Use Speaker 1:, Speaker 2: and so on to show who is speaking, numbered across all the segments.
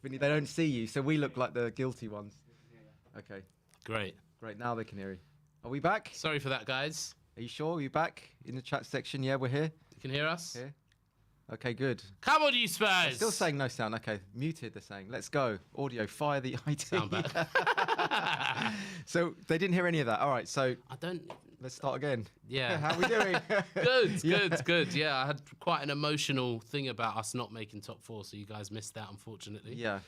Speaker 1: Vinny, they don't see you, so we look like the guilty ones. Okay.
Speaker 2: Great.
Speaker 1: Now they can hear you. Are we back?
Speaker 2: Sorry for that, guys.
Speaker 1: Are you sure? Are you back in the chat section? Yeah, we're here.
Speaker 2: You can hear us?
Speaker 1: Here. Okay, good.
Speaker 2: Come on, you Spurs!
Speaker 1: They're still saying no sound. Okay, muted, they're saying. Let's go. Audio, fire the IT.
Speaker 2: Sound bad.
Speaker 1: So they didn't hear any of that. All right, so
Speaker 2: I don't...
Speaker 1: let's start again.
Speaker 2: Yeah.
Speaker 1: How are we doing?
Speaker 2: Good. Yeah, I had quite an emotional thing about us not making top 4, so you guys missed that, unfortunately.
Speaker 1: Yeah.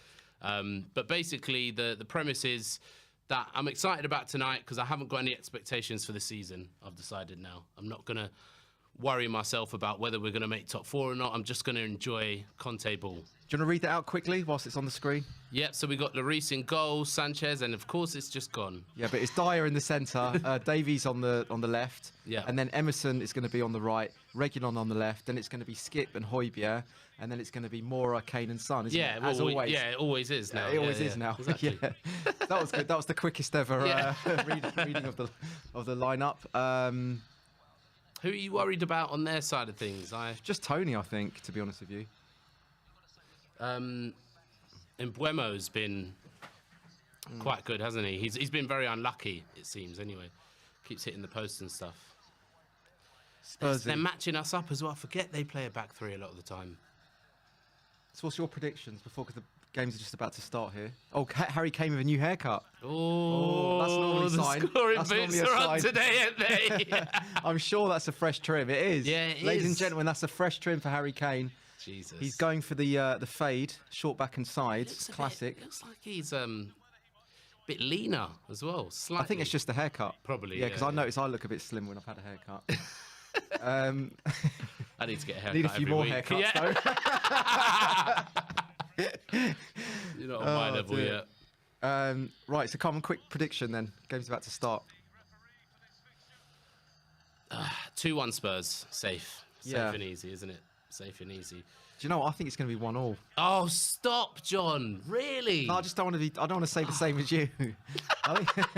Speaker 2: But basically, the premise is that I'm excited about tonight because I haven't got any expectations for the season. I've decided now. I'm not going to worry myself about whether we're going to make top 4 or not. I'm just going to enjoy Conte ball.
Speaker 1: Do you want to read that out quickly whilst it's on the screen?
Speaker 2: Yep, so we got Lloris in goal, Sanchez, and of course it's just gone.
Speaker 1: Yeah, but it's Dyer in the centre, Davies on the left,
Speaker 2: Yeah.
Speaker 1: and then Emerson is going to be on the right, Reguilon on the left, then it's going to be Skip and Højbjerg, and then it's going to be Mora, Kane and Son, isn't it? As always.
Speaker 2: Yeah, it always is now.
Speaker 1: It always is now.
Speaker 2: Exactly.
Speaker 1: Yeah. That was good. That was the quickest ever reading of the lineup.
Speaker 2: Who are you worried about on their side of things?
Speaker 1: Just Tony, I think, to be honest with you.
Speaker 2: Mbuemo's been quite good, hasn't he? He's been very unlucky, it seems, anyway. Keeps hitting the post and stuff. They're matching us up as well. I forget they play a back 3 a lot of the time.
Speaker 1: So what's your predictions before, because the games are just about to start here? Oh, Harry Kane with a new haircut.
Speaker 2: Oh,
Speaker 1: that's normally a sign.
Speaker 2: The scoring
Speaker 1: That's
Speaker 2: boots
Speaker 1: normally a
Speaker 2: are on
Speaker 1: sign.
Speaker 2: today, aren't they?
Speaker 1: I'm sure that's a fresh trim. It is.
Speaker 2: Yeah, it
Speaker 1: Ladies
Speaker 2: is.
Speaker 1: and gentlemen, that's a fresh trim for Harry Kane.
Speaker 2: Jesus.
Speaker 1: He's going for the fade, short back and sides, classic.
Speaker 2: Looks like he's a bit leaner as well. Slightly.
Speaker 1: I think it's just a haircut.
Speaker 2: Probably.
Speaker 1: Yeah, because I notice I look a bit slim when I've had a haircut.
Speaker 2: I need to get a haircut.
Speaker 1: Need a few
Speaker 2: every
Speaker 1: more
Speaker 2: week.
Speaker 1: haircuts, though.
Speaker 2: You're not on my level
Speaker 1: dear.
Speaker 2: yet.
Speaker 1: Right, so come on, quick prediction then. Game's about to start.
Speaker 2: 2-1 Spurs. Safe
Speaker 1: Yeah.
Speaker 2: and easy, isn't it? Safe and easy.
Speaker 1: Do you know what? I think it's going to be 1-1.
Speaker 2: Oh, stop, John. Really?
Speaker 1: No, I just don't want to be. I don't want to say the same as you. I think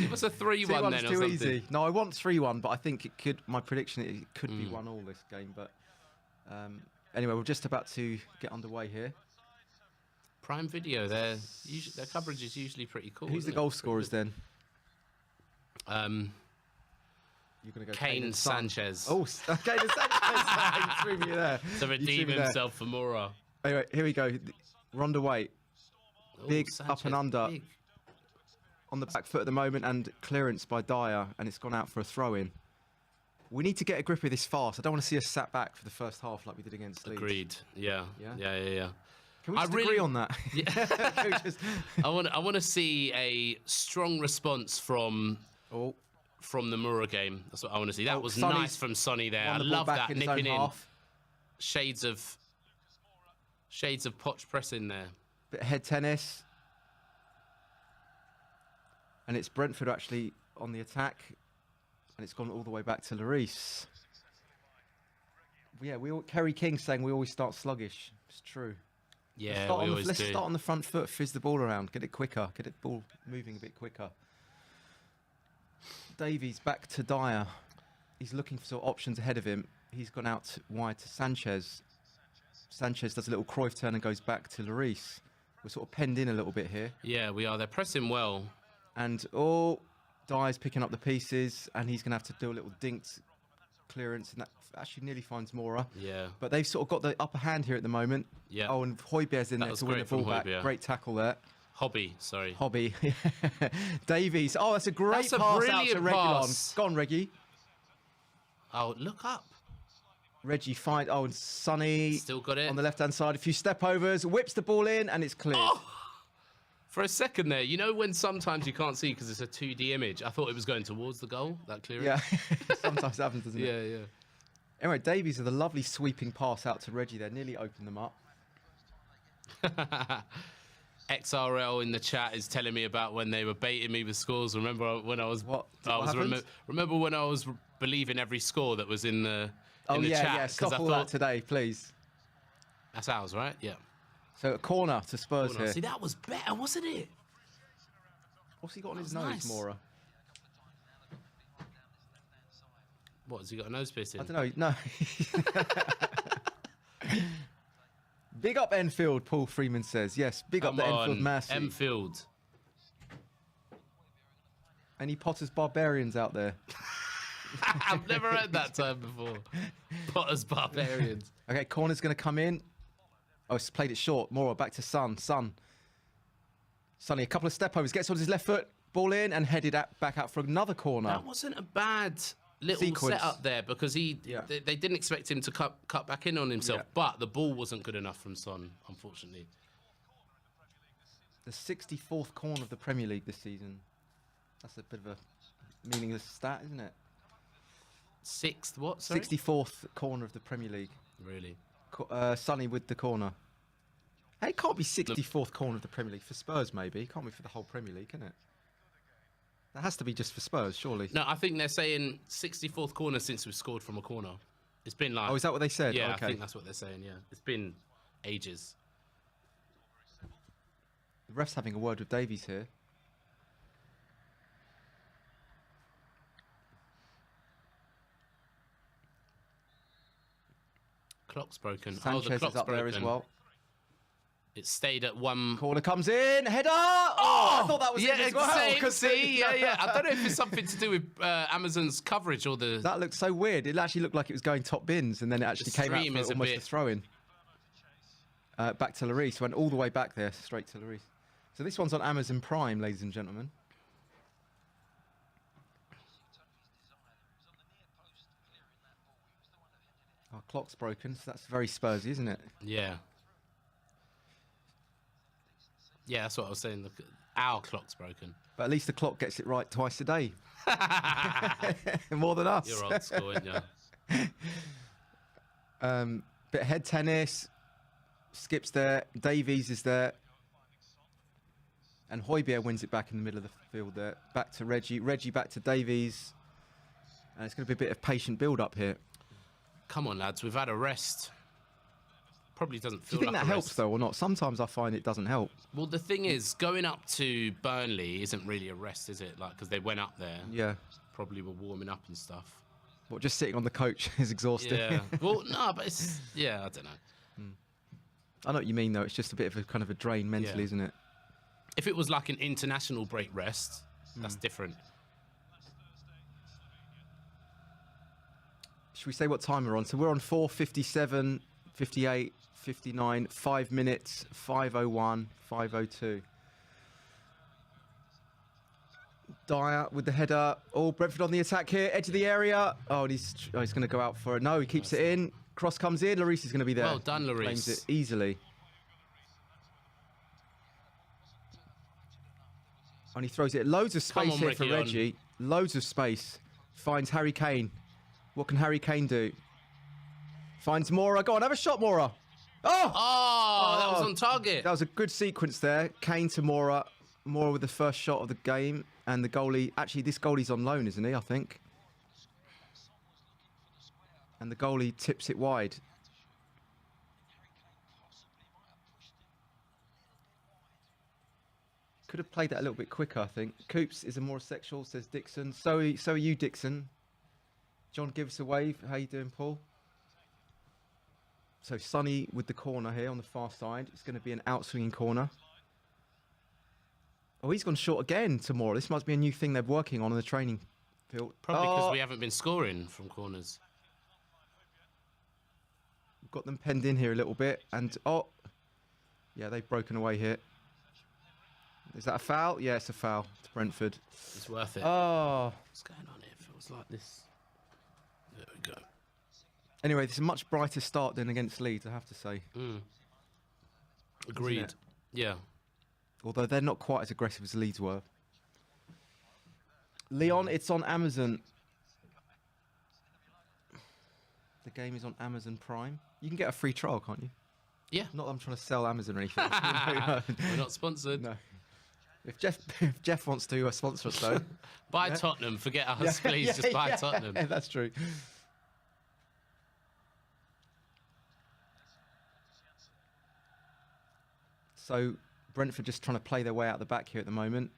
Speaker 2: Give us a 3-1 then or
Speaker 1: too
Speaker 2: something.
Speaker 1: easy. No, I want 3-1, but I think it could. My prediction it could be 1-1 this game. But anyway, we're just about to get underway here.
Speaker 2: Prime Video, their coverage is usually pretty cool.
Speaker 1: Who's the
Speaker 2: isn't
Speaker 1: goal
Speaker 2: it?
Speaker 1: scorers then?
Speaker 2: You're
Speaker 1: going to go
Speaker 2: Kane and
Speaker 1: Son.
Speaker 2: Sanchez.
Speaker 1: Oh, Kane and Sanchez. You threw me there.
Speaker 2: To redeem himself for Mora.
Speaker 1: Anyway, here we go. We're underway.
Speaker 2: Oh,
Speaker 1: Big
Speaker 2: Sanchez,
Speaker 1: up and under.
Speaker 2: big.
Speaker 1: On the back foot at the moment, and clearance by Dyer, and it's gone out for a throw-in. We need to get a grip of this fast. I don't want to see us sat back for the first half like we did against Leeds.
Speaker 2: Agreed. Yeah.
Speaker 1: Can we just agree on that?
Speaker 2: I want to see a strong response from the Mura game. That's what I want to see. That was
Speaker 1: Sonny's
Speaker 2: nice from Sonny there. I
Speaker 1: the ball
Speaker 2: love
Speaker 1: back
Speaker 2: that
Speaker 1: in his own
Speaker 2: nipping in.
Speaker 1: half.
Speaker 2: Shades of Poch pressing there.
Speaker 1: Bit of head tennis. And it's Brentford actually on the attack. And it's gone all the way back to Lloris. Yeah, Kerry King saying we always start sluggish. It's true.
Speaker 2: Yeah,
Speaker 1: Let's start on the front foot, fizz the ball around, get it quicker, get it ball moving a bit quicker. Davies back to Dyer. He's looking for sort of options ahead of him. He's gone out wide to Sanchez. Sanchez does a little Cruyff turn and goes back to Lloris. We're sort of penned in a little bit here.
Speaker 2: Yeah, we are. They're pressing well.
Speaker 1: And Dyer's picking up the pieces, and he's going to have to do a little dinked clearance, and that actually nearly finds Mora.
Speaker 2: Yeah.
Speaker 1: But they've sort of got the upper hand here at the moment.
Speaker 2: Yeah.
Speaker 1: Oh, and Højbjerg's in there to win the ball back. Great tackle there.
Speaker 2: Hobby.
Speaker 1: Davies. Oh, that's a great pass out to Reguilon. Go on, Reggie.
Speaker 2: Oh, look up.
Speaker 1: Reggie fight. Oh, and Sonny.
Speaker 2: Still got it.
Speaker 1: On the left-hand side. A few step-overs. Whips the ball in, and it's cleared.
Speaker 2: Oh! For a second there, you know when sometimes you can't see because it's a 2D image? I thought it was going towards the goal, that clearance.
Speaker 1: Yeah. Sometimes it happens, doesn't it?
Speaker 2: Yeah.
Speaker 1: Anyway, Davies with a lovely sweeping pass out to Reggie there. Nearly opened them up.
Speaker 2: XRL in the chat is telling me about when they were baiting me with scores. Remember when I was remember when I was believing every score that was in the chat?
Speaker 1: Yeah. Stop all that today, please.
Speaker 2: That's ours, right? Yeah.
Speaker 1: So a corner to Spurs here.
Speaker 2: See, that was better, wasn't it?
Speaker 1: What's he got on his nose, Mora? What, has he got a nose piercing? I don't know. No. Big up Enfield, Paul Freeman says. Yes, big up
Speaker 2: Come
Speaker 1: the Enfield
Speaker 2: on,
Speaker 1: Massey.
Speaker 2: Enfield.
Speaker 1: Any Potter's Barbarians out there?
Speaker 2: I've never heard that term before. Potter's Barbarians.
Speaker 1: Okay, corner's going to come in. Oh, it's played it short. Mora back to Son. Sonny, a couple of step overs. Gets on his left foot. Ball in and headed back out for another corner.
Speaker 2: That wasn't a bad little
Speaker 1: Sequence.
Speaker 2: setup there because they didn't expect him to cut back in on himself, but the ball wasn't good enough from Son, unfortunately.
Speaker 1: The 64th corner of the Premier League this season. That's a bit of a meaningless stat, isn't it?
Speaker 2: Sixth, what? Sorry?
Speaker 1: 64th corner of the Premier League.
Speaker 2: Really?
Speaker 1: Sonny with the corner. Hey, it can't be 64th corner of the Premier League. For Spurs, maybe. It can't be for the whole Premier League, can it? That has to be just for Spurs, surely.
Speaker 2: No, I think they're saying 64th corner since we've scored from a corner. It's been like...
Speaker 1: Oh, is that what they said?
Speaker 2: Yeah,
Speaker 1: okay.
Speaker 2: I think that's what they're saying, yeah. It's been ages.
Speaker 1: The ref's having a word with Davies here.
Speaker 2: Clock's broken.
Speaker 1: Sanchez
Speaker 2: the clock's
Speaker 1: is up
Speaker 2: broken.
Speaker 1: there as well.
Speaker 2: It stayed at one...
Speaker 1: Corner comes in, header! Oh, I thought that was it as well.
Speaker 2: Yeah. I don't know if it's something to do with Amazon's coverage or the...
Speaker 1: That looked so weird. It actually looked like it was going top bins, and then it actually came out for almost a throw-in. Back to Lloris. Went all the way back there, straight to Lloris. So this one's on Amazon Prime, ladies and gentlemen. Our clock's broken, so that's very Spursy, isn't it?
Speaker 2: Yeah. Yeah, that's what I was saying. Look, our clock's broken.
Speaker 1: But at least the clock gets it right twice a day. More than us.
Speaker 2: You're old school, aren't you?
Speaker 1: Bit of head tennis. Skips there. Davies is there. And Højbjerg wins it back in the middle of the field there. Back to Reggie. Reggie back to Davies. And it's going to be a bit of patient build-up here.
Speaker 2: Come on, lads. We've had a rest. Probably doesn't feel
Speaker 1: Do you think
Speaker 2: like
Speaker 1: that
Speaker 2: a
Speaker 1: helps,
Speaker 2: rest.
Speaker 1: though, or not? Sometimes I find it doesn't help.
Speaker 2: Well, the thing is, going up to Burnley isn't really a rest, is it? Like, because they went up there.
Speaker 1: Yeah.
Speaker 2: Probably were warming up and stuff.
Speaker 1: What, just sitting on the coach is exhausting?
Speaker 2: Yeah. Well, no, but it's... Yeah, I don't know.
Speaker 1: I know what you mean, though. It's just a bit of a kind of a drain mentally,
Speaker 2: Yeah.
Speaker 1: isn't it?
Speaker 2: If it was like an international break rest, that's different.
Speaker 1: Should we say what time we're on? So we're on 4:57, 58, 59, 5 minutes, 5:01, 5:02. Dyer with the header. Oh, Brentford on the attack here. Edge of the area. Oh, and he's going to go out for it. No, he keeps it in. Cross comes in. Lloris is going to be there.
Speaker 2: Well done, Lloris.
Speaker 1: Claims it easily. And he throws it. Loads of space here for Reggie. Loads of space. Finds Harry Kane. What can Harry Kane do? Finds Mora. Go on, have a shot, Mora. Oh!
Speaker 2: That was on target.
Speaker 1: That was a good sequence there. Kane to Mora. Mora with the first shot of the game. And the goalie... Actually, this goalie's on loan, isn't he, I think? And the goalie tips it wide. Could have played that a little bit quicker, I think. Coops is a more sexual, says Dixon. So are you, Dixon. John, give us a wave. How you doing, Paul? So Sonny with the corner here on the far side. It's going to be an outswinging corner. Oh, he's gone short again to Mora. This must be a new thing they're working on in the training field.
Speaker 2: Probably because we haven't been scoring from corners.
Speaker 1: We've got them penned in here a little bit. And, yeah, they've broken away here. Is that a foul? Yeah, it's a foul to Brentford.
Speaker 2: It's worth it.
Speaker 1: Oh.
Speaker 2: What's going on here? It feels like this. There we go.
Speaker 1: Anyway, it's a much brighter start than against Leeds, I have to say.
Speaker 2: Agreed.
Speaker 1: it?
Speaker 2: Yeah.
Speaker 1: Although they're not quite as aggressive as Leeds were. Leon, it's on Amazon. The game is on Amazon Prime. You can get a free trial, can't you?
Speaker 2: Yeah.
Speaker 1: Not that I'm trying to sell Amazon or anything.
Speaker 2: We're not sponsored.
Speaker 1: No. If Jeff wants to sponsor us, though.
Speaker 2: Buy Tottenham. Forget us, please. Just buy Tottenham.
Speaker 1: Yeah, that's true. So Brentford just trying to play their way out the back here at the moment.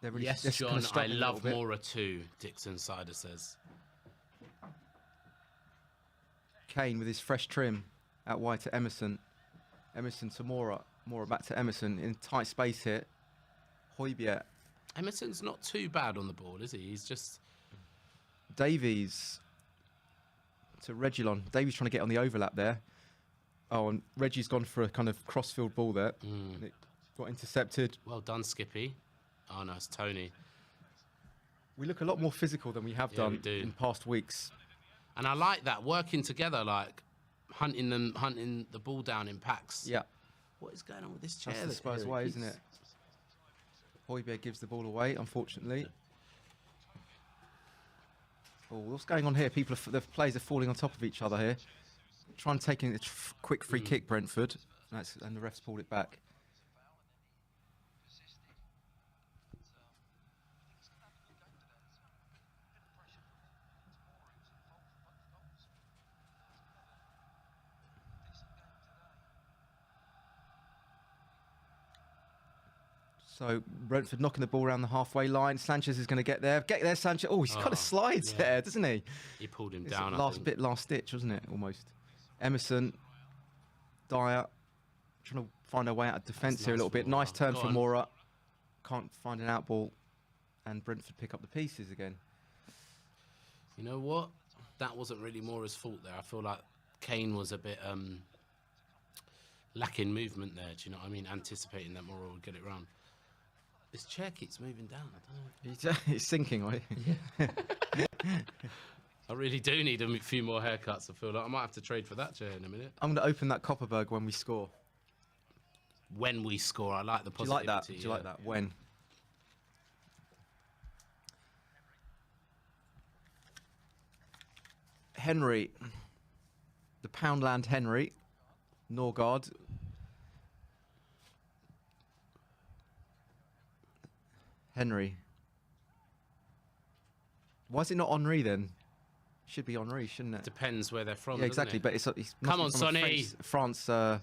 Speaker 1: They're really
Speaker 2: Yes,
Speaker 1: just
Speaker 2: John,
Speaker 1: kind of
Speaker 2: I
Speaker 1: struggling a
Speaker 2: love
Speaker 1: little bit.
Speaker 2: Mora too, Dixon Sider says.
Speaker 1: Kane with his fresh trim out wide to Emerson. Emerson to Mora. Mora back to Emerson in tight space here. Højbjerg.
Speaker 2: Emerson's not too bad on the ball, is he? He's just...
Speaker 1: Davies to Reguilon. Davies trying to get on the overlap there. Oh, and Reggie's gone for a kind of crossfield ball there. And it got intercepted.
Speaker 2: Well done, Skippy. Oh, no, it's Tony.
Speaker 1: We look a lot more physical than we have done in past weeks.
Speaker 2: And I like that, working together, like hunting the ball down in packs.
Speaker 1: Yeah.
Speaker 2: What is going on with this chair?
Speaker 1: That's the Spurs way, isn't it? Højbjerg gives the ball away, unfortunately. Oh, what's going on here? The players are falling on top of each other here. Trying to take a quick free kick, Brentford. And the refs pulled it back. So Brentford knocking the ball around the halfway line. Sanchez is going to get there. Get there, Sanchez. Oh, he's kind of slides there, doesn't he?
Speaker 2: He pulled him
Speaker 1: It's
Speaker 2: down.
Speaker 1: last stitch, wasn't it? Almost. Emerson, Dyer, trying to find a way out of defence here a little bit. Nice turn for Mora. Can't find an out ball, and Brentford pick up the pieces again.
Speaker 2: You know what? That wasn't really Mora's fault there. I feel like Kane was a bit lacking movement there. Do you know what I mean? Anticipating that Mora would get it round. This chair keeps moving down. I don't know.
Speaker 1: He's sinking, right?
Speaker 2: Yeah. I really do need a few more haircuts. I feel like I might have to trade for that chair in a minute.
Speaker 1: I'm going to open that Copperberg when we score.
Speaker 2: When we score, I like the
Speaker 1: Do you like
Speaker 2: positivity.
Speaker 1: that? Do you like that? When? Henry. The Poundland Henry. Norgard. Henry. Why is it not Henry then? Should be Henry, shouldn't it?
Speaker 2: Depends where they're from.
Speaker 1: Yeah, exactly.
Speaker 2: It?
Speaker 1: But it's
Speaker 2: Come on, Sonny.
Speaker 1: France. Oh,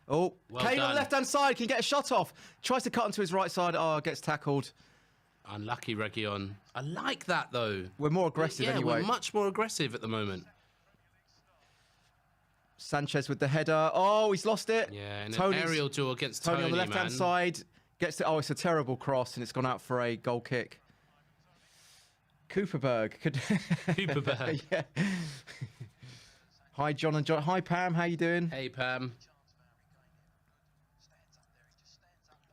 Speaker 2: Well
Speaker 1: Kane
Speaker 2: done.
Speaker 1: on the left-hand side can get a shot off. Tries to cut onto his right side. Oh, gets tackled.
Speaker 2: Unlucky Reguilon. I like that though.
Speaker 1: We're more aggressive anyway.
Speaker 2: We're much more aggressive at the moment.
Speaker 1: Sanchez with the header. Oh, he's lost it.
Speaker 2: Yeah, and an aerial duel against
Speaker 1: Tony on the left-hand side. Gets it. Oh, it's a terrible cross, and it's gone out for a goal kick. Cooperberg could.
Speaker 2: Cooperberg.
Speaker 1: Yeah. Hi, John and John. Hi, Pam. How you doing?
Speaker 2: Hey, Pam.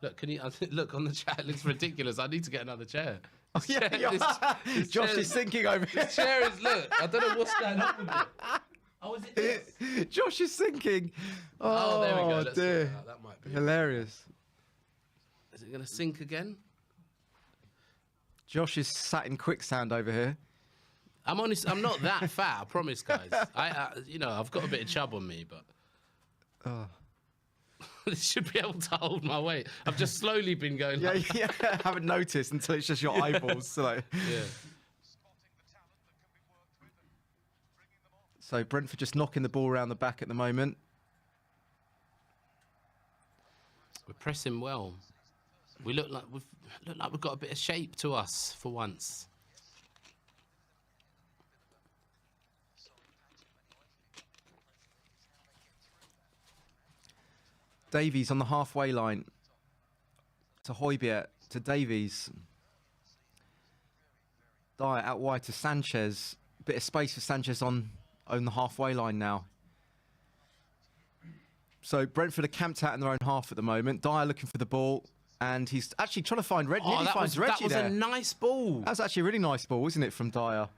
Speaker 2: Look, can you look on the chat? It looks ridiculous. I need to get another chair.
Speaker 1: Oh, yeah,
Speaker 2: This
Speaker 1: Josh
Speaker 2: chair-
Speaker 1: is sinking over here.
Speaker 2: This chair is look. I don't know what's going on with it. Oh, is it this?
Speaker 1: Josh is sinking.
Speaker 2: Oh, there we go. Let's
Speaker 1: dear.
Speaker 2: sort that out. That might be
Speaker 1: Hilarious.
Speaker 2: Is it going to sink again?
Speaker 1: Josh is sat in quicksand over here.
Speaker 2: I'm honest. I'm not that fat. I promise, guys. I've got a bit of chub on me, but this should be able to hold my weight. I've just slowly been going.
Speaker 1: Yeah,
Speaker 2: like
Speaker 1: yeah. I haven't noticed until it's just your eyeballs. So.
Speaker 2: Yeah.
Speaker 1: So Brentford just knocking the ball around the back at the moment.
Speaker 2: We're pressing well. We look like we've got a bit of shape to us for once.
Speaker 1: Davies on the halfway line. To Højbjerg, to Davies. Dyer out wide to Sanchez. Bit of space for Sanchez on the halfway line now. So Brentford are camped out in their own half at the moment. Dyer looking for the ball. And he's actually trying to find Reggie.
Speaker 2: Oh, that was
Speaker 1: there.
Speaker 2: a nice ball.
Speaker 1: That was actually a really nice ball, wasn't it, from Dyer?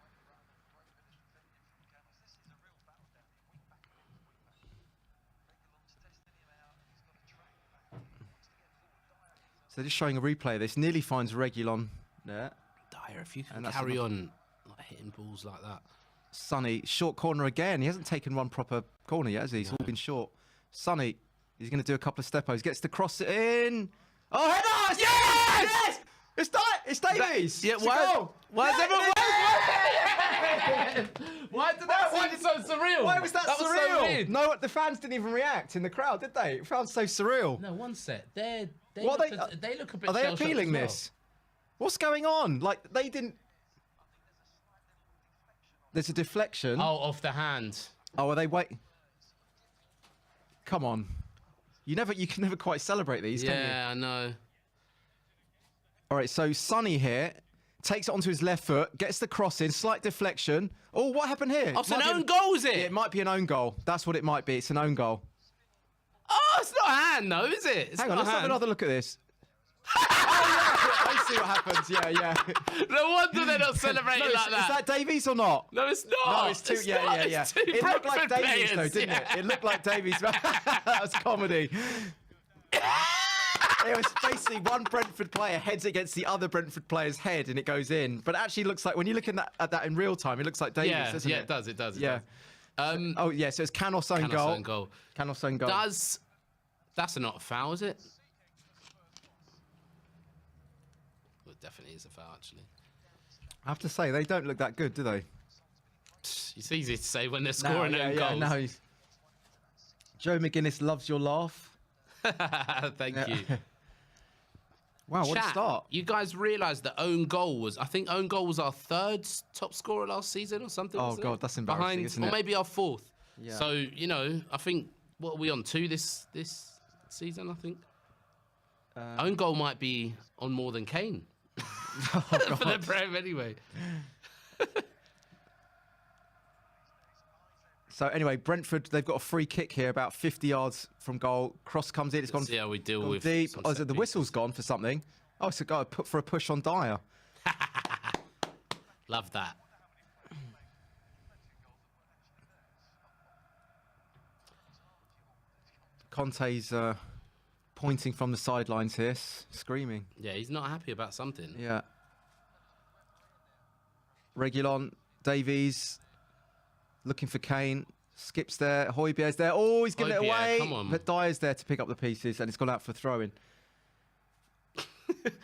Speaker 1: So they're just showing a replay of this. Nearly finds Reguilon there.
Speaker 2: Dyer, if you can
Speaker 1: And that's
Speaker 2: carry on like hitting balls like that.
Speaker 1: Sonny, short corner again. He hasn't taken one proper corner yet, has he? He's all been short. Sonny, he's going to do a couple of steppos. Gets to cross it in. Oh, header! Yes! Yes! It's Davies.
Speaker 2: Yeah, why is everyone? Why did that seem so surreal?
Speaker 1: Why was that surreal?
Speaker 2: Was so weird.
Speaker 1: No, the fans didn't even react in the crowd, did they? It felt so surreal.
Speaker 2: No, one set. They
Speaker 1: What
Speaker 2: look
Speaker 1: are
Speaker 2: they look a bit.
Speaker 1: Are they
Speaker 2: shell-shocked
Speaker 1: appealing
Speaker 2: as well.
Speaker 1: this? What's going on? Like, they didn't... There's a deflection.
Speaker 2: Oh, off the hand.
Speaker 1: Oh, are they wait? Come on. You can never quite celebrate these, can you?
Speaker 2: Yeah, I know.
Speaker 1: All right, so Sonny here takes it onto his left foot, gets the cross in, slight deflection. Oh, what happened here?
Speaker 2: Oh, it's an own goal, is it?
Speaker 1: Yeah, it might be an own goal. That's what it might be. It's an own goal.
Speaker 2: Oh, it's not a hand, though, is it?
Speaker 1: Hang on, let's have another look at this. Oh, yeah, I see what happens. Yeah.
Speaker 2: No wonder they're not celebrating like that.
Speaker 1: Is that Davies or not?
Speaker 2: No, it's not.
Speaker 1: No, it's two.
Speaker 2: It's
Speaker 1: yeah.
Speaker 2: not. It's two
Speaker 1: It looked like
Speaker 2: Brentford
Speaker 1: Davies,
Speaker 2: players,
Speaker 1: though, didn't it? It looked like Davies. That was comedy. It was basically one Brentford player heads against the other Brentford player's head, and it goes in. But it actually looks like, when you look at that in real time, it looks like Davies, doesn't it?
Speaker 2: Yeah, it does. It does.
Speaker 1: Yeah. Oh, yeah. So it's Canos own goal. Canos own goal.
Speaker 2: That's not a foul, is it? Well, it definitely is a foul, actually.
Speaker 1: I have to say, they don't look that good, do they?
Speaker 2: It's easy to say when they're scoring own goals.
Speaker 1: No. Joe McGuinness loves your laugh.
Speaker 2: Thank you.
Speaker 1: Wow, what a start.
Speaker 2: You guys realise that own goal was our third top scorer last season or something?
Speaker 1: Oh, God, that's embarrassing, isn't it?
Speaker 2: Or maybe our fourth.
Speaker 1: Yeah.
Speaker 2: So, you know, I think, what are we on, 2 this season, I think? Own goal might be on more than Kane. For the Prem, anyway.
Speaker 1: So anyway, Brentford, they've got a free kick here about 50 yards from goal. Cross comes in. It's gone.
Speaker 2: See how we deal with
Speaker 1: deep. Oh, the whistle's gone for something. Oh, it's a guy put for a push on Dyer.
Speaker 2: Love that.
Speaker 1: Conte's pointing from the sidelines here, screaming.
Speaker 2: Yeah, he's not happy about something.
Speaker 1: Yeah. Reguilon, Davies, looking for Kane. Skips there. Højbjerg's there. Oh, he's giving it away.
Speaker 2: Come on.
Speaker 1: But Dyer's there to pick up the pieces, and it's gone out for throwing.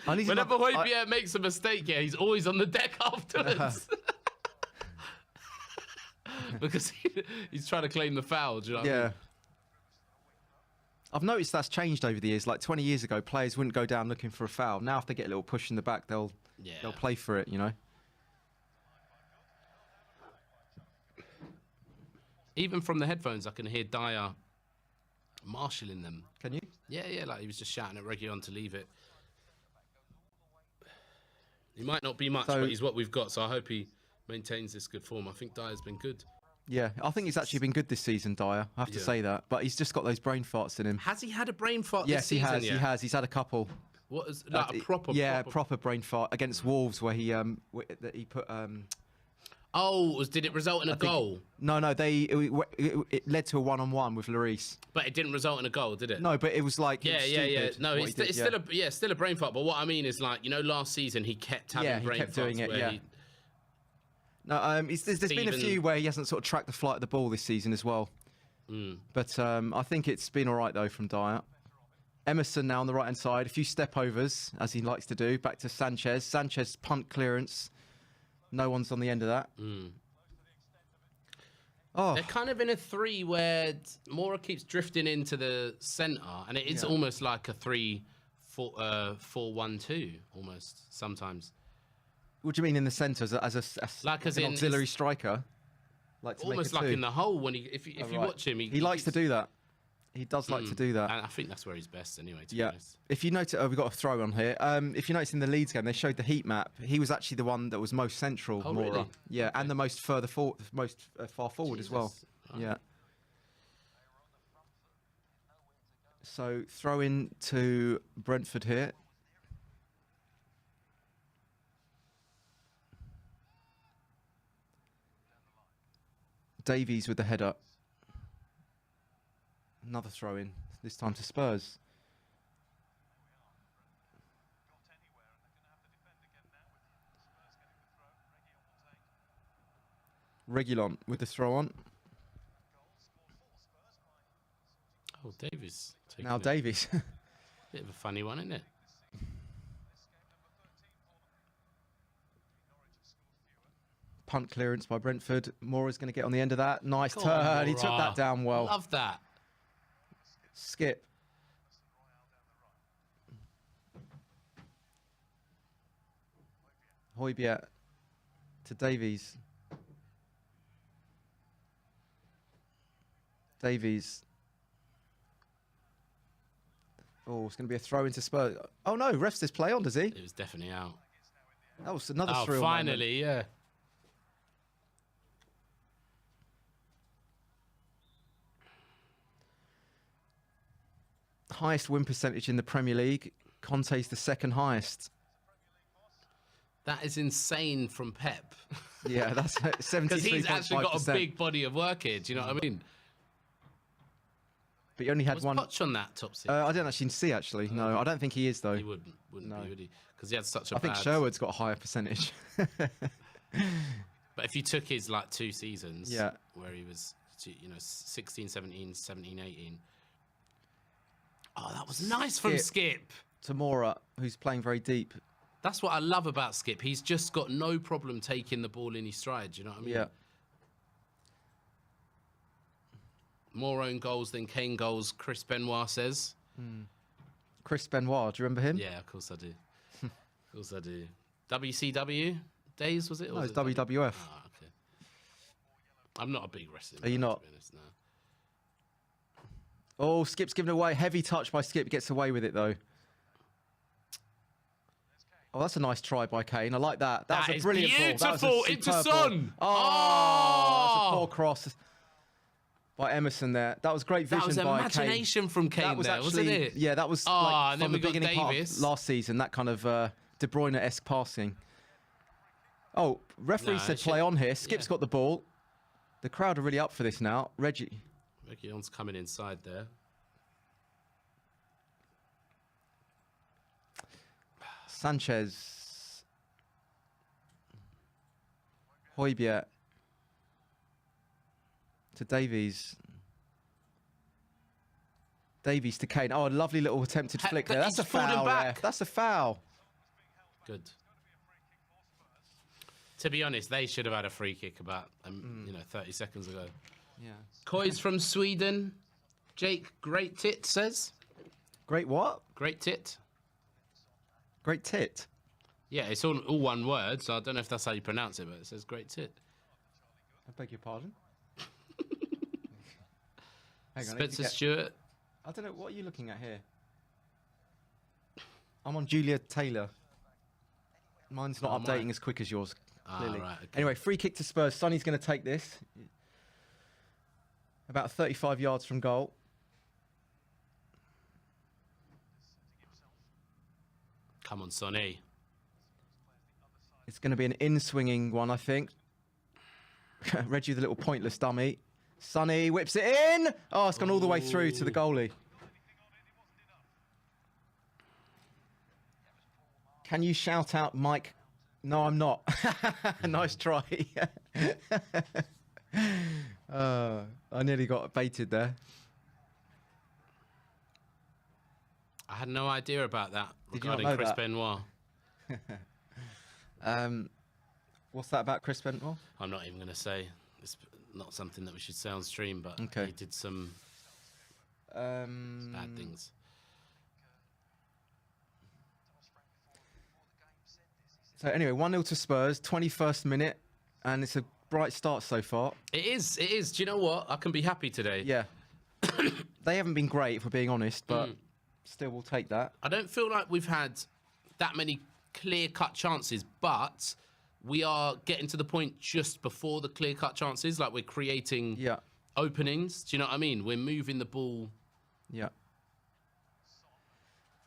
Speaker 2: Whenever Højbjerg makes a mistake, he's always on the deck afterwards. Because he's trying to claim the foul. Do you know what I mean?
Speaker 1: I've noticed that's changed over the years. Like 20 years ago, players wouldn't go down looking for a foul. Now, if they get a little push in the back, they'll play for it, you know?
Speaker 2: Even from the headphones, I can hear Dyer marshalling them.
Speaker 1: Can you?
Speaker 2: Yeah, like he was just shouting at Reguilon to leave it. He might not be much, but he's what we've got, so I hope he maintains this good form. I think Dyer's been good. Yeah,
Speaker 1: I think he's actually been good this season, Dyer. I have to say that. But he's just got those brain farts in him.
Speaker 2: Has he had a brain fart
Speaker 1: this season? Yes, he has. He's had a couple.
Speaker 2: What is like a proper?
Speaker 1: Yeah, proper brain fart against Wolves, where he put.
Speaker 2: Did it result in a goal?
Speaker 1: No, it led to a one-on-one with Lloris.
Speaker 2: But it didn't result in a goal, did it?
Speaker 1: No, but it was like
Speaker 2: No, it's still a brain fart. But what I mean is, like, you know, last season he kept having brain farts.
Speaker 1: Doing it. No, there's been a few where he hasn't sort of tracked the flight of the ball this season as well. But I think it's been all right, though, from Dyer. Emerson now on the right-hand side. A few step-overs, as he likes to do. Back to Sanchez. Sanchez punt clearance. No one's on the end of that. Oh.
Speaker 2: They're kind of in a 3 where Mora keeps drifting into the centre, and it is almost like a 3-4-1-2, almost, sometimes.
Speaker 1: What do you mean in the centre, as an auxiliary striker? Like
Speaker 2: almost like in the hole when if you watch him,
Speaker 1: he likes to do that. He does like to do that.
Speaker 2: And I think that's where he's best anyway, to be honest.
Speaker 1: If you notice, we've got a throw on here. If you notice in the Leeds game, they showed the heat map. He was actually the one that was most central, Mora.
Speaker 2: Really?
Speaker 1: Yeah, okay. And the most far forward as well. Oh. Yeah. So throw in to Brentford here. Davies with the header. Another throw in, this time to Spurs. Reguilon with the throw on.
Speaker 2: Oh, Davies.
Speaker 1: Now Davies.
Speaker 2: Bit of a funny one, isn't it?
Speaker 1: Punt clearance by Brentford. Mora's going to get on the end of that. Nice turn. He took that down well.
Speaker 2: Love that.
Speaker 1: Skip. Højbjerg to Davies. Davies. Oh, it's going to be a throw into Spurs. Oh no, ref says play on, does he?
Speaker 2: It was definitely out.
Speaker 1: That was another
Speaker 2: Oh,
Speaker 1: thrill
Speaker 2: finally, yeah.
Speaker 1: Highest win percentage in the Premier League. Conte's the second highest.
Speaker 2: That is insane from Pep.
Speaker 1: Yeah, that's 73.5%.
Speaker 2: Because he's actually got a big body of work here. Do you know what I mean?
Speaker 1: But he only had
Speaker 2: Was
Speaker 1: one.
Speaker 2: Poch on that top six?
Speaker 1: I didn't actually see, actually. No, I don't think he is, though.
Speaker 2: He wouldn't
Speaker 1: No.
Speaker 2: be, would he? Because he had such a
Speaker 1: I think Sherwood's got a higher percentage.
Speaker 2: But if you took his, like, 2 seasons,
Speaker 1: Yeah.
Speaker 2: where he was, 16, 17, 17, 18. Oh, that was nice from Skip.
Speaker 1: Tamora, who's playing very deep.
Speaker 2: That's what I love about Skip. He's just got no problem taking the ball in his stride. You know what I mean?
Speaker 1: Yeah.
Speaker 2: More own goals than Kane goals, Chris Benoit says.
Speaker 1: Chris Benoit, do you remember him?
Speaker 2: Yeah, of course I do. Of course I do. WCW days, was it? Or
Speaker 1: No,
Speaker 2: was
Speaker 1: it's
Speaker 2: it
Speaker 1: WWF.
Speaker 2: Ah, okay. I'm not a big wrestling
Speaker 1: Are you
Speaker 2: fan,
Speaker 1: not?
Speaker 2: to be honest, no.
Speaker 1: Oh, Skip's given away. Heavy touch by Skip. Gets away with it, though. Oh, that's a nice try by Kane. I like that. That was a brilliant ball. That was a
Speaker 2: beautiful into
Speaker 1: superb
Speaker 2: Son.
Speaker 1: ball. That's a poor cross by Emerson there. That was great vision
Speaker 2: That was
Speaker 1: by
Speaker 2: imagination
Speaker 1: Kane.
Speaker 2: from Kane
Speaker 1: That was
Speaker 2: there, wasn't
Speaker 1: actually,
Speaker 2: it?
Speaker 1: yeah, that was
Speaker 2: Oh,
Speaker 1: like
Speaker 2: and
Speaker 1: from
Speaker 2: then
Speaker 1: the
Speaker 2: we got
Speaker 1: beginning part of
Speaker 2: Davis.
Speaker 1: last season, that kind of De Bruyne-esque passing. Oh, referee said play on here. Skip's got the ball. The crowd are really up for this now.
Speaker 2: Reguilon's coming inside there.
Speaker 1: Sanchez. Højbjerg. To Davies. Davies to Kane. Oh, a lovely little attempted flick
Speaker 2: but
Speaker 1: there. That's a
Speaker 2: he's fallen
Speaker 1: foul.
Speaker 2: back.
Speaker 1: That's a foul.
Speaker 2: Good. To be honest, they should have had a free kick about 30 seconds ago.
Speaker 1: Yeah.
Speaker 2: COYS from Sweden. Jake Great Tit says.
Speaker 1: Great what?
Speaker 2: Great Tit.
Speaker 1: Great tit.
Speaker 2: Yeah, it's all one word, so I don't know if that's how you pronounce it, but it says Great Tit.
Speaker 1: I beg your pardon. Hang on,
Speaker 2: Spencer Stewart.
Speaker 1: I don't know. What are you looking at here? I'm on Julia Taylor. Mine's not updating as quick as yours, clearly.
Speaker 2: Right, okay.
Speaker 1: Anyway, free kick to Spurs. Sonny's going to take this. About 35 yards from goal.
Speaker 2: Come on, Sonny.
Speaker 1: It's going to be an in-swinging one, I think. Reggie, the little pointless dummy. Sonny whips it in. Oh, it's gone all the way through to the goalie. Can you shout out, Mike? No, I'm not. Nice try. I nearly got baited there.
Speaker 2: I had no idea about that
Speaker 1: Did you not
Speaker 2: regarding
Speaker 1: know
Speaker 2: Chris
Speaker 1: that?
Speaker 2: Benoit.
Speaker 1: What's that about Chris Benoit?
Speaker 2: I'm not even going to say. It's not something that we should say on stream, but
Speaker 1: Okay.
Speaker 2: he did some bad things.
Speaker 1: So anyway, 1-0 to Spurs, 21st minute, and it's a bright start so far.
Speaker 2: It is. It is. Do you know what? I can be happy today.
Speaker 1: Yeah. They haven't been great, if we're being honest, but still we'll take that.
Speaker 2: I don't feel like we've had that many clear-cut chances, but we are getting to the point just before the clear-cut chances, like we're creating openings. Do you know what I mean? We're moving the ball.
Speaker 1: Yeah.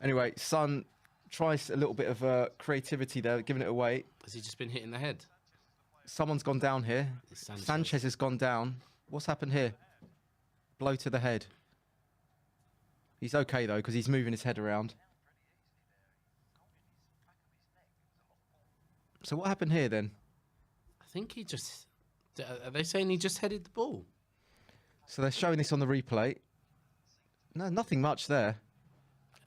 Speaker 1: Anyway, Son tries a little bit of creativity there, giving it away.
Speaker 2: Has he just been hit in the head?
Speaker 1: Someone's gone down here. Sanchez has gone down. What's happened here? Blow to the head. He's okay, though, because he's moving his head around. So what happened here, then?
Speaker 2: I think he just... Are they saying he just headed the ball?
Speaker 1: So they're showing this on the replay. No, nothing much there.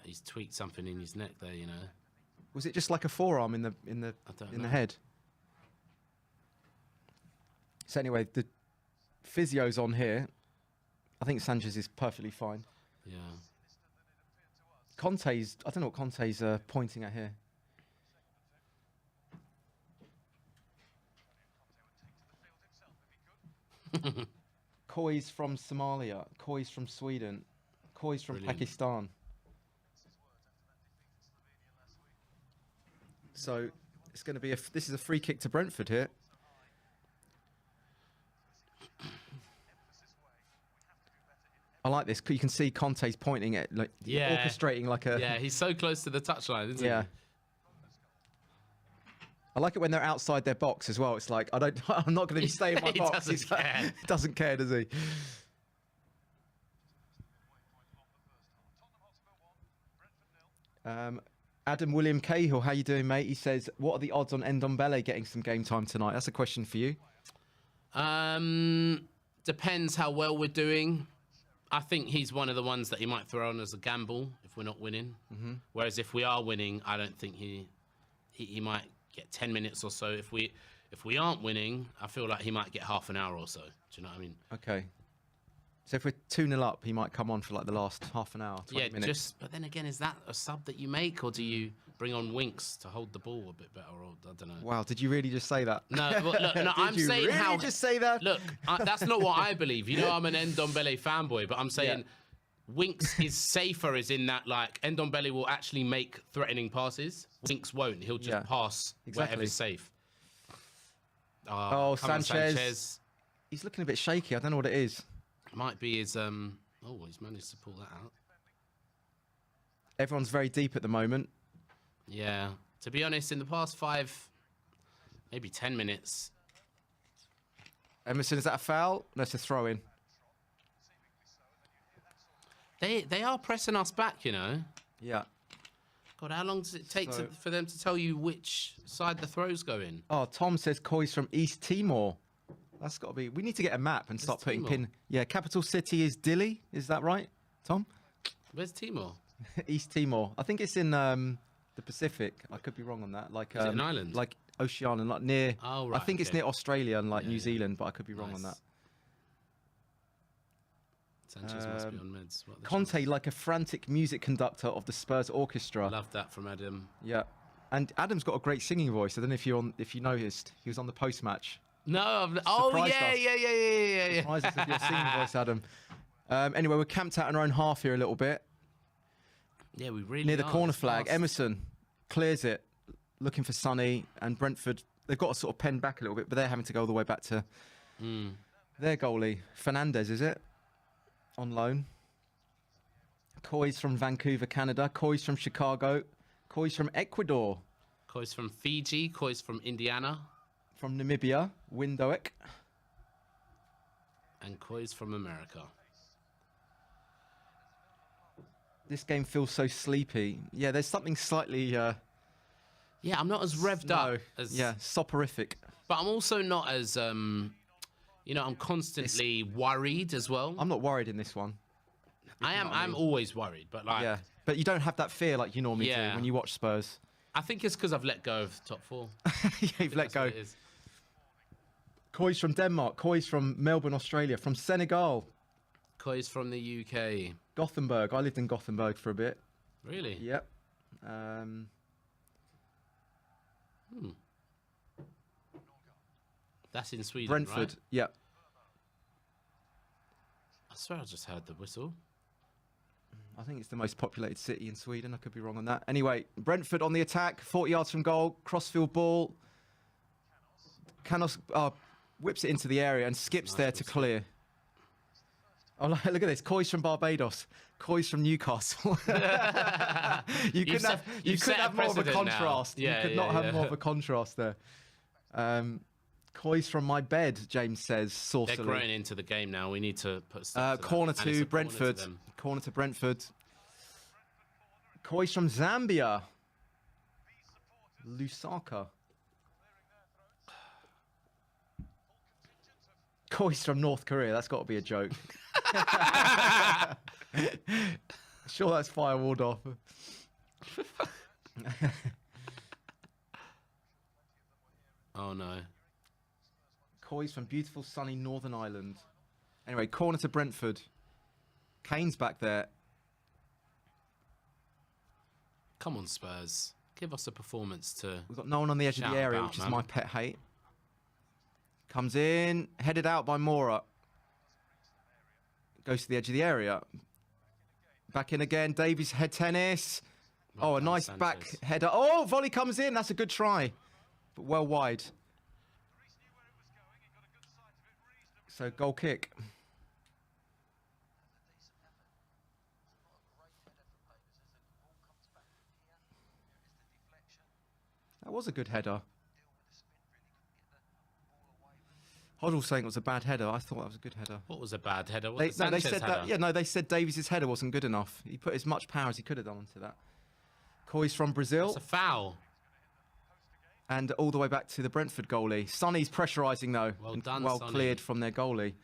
Speaker 2: He's tweaked something in his neck there, you know.
Speaker 1: Was it just like a forearm in the head? So anyway, the physio's on here. I think Sanchez is perfectly fine.
Speaker 2: Yeah.
Speaker 1: I don't know what Conte's pointing at here. COYS from Somalia, COYS from Sweden, COYS from Pakistan. So it's going to be this is a free kick to Brentford here. I like this. You can see Conte's pointing at, like, orchestrating like a.
Speaker 2: Yeah, he's so close to the touchline, isn't he?
Speaker 1: Yeah. I like it when they're outside their box as well. It's like I'm not going to stay in my box.
Speaker 2: He doesn't care.
Speaker 1: He doesn't care, does he? Adam William Cahill, how you doing, mate? He says, "What are the odds on Ndombele getting some game time tonight?" That's a question for you.
Speaker 2: Depends how well we're doing. I think he's one of the ones that he might throw on as a gamble if we're not winning. Whereas if we are winning, I don't think he might get 10 minutes or so. If we aren't winning, I feel like he might get half an hour or so. Do you know what I mean?
Speaker 1: Okay. So if we're 2-0 up, he might come on for like the last half an hour, 20 minutes.
Speaker 2: But then again, is that a sub that you make, or do you bring on Winks to hold the ball a bit better? Or I don't know.
Speaker 1: Wow, did you really just say that?
Speaker 2: No, but look, no, I'm saying
Speaker 1: really
Speaker 2: how.
Speaker 1: Just say that?
Speaker 2: Look, that's not what I believe. You know, I'm an Ndombele fanboy, but I'm saying Winks is safer. Is in that like Ndombele will actually make threatening passes. Winks won't. He'll just pass whatever's safe.
Speaker 1: Sanchez. He's looking a bit shaky. I don't know what it is.
Speaker 2: Might be his. He's managed to pull that out.
Speaker 1: Everyone's very deep at the moment.
Speaker 2: Yeah. To be honest, in the past 5, maybe 10 minutes.
Speaker 1: Emerson, is that a foul? No, it's a throw in.
Speaker 2: They are pressing us back, you know.
Speaker 1: Yeah.
Speaker 2: God, how long does it take for them to tell you which side the throws go in?
Speaker 1: Oh, Tom says COYS from East Timor. That's got to be. We need to get a map and start putting pin. Yeah, capital city is Dili. Is that right, Tom?
Speaker 2: Where's Timor?
Speaker 1: East Timor. I think it's in the Pacific. I could be wrong on that. Like
Speaker 2: is it an island?
Speaker 1: Like Oceania, like near.
Speaker 2: Oh, right.
Speaker 1: I think it's near Australia and like New Zealand, but I could be wrong on that.
Speaker 2: Sanchez must be on meds.
Speaker 1: Conte, like a frantic music conductor of the Spurs orchestra.
Speaker 2: Love that from Adam.
Speaker 1: Yeah, and Adam's got a great singing voice. I don't know if you noticed, he was on the post match.
Speaker 2: No, yeah.
Speaker 1: Surprised us with your singing voice, Adam. Anyway, we're camped out in our own half here a little bit.
Speaker 2: Yeah, we really
Speaker 1: near the corner flag. Emerson clears it, looking for Sonny, and Brentford. They've got to sort of pen back a little bit, but they're having to go all the way back to their goalie, Fernandez. Is it on loan? COYS from Vancouver, Canada. COYS from Chicago. COYS from Ecuador.
Speaker 2: COYS from Fiji. COYS from Indiana.
Speaker 1: From Namibia, Windhoek.
Speaker 2: And COYS from America.
Speaker 1: This game feels so sleepy. Yeah, there's something slightly...
Speaker 2: yeah, I'm not as revved up as...
Speaker 1: Yeah, soporific.
Speaker 2: But I'm also not as... I'm constantly worried as well.
Speaker 1: I'm not worried in this one.
Speaker 2: I'm always worried, but like...
Speaker 1: Yeah, but you don't have that fear like you normally do when you watch Spurs.
Speaker 2: I think it's because I've let go of top 4.
Speaker 1: Yeah, you've let go. COYS from Denmark, COYS from Melbourne, Australia, from Senegal.
Speaker 2: COYS from the UK.
Speaker 1: Gothenburg. I lived in Gothenburg for a bit.
Speaker 2: Really?
Speaker 1: Yep.
Speaker 2: That's in Sweden,
Speaker 1: Brentford.
Speaker 2: right?
Speaker 1: Yep.
Speaker 2: I swear I just heard the whistle.
Speaker 1: I think it's the most populated city in Sweden. I could be wrong on that. Anyway, Brentford on the attack, 40 yards from goal, crossfield ball. Canos whips it into the area and skips there to clear. Oh, look at this. COYS from Barbados. COYS from Newcastle. you could have more of a contrast.
Speaker 2: Yeah,
Speaker 1: you could not have more of a contrast there. COYS from my bed, James says, saucily.
Speaker 2: They're growing into the game now. We need to put stuff
Speaker 1: corner to Brentford. Corner to Brentford. COYS from Zambia. Lusaka. COYS from North Korea. That's got to be a joke. Sure, that's firewalled off.
Speaker 2: Oh, no.
Speaker 1: COYS from beautiful, sunny Northern Ireland. Anyway, corner to Brentford. Kane's back there.
Speaker 2: Come on, Spurs. Give us a performance to...
Speaker 1: We've got no one on the edge of the area, which is my pet hate. Comes in, headed out by Mora. Goes to the edge of the area. Back in again, Davies head tennis. Oh, a nice back header. Oh, volley comes in. That's a good try. But well wide. So goal kick. That was a good header. Hoddle's saying it was a bad header. I thought that was a good header.
Speaker 2: What was a bad header?
Speaker 1: They said that. Yeah, no, they said Davies' header wasn't good enough. He put as much power as he could have done onto that. COYS from Brazil.
Speaker 2: It's a foul.
Speaker 1: And all the way back to the Brentford goalie. Sonny's pressurising though.
Speaker 2: Well done,
Speaker 1: well
Speaker 2: Sonny.
Speaker 1: cleared from their goalie.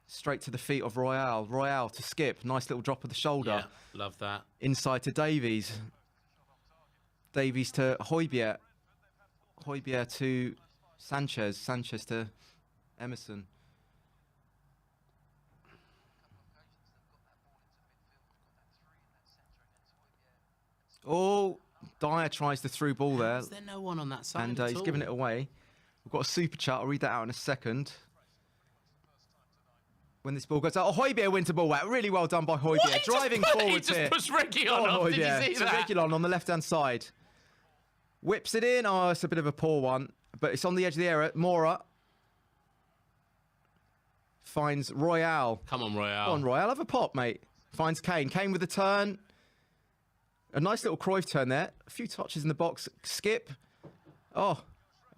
Speaker 1: Straight to the feet of Royale. Royale to skip. Nice little drop of the shoulder.
Speaker 2: Yeah, love that.
Speaker 1: Inside to Davies. Davies to Højbjerg. Højbjerg to Sanchez. Sanchez to Emerson. Oh, Dyer tries the through ball there.
Speaker 2: Is there no one on that side?
Speaker 1: And he's giving it away. We've got a super chat. I'll read that out in a second. When this ball goes out, oh, Højbjerg wins the ball out. Really well done by Højbjerg. Driving forwards here.
Speaker 2: He just pushed Reguilon off. Did you see that?
Speaker 1: Reguilon on the left-hand side. Whips it in. Oh, it's a bit of a poor one. But it's on the edge of the area. Mora finds Royale.
Speaker 2: Come on, Royale.
Speaker 1: Come on, Royale. Have a pop, mate. Finds Kane. Kane with a turn. A nice little Cruyff turn there. A few touches in the box. Skip. Oh,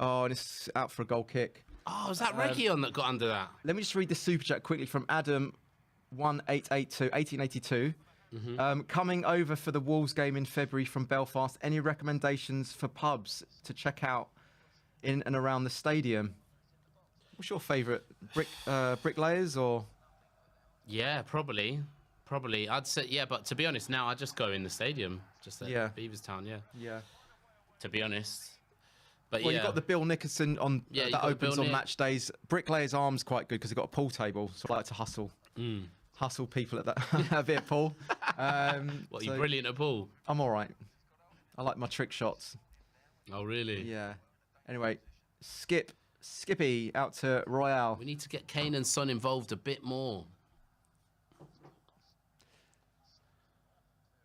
Speaker 1: and it's out for a goal kick.
Speaker 2: Oh, was that Reguilon that got under that?
Speaker 1: Let me just read the super chat quickly from Adam 1882. Coming over for the Wolves game in February from Belfast. Any recommendations for pubs to check out in and around the stadium? What's your favourite? Bricklayers or?
Speaker 2: Yeah, probably. I'd say, yeah, but to be honest, now I just go in the stadium. Just at Beaverstown,
Speaker 1: Yeah.
Speaker 2: To be honest. But
Speaker 1: Well, you've got the Bill Nickerson on that opens on match days. Bricklayer's Arm's quite good because they've got a pool table, so I like to hustle. Hustle people at that a bit, Paul.
Speaker 2: What, you brilliant at pool?
Speaker 1: I'm all right. I like my trick shots.
Speaker 2: Oh, really?
Speaker 1: Yeah. Anyway, Skippy out to Royale.
Speaker 2: We need to get Kane and Son involved a bit more.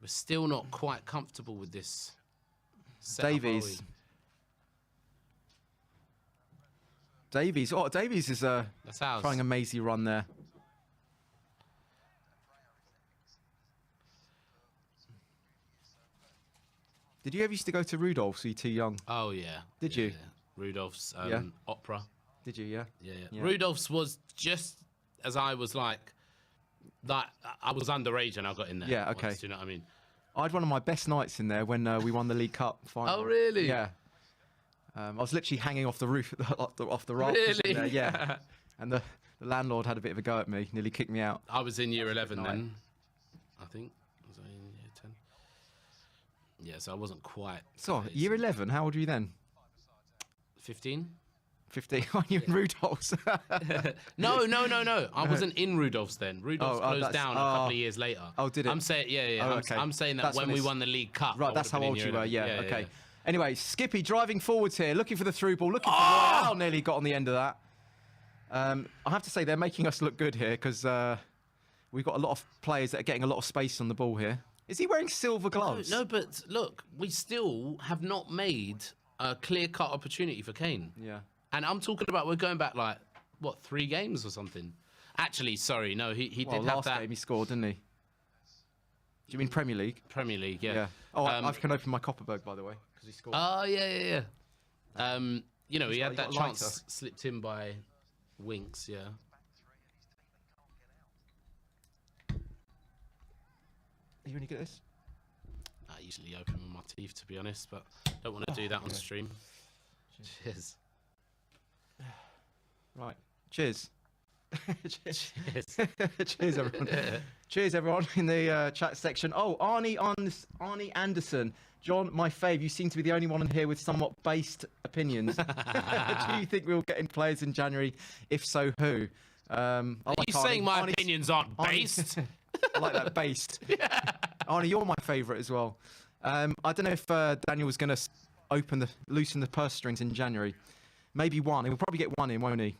Speaker 2: We're still not quite comfortable with this.
Speaker 1: Davies. Oh, Davies is trying a mazy run there. Did you ever used to go to Rudolph's? Were you too young?
Speaker 2: Oh, yeah.
Speaker 1: Did you?
Speaker 2: Yeah. Rudolph's opera.
Speaker 1: Did you, yeah?
Speaker 2: Yeah. Rudolph's was just as I was like I was underage and I got in there.
Speaker 1: Yeah, okay.
Speaker 2: Once, do you know what I mean?
Speaker 1: I had one of my best nights in there when we won the League Cup final.
Speaker 2: Oh, really?
Speaker 1: Yeah. I was literally hanging off the roof, off the rafters.
Speaker 2: Really?
Speaker 1: There, yeah. And the landlord had a bit of a go at me, nearly kicked me out.
Speaker 2: I was in year 11 then, I think. Was I in year 10? Yeah, so I wasn't quite.
Speaker 1: So, year 11, how old were you then?
Speaker 2: 15.
Speaker 1: 15. Are you in Rudolph's?
Speaker 2: No. I wasn't in Rudolph's then. Rudolph's closed down a couple of years later.
Speaker 1: Oh, did it?
Speaker 2: I'm saying, yeah.
Speaker 1: Oh, okay.
Speaker 2: I'm saying that
Speaker 1: That's
Speaker 2: when we won the League Cup.
Speaker 1: Right, that's how old you were. Yeah, okay.
Speaker 2: Yeah.
Speaker 1: Anyway, Skippy driving forwards here, looking for the through ball, looking for Royale, nearly got on the end of that. I have to say, they're making us look good here because we've got a lot of players that are getting a lot of space on the ball here. Is he wearing silver gloves?
Speaker 2: No, but look, we still have not made a clear-cut opportunity for Kane.
Speaker 1: Yeah.
Speaker 2: And I'm talking about we're going back like, 3 games or something? Actually, sorry, no, he did have
Speaker 1: last
Speaker 2: that.
Speaker 1: game he scored, didn't he? Do you mean Premier League?
Speaker 2: Premier League, yeah.
Speaker 1: Oh, I can open my Copperberg, by the way, because he scored.
Speaker 2: Oh, yeah. He had that chance
Speaker 1: lighter.
Speaker 2: slipped in by Winks, yeah.
Speaker 1: Are you any good at this?
Speaker 2: I usually open with my teeth, to be honest, but don't want to do that on stream. Cheers.
Speaker 1: Right. Cheers.
Speaker 2: Cheers.
Speaker 1: Cheers, everyone. Cheers, everyone, in the chat section. Oh, Arnie Anderson. John, my fave, you seem to be the only one in here with somewhat based opinions. Do you think we'll get in players in January? If so, who?
Speaker 2: Are you saying my opinions aren't based?
Speaker 1: I like that, based. Yeah. Arnie, you're my favourite as well. I don't know if Daniel was going to loosen the purse strings in January. Maybe one. He'll probably get one in, won't he?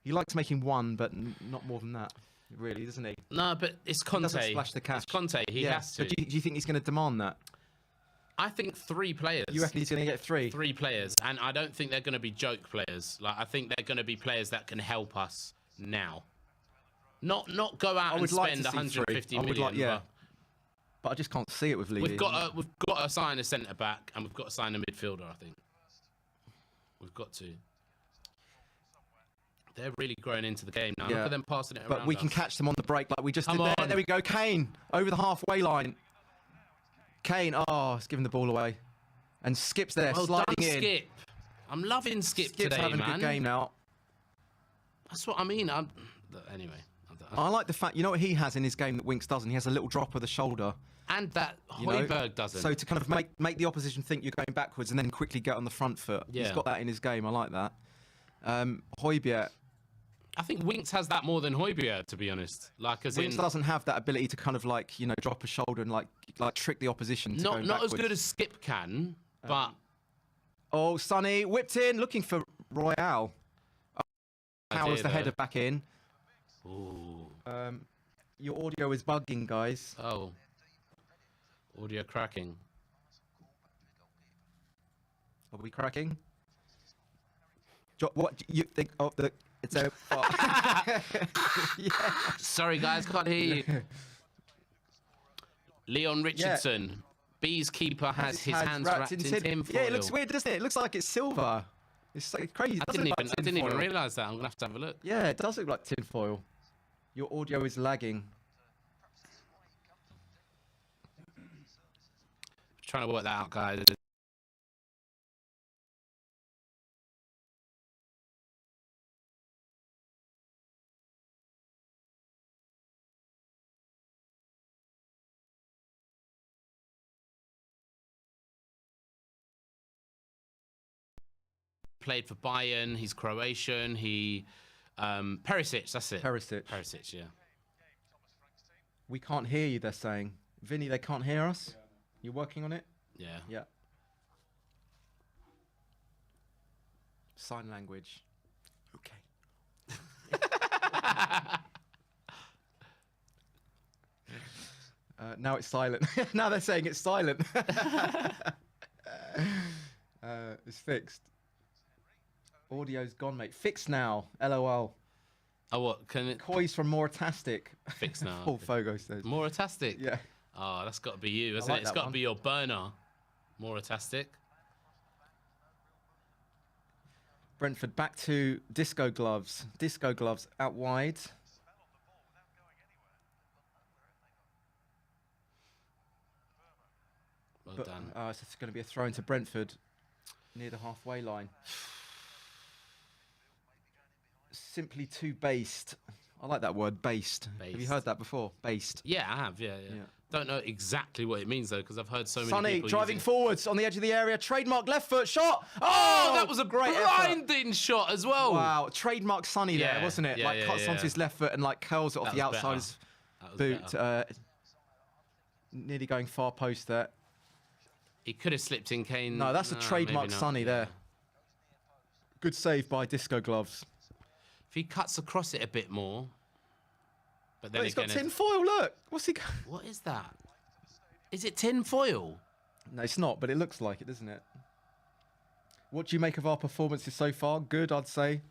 Speaker 1: He likes making one, but not more than that, really, doesn't he?
Speaker 2: No, but it's Conte.
Speaker 1: He doesn't splash the cash.
Speaker 2: It's Conte. He has to.
Speaker 1: So do you think he's going to demand that?
Speaker 2: I think 3 players.
Speaker 1: You reckon he's going to get 3?
Speaker 2: 3 players, and I don't think they're going to be joke players. Like, I think they're going to be players that can help us now. Not go out and spend 150 million.
Speaker 1: But I just can't see it with Levy.
Speaker 2: We've got to sign a centre back, and we've got to sign a midfielder. I think we've got to. They're really growing into the game now. Look at them passing it around.
Speaker 1: But we can catch them on the break like we just did there. There we go. Kane over the halfway line. Kane, it's giving the ball away. And Skip's there, sliding in.
Speaker 2: Skip. I'm loving Skip's today,
Speaker 1: having a good game now.
Speaker 2: That's what I mean. Anyway.
Speaker 1: I like the fact, you know what he has in his game that Winks doesn't? He has a little drop of the shoulder.
Speaker 2: And that Højbjerg doesn't.
Speaker 1: So to kind of make the opposition think you're going backwards and then quickly get on the front foot. Yeah. He's got that in his game. I like that. Højbjerg.
Speaker 2: I think Winks has that more than Højbjerg, to be honest.
Speaker 1: Winks doesn't have that ability to kind of drop a shoulder and like trick the opposition to going
Speaker 2: not as good as Skip can, but...
Speaker 1: Sonny whipped in, looking for Royale. Powers the header back in.
Speaker 2: Ooh.
Speaker 1: Your audio is bugging, guys.
Speaker 2: Oh. Audio cracking.
Speaker 1: Are we cracking? What do you think of the... It's a...
Speaker 2: Sorry, guys, can't hear you. Leon Richardson. B's keeper has his hands wrapped in tin foil.
Speaker 1: Yeah, it looks weird, doesn't it? It looks like it's silver. It's like crazy.
Speaker 2: I didn't even realise that. I'm going to have a look.
Speaker 1: Yeah, it does look like tin foil. Your audio is lagging.
Speaker 2: Trying to work that out, guys. Played for Bayern. He's Croatian. Perisic, that's it. Perisic, yeah.
Speaker 1: We can't hear you, they're saying. Vinny, they can't hear us? You're working on it?
Speaker 2: Yeah.
Speaker 1: Yeah. Sign language. Okay. Now it's silent. Now they're saying it's silent. It's fixed. Audio's gone, mate. Fixed now. LOL.
Speaker 2: Oh, what? Can it...
Speaker 1: COYS from Moretastic.
Speaker 2: Fixed now.
Speaker 1: Paul Fogo says.
Speaker 2: Moretastic?
Speaker 1: Yeah.
Speaker 2: Oh, that's got to be you, hasn't it? It's got to be your burner. Moretastic.
Speaker 1: Brentford back to Disco Gloves. Disco Gloves out wide.
Speaker 2: Well done.
Speaker 1: So it's going to be a throw into Brentford near the halfway line. Simply too based. I like that word, based. Have you heard that before? Based.
Speaker 2: Yeah, I have. Yeah. Don't know exactly what it means though, because I've heard so many
Speaker 1: Sonny
Speaker 2: people
Speaker 1: driving forwards on the edge of the area. Trademark left foot shot.
Speaker 2: Oh, that was a
Speaker 1: great
Speaker 2: blinding shot as well.
Speaker 1: Wow, trademark Sonny there, wasn't it?
Speaker 2: Yeah,
Speaker 1: cuts onto his left foot and curls it off the outside his boot. Nearly going far post there.
Speaker 2: He could have slipped in, Kane.
Speaker 1: No, that's a trademark Sonny there. Good save by Disco Gloves.
Speaker 2: If he cuts across it a bit more. But then
Speaker 1: he's got tin foil, look. What's he got?
Speaker 2: What is that? Is it tin foil?
Speaker 1: No, it's not, but it looks like it, doesn't it? What do you make of our performances so far? Good, I'd say.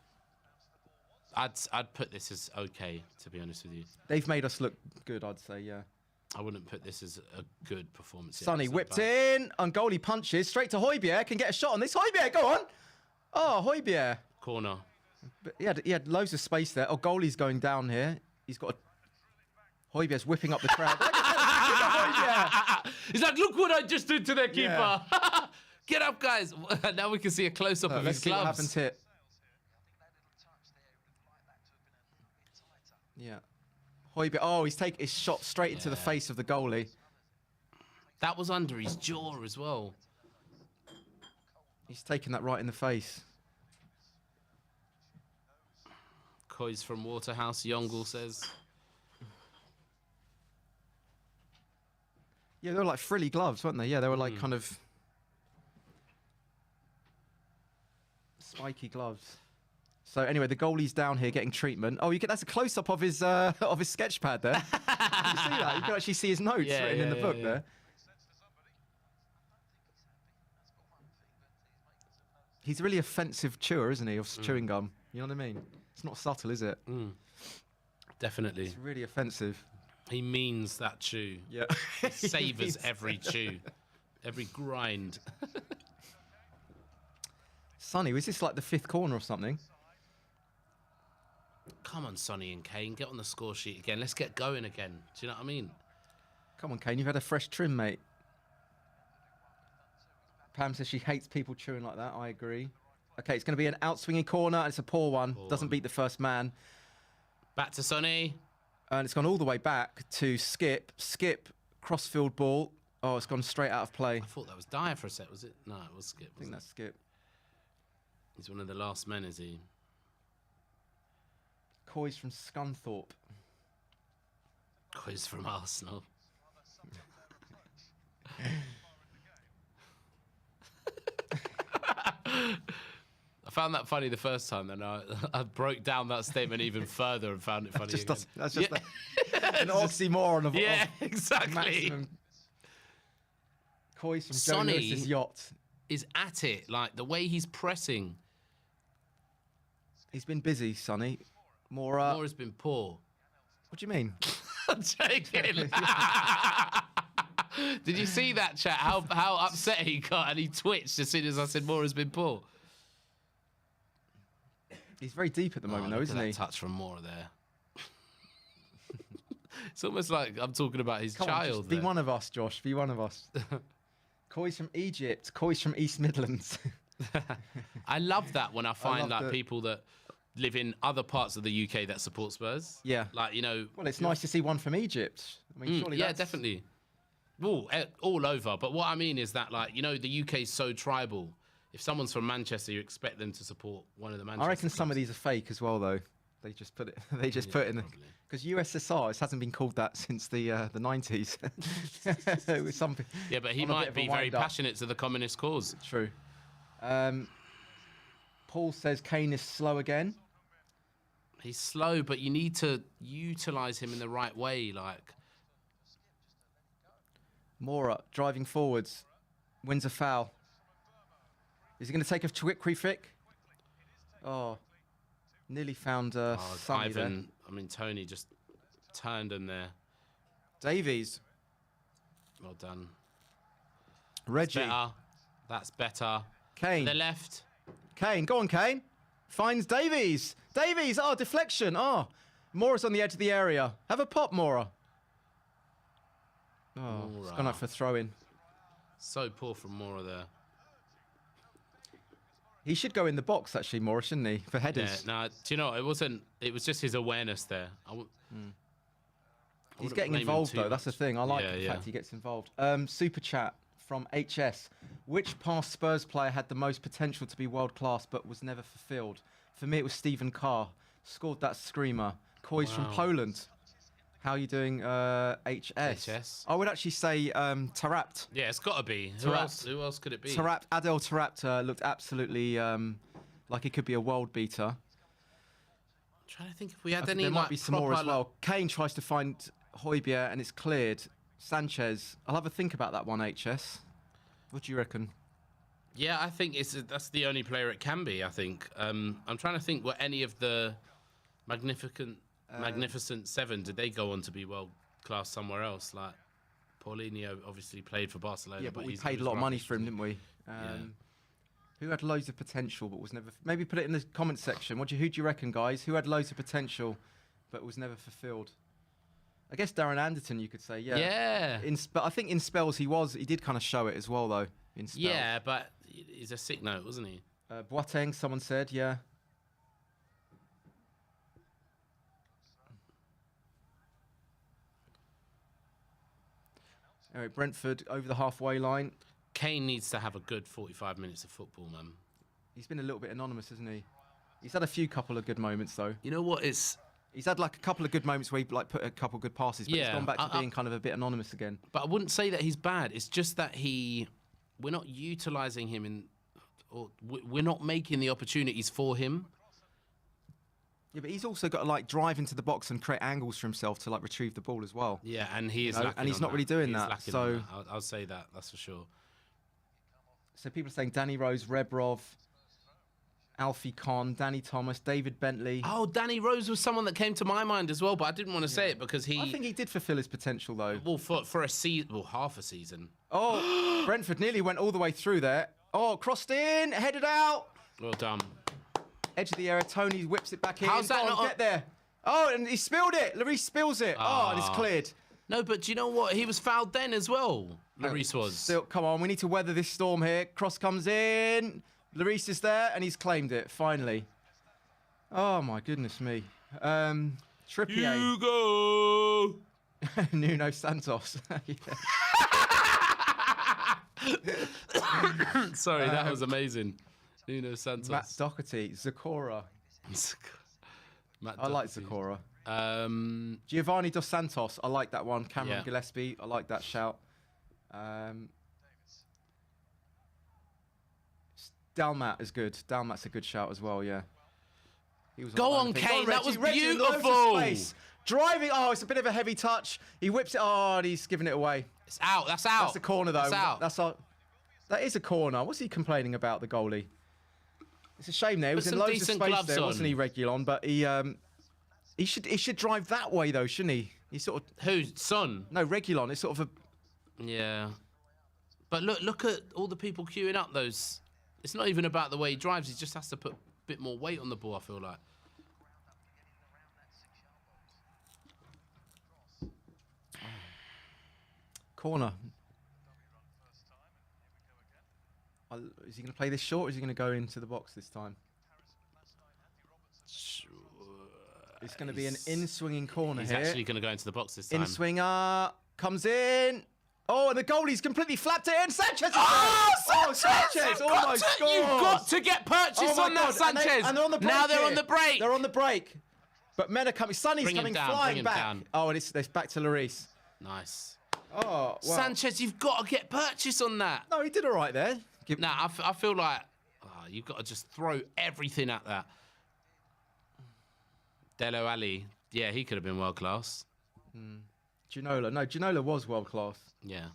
Speaker 2: I'd put this as okay, to be honest with you.
Speaker 1: They've made us look good, I'd say, yeah.
Speaker 2: I wouldn't put this as a good performance.
Speaker 1: Sonny whipped in, and goalie punches straight to Højbjerg. Can get a shot on this. Højbjerg, go on. Oh, Højbjerg.
Speaker 2: Corner.
Speaker 1: But he had loads of space there. Oh, goalie's going down here. He's got a... Højbjerg's whipping up the crowd.
Speaker 2: He's like, look what I just did to their keeper. Yeah. Get up, guys. Now we can see a close-up of his gloves. Let's see what
Speaker 1: happens here. Yeah. Højbjerg. Oh, he's taking his shot straight into the face of the goalie.
Speaker 2: That was under his jaw as well.
Speaker 1: He's taken that right in the face.
Speaker 2: COYS from Waterhouse, Yongle says.
Speaker 1: Yeah, they were like frilly gloves, weren't they? Yeah, they were like kind of spiky gloves. So anyway, the goalie's down here getting treatment. Oh, that's a close-up of his sketch pad there. Can you see that? You can actually see his notes written in the book there. He's a really offensive chewer, isn't he, of chewing gum? You know what I mean? It's not subtle, is it?
Speaker 2: Definitely.
Speaker 1: It's really offensive.
Speaker 2: He means that chew.
Speaker 1: Yeah.
Speaker 2: He savours every chew, every grind.
Speaker 1: Sonny, was this like the 5th corner or something?
Speaker 2: Come on, Sonny and Kane, get on the score sheet again. Let's get going again. Do you know what I mean?
Speaker 1: Come on, Kane, you've had a fresh trim, mate. Pam says she hates people chewing like that. I agree. Okay, it's going to be an outswinging corner, and it's a poor one. Doesn't beat the first man.
Speaker 2: Back to Sonny.
Speaker 1: And it's gone all the way back to Skip. Skip, crossfield ball. Oh, it's gone straight out of play.
Speaker 2: I thought that was Dyer for a sec, was it? No, it was Skip.
Speaker 1: I think that's Skip.
Speaker 2: He's one of the last men, is he?
Speaker 1: COYS from Scunthorpe.
Speaker 2: COYS from Arsenal. I found that funny the first time, then I broke down that statement even further and found it funny again.
Speaker 1: That's just an oxymoron of
Speaker 2: exactly.
Speaker 1: Maximum. COYS from Joe
Speaker 2: Sonny
Speaker 1: Lewis's yacht.
Speaker 2: Is at it, like the way he's pressing.
Speaker 1: He's been busy, Sonny. Mora.
Speaker 2: Mora's been poor.
Speaker 1: What do you mean?
Speaker 2: I'm joking. Did you see that, chat? How upset he got, and he twitched as soon as I said Mora's been poor.
Speaker 1: He's very deep at the moment, though, isn't he?
Speaker 2: Touch from Mora there. It's almost like I'm talking about his
Speaker 1: Come
Speaker 2: child.
Speaker 1: On, be one of us, Josh. Be one of us. COYS from Egypt. COYS from East Midlands.
Speaker 2: I love that when I find like people that live in other parts of the UK that support Spurs.
Speaker 1: Yeah.
Speaker 2: Like, you know.
Speaker 1: Well, it's nice to see one from Egypt. I mean, surely that's...
Speaker 2: definitely. All over. But what I mean is that, like, you know, the UK is so tribal. If someone's from Manchester, you expect them to support one of the Manchester
Speaker 1: I reckon
Speaker 2: clubs.
Speaker 1: some of these are fake as well, though. They just put it. They just put it in the. Because USSR, it hasn't been called that since the 90s.
Speaker 2: Yeah, but he might be very passionate to the communist cause.
Speaker 1: True. Paul says Kane is slow again.
Speaker 2: He's slow, but you need to utilise him in the right way. Like
Speaker 1: Mora driving forwards, wins a foul. Is he going to take a quick free kick? Oh, nearly found Sonny
Speaker 2: Ivan.
Speaker 1: there.
Speaker 2: I mean, Tony just turned him there.
Speaker 1: Davies.
Speaker 2: Well done.
Speaker 1: Reggie.
Speaker 2: That's better.
Speaker 1: Kane.
Speaker 2: To the left.
Speaker 1: Kane, go on, Kane. Finds Davies. Davies, deflection. Mora's on the edge of the area. Have a pop, Mora. Oh, it's gone up for throw-in.
Speaker 2: So poor from Mora there.
Speaker 1: He should go in the box, actually, Mora, shouldn't he? For headers.
Speaker 2: Yeah, no, do you know, it wasn't... It was just his awareness there.
Speaker 1: He's getting involved, though. That's the thing. I like the fact he gets involved. Super chat from HS. Which past Spurs player had the most potential to be world-class but was never fulfilled? For me, it was Stephen Carr. Scored that screamer. COYS from Poland. How are you doing, HS? I would actually say Tarapt.
Speaker 2: Yeah, it's got to be. Who else could it be?
Speaker 1: Adel Tarapt looked absolutely like he could be a world beater.
Speaker 2: I'm trying to think if we had any.
Speaker 1: There might be some more as well. Kane tries to find Højbjerg and it's cleared. Sanchez. I'll have a think about that one, HS. What do you reckon?
Speaker 2: Yeah, I think that's the only player it can be, I think. I'm trying to think what any of the Magnificent Seven, did they go on to be world class somewhere else? Like Paulinho obviously played for Barcelona.
Speaker 1: Yeah, but we paid a lot of money for him, didn't we? Who had loads of potential but was never... Maybe put it in the comment section. Who do you reckon, guys? Who had loads of potential but was never fulfilled? I guess Darren Anderton, you could say, yeah.
Speaker 2: Yeah.
Speaker 1: But I think in spells he did kind of show it as well, though. In spells.
Speaker 2: Yeah, but he's a sick note, wasn't he?
Speaker 1: Boateng, someone said, yeah. All right, Brentford over the halfway line.
Speaker 2: Kane needs to have a good 45 minutes of football, man.
Speaker 1: He's been a little bit anonymous, hasn't he? He's had a couple of good moments, though.
Speaker 2: You know what?
Speaker 1: He's had like a couple of good moments where he like put a couple of good passes, but he's gone back to being kind of a bit anonymous again.
Speaker 2: But I wouldn't say that he's bad. It's just that we're not utilising him or we're not making the opportunities for him.
Speaker 1: Yeah, but he's also got to like drive into the box and create angles for himself to like retrieve the ball as well.
Speaker 2: Yeah, and he is,
Speaker 1: and he's not really doing that. So
Speaker 2: I'll say that. That's for sure.
Speaker 1: So people are saying Danny Rose, Rebrov, Alfie Conn, Danny Thomas, David Bentley.
Speaker 2: Oh, Danny Rose was someone that came to my mind as well, but I didn't want to say it because
Speaker 1: I think he did fulfil his potential, though.
Speaker 2: Well, for a season, well, half a season.
Speaker 1: Oh, Brentford nearly went all the way through there. Oh, crossed in, headed out.
Speaker 2: Well done.
Speaker 1: Edge of the area, Tony whips it back in.
Speaker 2: How's that not
Speaker 1: get there. Oh, and he spilled it. Lloris spills it. Oh, and it's cleared.
Speaker 2: No, but do you know what? He was fouled then as well. Lloris was.
Speaker 1: Still, come on, we need to weather this storm here. Cross comes in. Lloris is there, and he's claimed it, finally. Oh, my goodness me. Trippier.
Speaker 2: Hugo!
Speaker 1: Nuno Santos.
Speaker 2: Sorry, that was amazing. Nuno Santos.
Speaker 1: Matt Doherty. Zakora. I like Zakora. Giovanni Dos Santos. I like that one. Cameron Gillespie. I like that shout. Dalmat is good. Dalmat's a good shout as well, yeah. He was
Speaker 2: Go on, Kane. That was
Speaker 1: Reggie,
Speaker 2: beautiful.
Speaker 1: Driving. Oh, it's a bit of a heavy touch. He whips it. Oh, and he's giving it away.
Speaker 2: It's out. That's out.
Speaker 1: That's a corner, though.
Speaker 2: That's out.
Speaker 1: That is a corner. What's he complaining about, the goalie? It's a shame there. He was in loads of space there, wasn't he, Reguilon? But he should drive that way, though, shouldn't he? He sort of...
Speaker 2: Who? Son?
Speaker 1: No, Reguilon. It's sort of a...
Speaker 2: Yeah. But look at all the people queuing up those... It's not even about the way he drives. He just has to put a bit more weight on the ball, I feel like.
Speaker 1: Corner. Is he going to play this short or is he going to go into the box this time? It's going to be an in-swinging corner here.
Speaker 2: He's actually going to go into the box this time.
Speaker 1: In-swinger. Comes in. Oh, and the goalie's completely flapped it in. Sanchez is
Speaker 2: Sanchez
Speaker 1: almost scores.
Speaker 2: You've got to get purchase on that, Sanchez.
Speaker 1: And they're on the break
Speaker 2: now they're
Speaker 1: here.
Speaker 2: on the break.
Speaker 1: They're on the break. But men are coming. Sonny's coming flying back.
Speaker 2: Down.
Speaker 1: Oh, and it's back to Lloris.
Speaker 2: Nice.
Speaker 1: Oh, wow.
Speaker 2: Sanchez, you've got to get purchase on that.
Speaker 1: No, he did all right there.
Speaker 2: Nah, I feel like you've got to just throw everything at that. Delo Ali. Yeah, he could have been world class.
Speaker 1: Ginola. No, Ginola was world class.
Speaker 2: Yeah.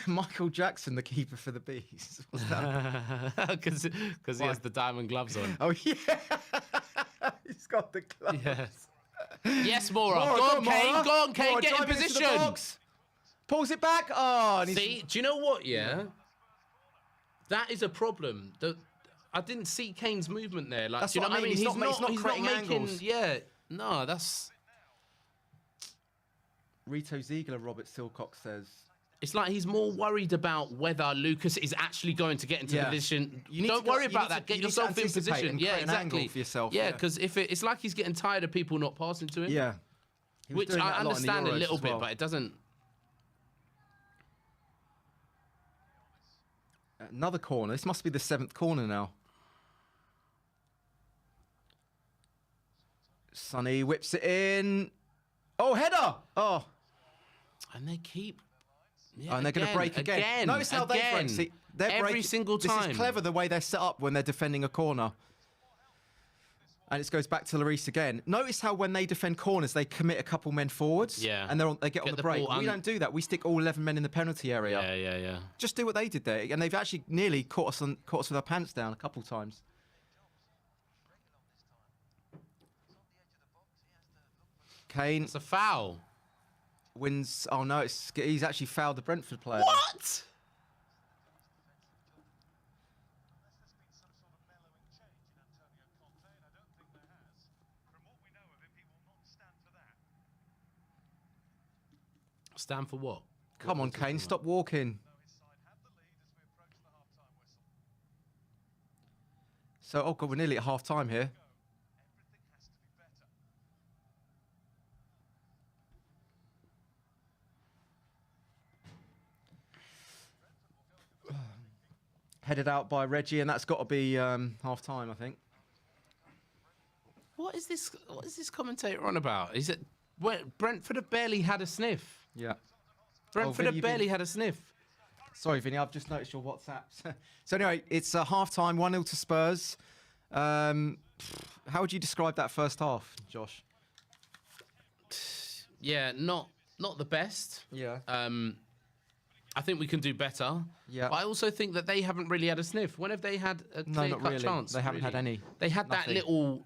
Speaker 1: Michael Jackson, the keeper for the Bees.
Speaker 2: Because he has the diamond gloves on.
Speaker 1: Oh, yeah. He's got the gloves.
Speaker 2: Yes. Yes, Mora. Go on, Kane. Go on, Kane. Get in position.
Speaker 1: Pulls it back. Oh,
Speaker 2: see, do you know what, yeah? That is a problem. I didn't see Kane's movement there. Like,
Speaker 1: that's
Speaker 2: do you know
Speaker 1: what I mean.
Speaker 2: He's not
Speaker 1: creating
Speaker 2: making
Speaker 1: angles.
Speaker 2: Yeah. No, that's...
Speaker 1: Rito Ziegler, Robert Silcock says.
Speaker 2: It's like he's more worried about whether Lucas is actually going to get into position. Don't worry about that. Get yourself in position. Yeah, exactly.
Speaker 1: For yourself.
Speaker 2: Yeah, because it's like he's getting tired of people not passing to him.
Speaker 1: Yeah.
Speaker 2: Which I understand a little bit, but it doesn't...
Speaker 1: Another corner. This must be the 7th corner now. Sonny whips it in. Oh, header! Oh.
Speaker 2: And they keep...
Speaker 1: Yeah, and they're going to break again. Notice how they break. See,
Speaker 2: every single time.
Speaker 1: This is clever, the way they're set up when they're defending a corner. And it goes back to Lloris again. Notice how when they defend corners, they commit a couple men forwards.
Speaker 2: Yeah.
Speaker 1: And they get on the break. We don't do that. We stick all 11 men in the penalty area.
Speaker 2: Yeah.
Speaker 1: Just do what they did there. And they've actually nearly caught us with our pants down a couple times. Kane.
Speaker 2: It's a foul.
Speaker 1: Wins. Oh, no. He's actually fouled the Brentford player.
Speaker 2: What? Stand for what?
Speaker 1: Come on, Kane. Stop walking. So, oh, God, we're nearly at half-time here. Headed out by Reggie, and that's got to be half-time, I think.
Speaker 2: What is this commentator on about? Is it... Brentford have barely had a sniff.
Speaker 1: Yeah.
Speaker 2: Brentford have barely had a sniff.
Speaker 1: Sorry, Vinny, I've just noticed your WhatsApp. So anyway, it's half-time, 1-0 to Spurs. How would you describe that first half, Josh?
Speaker 2: Yeah, not the best.
Speaker 1: Yeah.
Speaker 2: I think we can do better.
Speaker 1: Yeah.
Speaker 2: But I also think that they haven't really had a sniff. When have they had a clear-cut chance?
Speaker 1: They haven't had any.
Speaker 2: They had that
Speaker 1: Nothing.
Speaker 2: little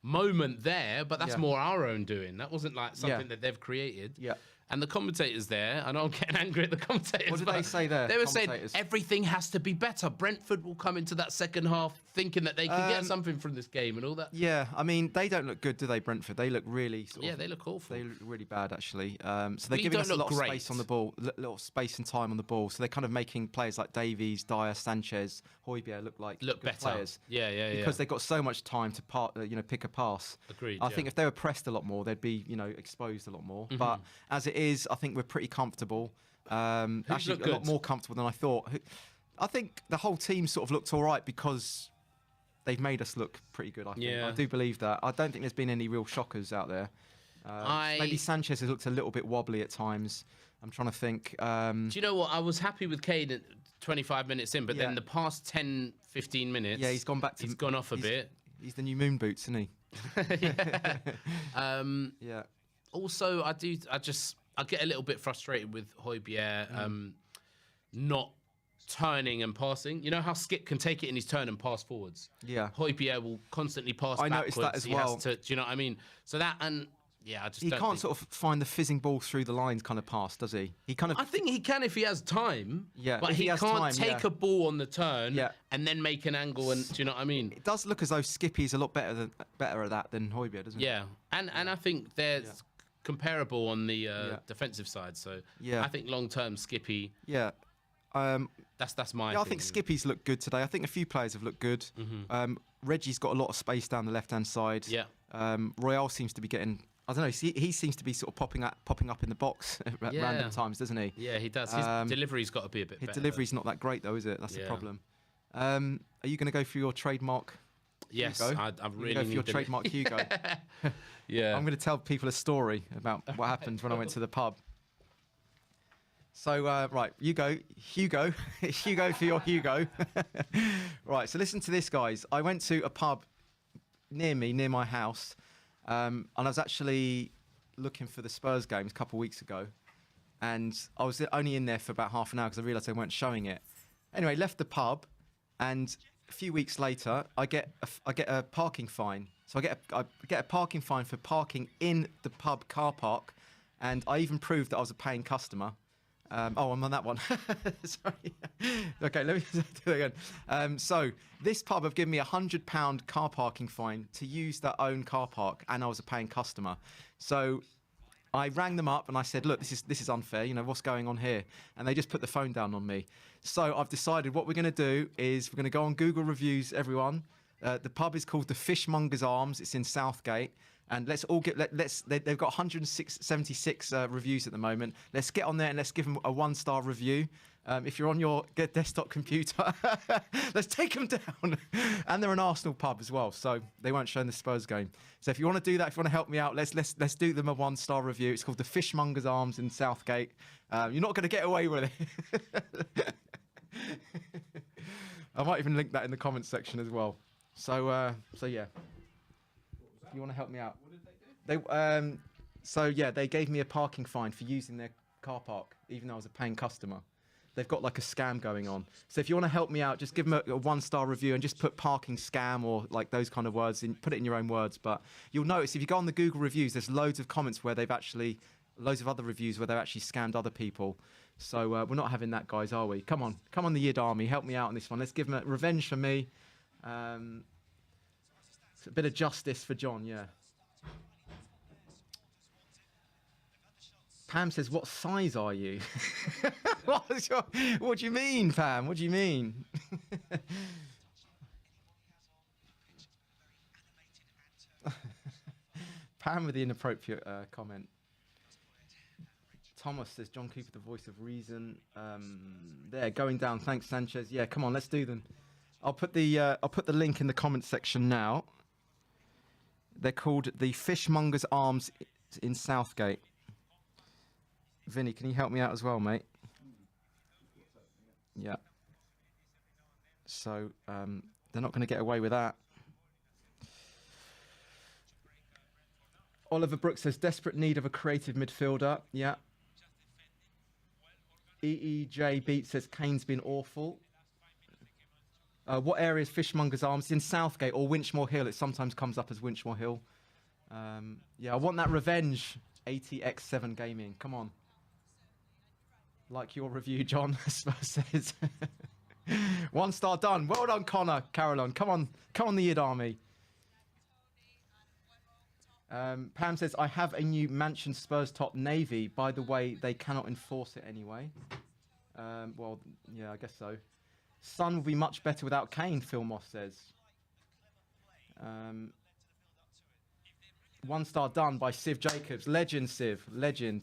Speaker 2: moment there, but that's
Speaker 1: Yeah.
Speaker 2: more our own doing. That wasn't like something that they've created.
Speaker 1: Yeah.
Speaker 2: And the commentators there, I know I'm getting angry at the commentators.
Speaker 1: What did
Speaker 2: but
Speaker 1: they say there,
Speaker 2: They were saying
Speaker 1: commentators?
Speaker 2: everything has to be better. Brentford will come into that second half thinking that they can get something from this game and all that.
Speaker 1: Yeah, I mean, they don't look good, do they, Brentford? They look really
Speaker 2: They look awful.
Speaker 1: They look really bad, actually. So they're
Speaker 2: We
Speaker 1: giving
Speaker 2: don't
Speaker 1: us a
Speaker 2: look
Speaker 1: lot of
Speaker 2: great.
Speaker 1: space on the ball, little space and time on the ball. So they're kind of making players like Davies, Dyer, Sanchez, Højbjerg look like
Speaker 2: Look
Speaker 1: good
Speaker 2: better.
Speaker 1: players.
Speaker 2: Yeah.
Speaker 1: Because they've got so much time to pick a pass.
Speaker 2: Agreed,
Speaker 1: I
Speaker 2: yeah.
Speaker 1: think if they were pressed a lot more, they'd be exposed a lot more.
Speaker 2: Mm-hmm.
Speaker 1: But as it is, I think we're pretty comfortable. Actually,
Speaker 2: looked
Speaker 1: a lot
Speaker 2: good?
Speaker 1: more comfortable than I thought. I think the whole team sort of looked all right because they've made us look pretty good. I think.
Speaker 2: Yeah.
Speaker 1: I do believe that. I don't think there's been any real shockers out there. Maybe Sanchez has looked a little bit wobbly at times. I'm trying to think.
Speaker 2: Do you know what? I was happy with Kane at 25 minutes in, but
Speaker 1: Yeah.
Speaker 2: then the past 10, 15 minutes...
Speaker 1: Yeah, he's gone back to.
Speaker 2: He's gone off a bit.
Speaker 1: He's the new moon boots, isn't he? Yeah.
Speaker 2: Also, I get a little bit frustrated with Højbjerg not turning and passing. You know how Skip can take it in his turn and pass forwards?
Speaker 1: Yeah.
Speaker 2: Højbjerg will constantly pass
Speaker 1: I
Speaker 2: backwards.
Speaker 1: noticed that as
Speaker 2: He
Speaker 1: well.
Speaker 2: has to, do you know what I mean? So that, and yeah, I just
Speaker 1: He
Speaker 2: don't
Speaker 1: can't
Speaker 2: think...
Speaker 1: sort of find the fizzing ball through the lines kind of pass, does he? He kind of.
Speaker 2: I think he can if he has time.
Speaker 1: Yeah,
Speaker 2: but
Speaker 1: if
Speaker 2: he
Speaker 1: he has
Speaker 2: can't
Speaker 1: time,
Speaker 2: take
Speaker 1: yeah.
Speaker 2: a ball on the turn
Speaker 1: Yeah.
Speaker 2: and then make an angle. And do you know what I mean?
Speaker 1: It does look as though Skippy's a lot better at that than Højbjerg, doesn't it?
Speaker 2: Yeah, and I think they're comparable on the defensive side. So
Speaker 1: Yeah.
Speaker 2: I think long term Skippy.
Speaker 1: Yeah.
Speaker 2: That's my.
Speaker 1: Yeah, I
Speaker 2: thing.
Speaker 1: think Skippy's looked good today. I think a few players have looked good. Reggie's got a lot of space down the left-hand side.
Speaker 2: Yeah.
Speaker 1: Royale seems to be getting. I don't know. He seems to be sort of popping up in the box at random times, doesn't he?
Speaker 2: Yeah, he does. His delivery's got to be a bit
Speaker 1: His
Speaker 2: better.
Speaker 1: delivery's not that great, though, is it? That's the
Speaker 2: Yeah.
Speaker 1: problem. Are you going to go for your trademark?
Speaker 2: Yes,
Speaker 1: Hugo?
Speaker 2: I
Speaker 1: You're
Speaker 2: really
Speaker 1: gonna go for
Speaker 2: need
Speaker 1: your
Speaker 2: the-
Speaker 1: trademark Hugo.
Speaker 2: Yeah.
Speaker 1: I'm going to tell people a story about what happened when I went to the pub. So, right, Hugo for your Hugo. Right, so listen to this, guys. I went to a pub near my house, and I was actually looking for the Spurs games a couple of weeks ago, and I was only in there for about half an hour because I realised they weren't showing it. Anyway, left the pub, and a few weeks later, I get a parking fine. So I get a parking fine for parking in the pub car park, and I even proved that I was a paying customer. I'm on that one. Sorry. Okay, let me do it again. So this pub have given me £100 car parking fine to use their own car park, and I was a paying customer. So I rang them up and I said, look, this is unfair. You know, what's going on here? And they just put the phone down on me. So I've decided what we're going to do is we're going to go on Google reviews, everyone. The pub is called the Fishmonger's Arms. It's in Southgate. And let's all they've got 176 reviews at the moment. Let's get on there and let's give them a 1-star review. If you're on your desktop computer, let's take them down. And they're an Arsenal pub as well, so they won't show in the Spurs game. So if you want to do that, if you want to help me out, let's do them a 1-star review. It's called the Fishmonger's Arms in Southgate. You're not going to get away with it. I might even link that in the comments section as well. So yeah. If you want to help me out. What did they do? They gave me a parking fine for using their car park, even though I was a paying customer. They've got like a scam going on. So if you want to help me out, just give them a 1-star review and just put parking scam or like those kind of words in, put it in your own words. But you'll notice if you go on the Google reviews, there's loads of comments where loads of other reviews where they've actually scammed other people. So we're not having that, guys, are we? Come on the Yid Army, help me out on this one. Let's give them a revenge for me. It's a bit of justice for John, yeah. Pam says, what size are you? What do you mean, Pam? What do you mean? Pam with the inappropriate comment. Thomas says, John Cooper, the voice of reason. There, going down. Thanks, Sanchez. Yeah, come on, let's do them. I'll put the link in the comment section now. They're called the Fishmonger's Arms in Southgate. Vinny, can you help me out as well, mate? Yeah. So they're not going to get away with that. Oliver Brooks says, desperate need of a creative midfielder. Yeah. EEJ Beat says Kane's been awful. What area is Fishmonger's Arms? In Southgate or Winchmore Hill. It sometimes comes up as Winchmore Hill. Yeah, I want that revenge. 80x7 Gaming. Come on. Like your review, John. Spurs says. 1 star done. Well done, Connor. Carolyn. Come on. Come on, the Yid Army. Pam says, I have a new Mansion Spurs top navy. By the way, they cannot enforce it anyway. Well, yeah, I guess so. Sun will be much better without Kane, Phil Moss says. 1 star done by Siv Jacobs. Legend, Siv. Legend.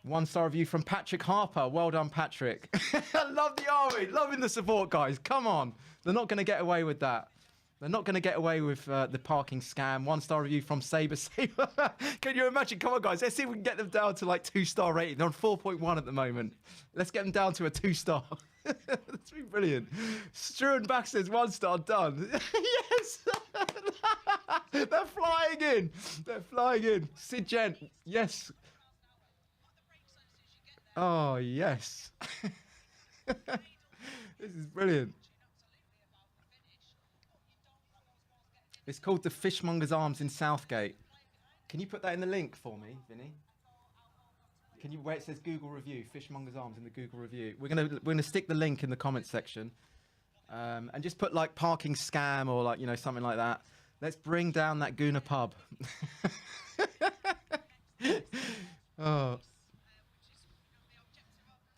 Speaker 1: 1 star review from Patrick Harper. Well done, Patrick. I love the army. Loving the support, guys. Come on. They're not going to get away with that. They're not going to get away with the parking scam. 1 star review from Saber. Can you imagine? Come on, guys. Let's see if we can get them down to like 2 star rating. They're on 4.1 at the moment. Let's get them down to a 2 star. That's been brilliant. Struan Back says 1 star done. Yes. They're flying in. They're flying in. Sid Gent. Yes. Oh, yes. This is brilliant. It's called the Fishmonger's Arms in Southgate. Can you put that in the link for me, Vinny? Can you, where it says Google review, Fishmonger's Arms in the Google review. We're gonna stick the link in the comments section, and just put like parking scam or like, you know, something like that. Let's bring down that Gooner pub. Oh,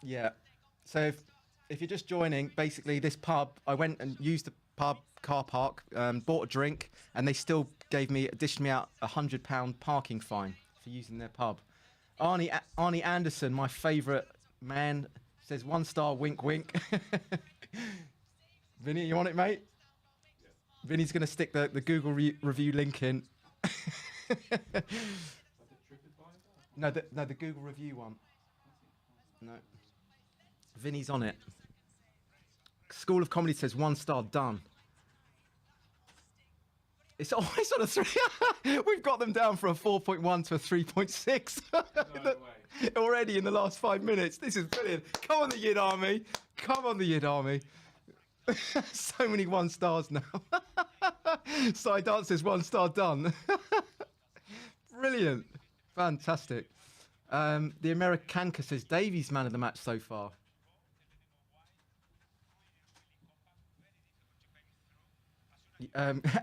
Speaker 1: yeah. So if you're just joining, basically this pub, I went and used the pub car park, bought a drink, and they still dished me out £100 parking fine for using their pub. Arnie Anderson, my favourite man, says 1 star, wink wink. Vinny, you want it, mate? Yeah. Vinny's going to stick the Google review link in. No, the Google review one. No. Vinny's on it. School of Comedy says 1 star done. It's always on a 3. We've got them down from a 4.1 to a 3.6. No already in the last 5 minutes. This is brilliant. Come on, the Yid Army. Come on, the Yid Army. So many 1 stars now. Side Dance says 1 star done. Brilliant. Fantastic. The Americanca says Davies man of the match so far.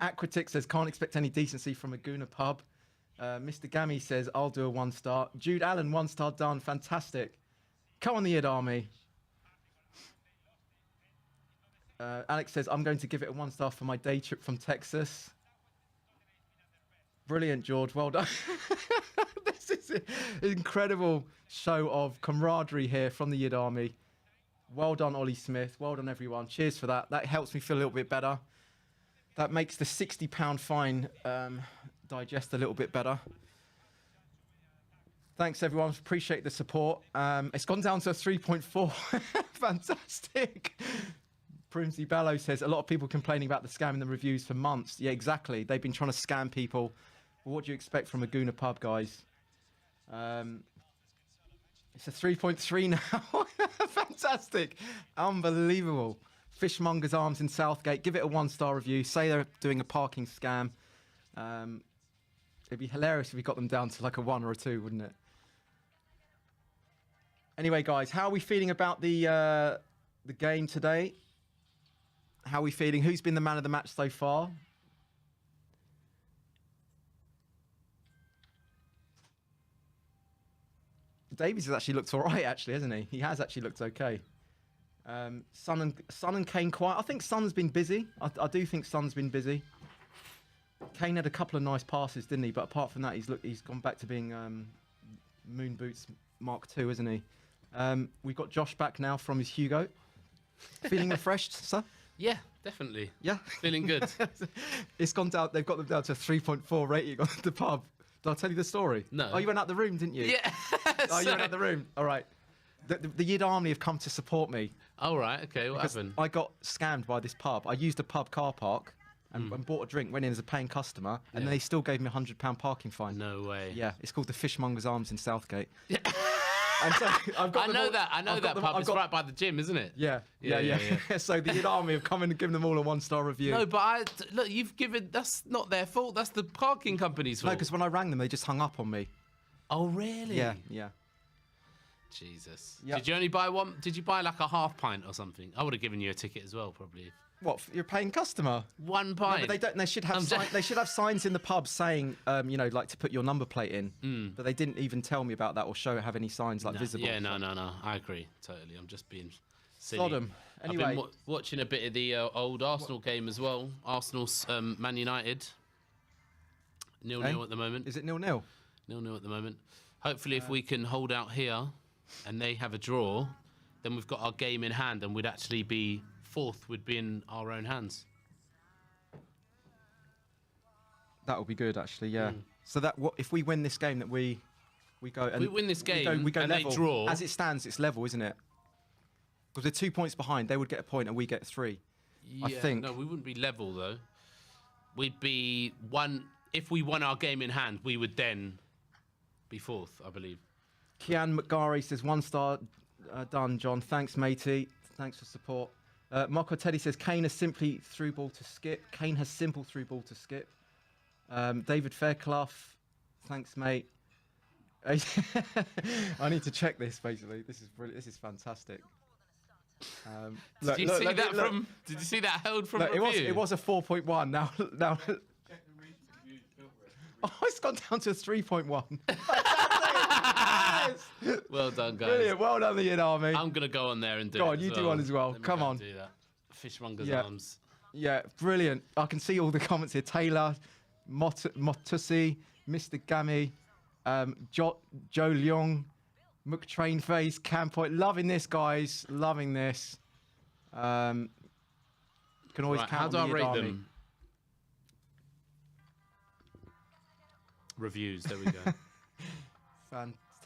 Speaker 1: Aquatic says can't expect any decency from a Gooner pub. Mr. Gammy says I'll do a 1 star. Jude Allen 1 star done. Fantastic. Come on, the Yid Army. Alex says I'm going to give it a 1 star for my day trip from Texas. Brilliant, George. Well done. This is an incredible show of camaraderie here from the Yid Army. Well done, Ollie Smith. Well done, everyone. Cheers for that. That helps me feel a little bit better. That makes the £60 fine digest a little bit better. Thanks, everyone. Appreciate the support. It's gone down to a 3.4. Fantastic. Primsy Ballo says, a lot of people complaining about the scam in the reviews for months. Yeah, exactly. They've been trying to scam people. Well, what do you expect from a Gooner pub, guys? It's a 3.3 now. Fantastic. Unbelievable. Fishmonger's Arms in Southgate. Give it a 1 star review. Say they're doing a parking scam. It'd be hilarious if we got them down to like a 1 or a 2, wouldn't it? Anyway, guys, how are we feeling about the game today? How are we feeling? Who's been the man of the match so far? Davies has actually looked all right, actually, hasn't he? He has actually looked okay. Son and Kane quiet. I think Son's been busy. I do think Son's been busy. Kane had a couple of nice passes, didn't he? But apart from that, he's gone back to being Moon Boots Mark II, isn't he? We've got Josh back now from his Hugo. Feeling refreshed, sir?
Speaker 2: Yeah, definitely.
Speaker 1: Yeah,
Speaker 2: feeling good.
Speaker 1: It's gone down. They've got them down to a 3.4 rating on the pub. Did I tell you the story?
Speaker 2: No.
Speaker 1: Oh, you went out the room, didn't you?
Speaker 2: Yeah.
Speaker 1: Oh, you went out the room. All right. The Yid Army have come to support me.
Speaker 2: All right. Okay. What happened?
Speaker 1: I got scammed by this pub. I used a pub car park and bought a drink, went in as a paying customer, and then they still gave me £100 parking fine.
Speaker 2: No way.
Speaker 1: Yeah, it's called the Fishmonger's Arms in Southgate.
Speaker 2: Yeah.
Speaker 1: And so I've got
Speaker 2: I
Speaker 1: them
Speaker 2: know
Speaker 1: all-
Speaker 2: that. I know
Speaker 1: I've got
Speaker 2: that
Speaker 1: them-
Speaker 2: pub.
Speaker 1: I've
Speaker 2: It's
Speaker 1: got-
Speaker 2: right by the gym, isn't it?
Speaker 1: Yeah. So the Yid Army have come in and given them all a 1-star review.
Speaker 2: No, but look, you've given. That's not their fault. That's the parking company's
Speaker 1: No,
Speaker 2: fault.
Speaker 1: because when I rang them, they just hung up on me.
Speaker 2: Oh, really?
Speaker 1: Yeah.
Speaker 2: Jesus.
Speaker 1: Yep.
Speaker 2: Did you only buy one? Did you buy like a half pint or something? I would have given you a ticket as well, probably.
Speaker 1: What? You're a paying customer?
Speaker 2: 1
Speaker 1: No,
Speaker 2: pint.
Speaker 1: but they don't. They should have.
Speaker 2: I'm
Speaker 1: They should have signs in the pub saying, like to put your number plate in. But they didn't even tell me about that or have any signs like visible.
Speaker 2: Yeah, no. I agree totally. I'm just being silly.
Speaker 1: Sodom. Anyway,
Speaker 2: I've been watching a bit of the old Arsenal game as well. Arsenal's Man United. 0-0 at the moment.
Speaker 1: Is it 0-0?
Speaker 2: 0-0 at the moment. Hopefully, if we can hold out here and they have a draw, then we've got our game in hand and we'd actually be fourth, would be in our own hands.
Speaker 1: That would be good, actually. Yeah. So if we win this game, that we go and
Speaker 2: we win this game
Speaker 1: we go
Speaker 2: and
Speaker 1: level.
Speaker 2: they draw.
Speaker 1: As it stands, it's level, isn't it? Because they're 2 points behind. They would get a point and we get 3. I think.
Speaker 2: No, we wouldn't be level though. We'd be one. If we won our game in hand, we would then be fourth, I believe.
Speaker 1: Kian McGarry says 1 star. Done, John. Thanks, matey. Thanks for support. Marco Teddy says Kane has simply through ball to skip. Kane has simple through ball to skip. David Fairclough. Thanks, mate. I need to check this. Basically, this is brilliant. This is fantastic.
Speaker 2: Did you see that held from review?
Speaker 1: It was a 4.1. Now. Oh, it's gone down to a 3.1. Yes!
Speaker 2: Well done, guys.
Speaker 1: Brilliant. Well done, the Yid Army.
Speaker 2: I'm gonna go on there and do it.
Speaker 1: Go on, you do one as well.
Speaker 2: Let me
Speaker 1: Come
Speaker 2: go
Speaker 1: on.
Speaker 2: and do that. Fishmonger's
Speaker 1: Yeah.
Speaker 2: arms.
Speaker 1: Yeah, brilliant. I can see all the comments here. Taylor, Motusi, Mr. Gammy, Joe Leong, McTrainface, Campoint. Loving this, guys. Loving this. Can always
Speaker 2: Right,
Speaker 1: count
Speaker 2: how
Speaker 1: on
Speaker 2: do
Speaker 1: the
Speaker 2: I
Speaker 1: Yid
Speaker 2: rate
Speaker 1: Army.
Speaker 2: them? Reviews. There we go.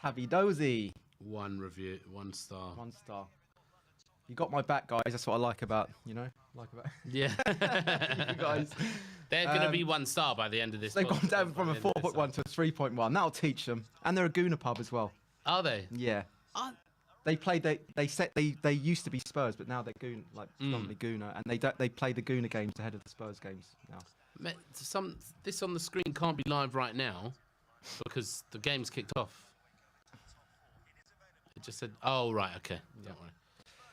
Speaker 1: Tavidozi.
Speaker 2: 1 review, 1 star.
Speaker 1: 1 star. You got my back, guys. That's what I like about,
Speaker 2: Yeah.
Speaker 1: you guys.
Speaker 2: They're going to be 1 star by the end of this.
Speaker 1: They've gone
Speaker 2: podcast,
Speaker 1: down
Speaker 2: by
Speaker 1: from a
Speaker 2: the end of this
Speaker 1: 4.1 to a 3.1. That'll teach them. And they're a Gooner pub as well.
Speaker 2: Are they?
Speaker 1: Yeah. They played. They used to be Spurs, but now they're Goon, predominantly Gooner, and they play the Gooner games ahead of the Spurs games now.
Speaker 2: This on the screen can't be live right now because the game's kicked off. It just said, "Oh right, okay, don't worry."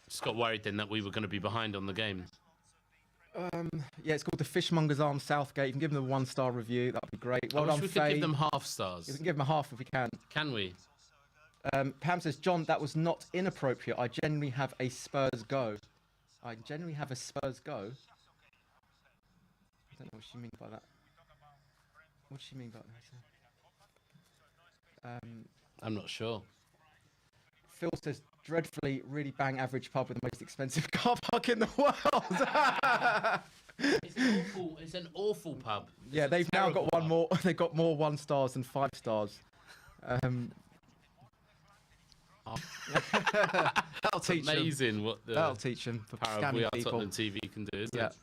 Speaker 2: Just got worried then that we were going to be behind on the game.
Speaker 1: Yeah, it's called the Fishmonger's Arms Southgate. You can give them a 1-star review. That'd be great. Well
Speaker 2: I
Speaker 1: done,
Speaker 2: wish we could
Speaker 1: Faye.
Speaker 2: give them half stars.
Speaker 1: We can give them a half if we can.
Speaker 2: Can we?
Speaker 1: Pam says, John, that was not inappropriate. I generally have a Spurs go. I generally have a Spurs go. I don't know what she means by that. What does she mean by that?
Speaker 2: I'm not sure.
Speaker 1: Phil says, dreadfully, really bang average pub with the most expensive car park in the world.
Speaker 2: It's an awful pub.
Speaker 1: Yeah,
Speaker 2: It's a
Speaker 1: they've now
Speaker 2: terrible
Speaker 1: got one
Speaker 2: pub.
Speaker 1: more. They've got more 1 stars than 5 stars. That'll teach them.
Speaker 2: Amazing what the
Speaker 1: That'll teach them for
Speaker 2: power of
Speaker 1: scamming people.
Speaker 2: WeAreTottenham TV can do, isn't
Speaker 1: Yeah.
Speaker 2: it?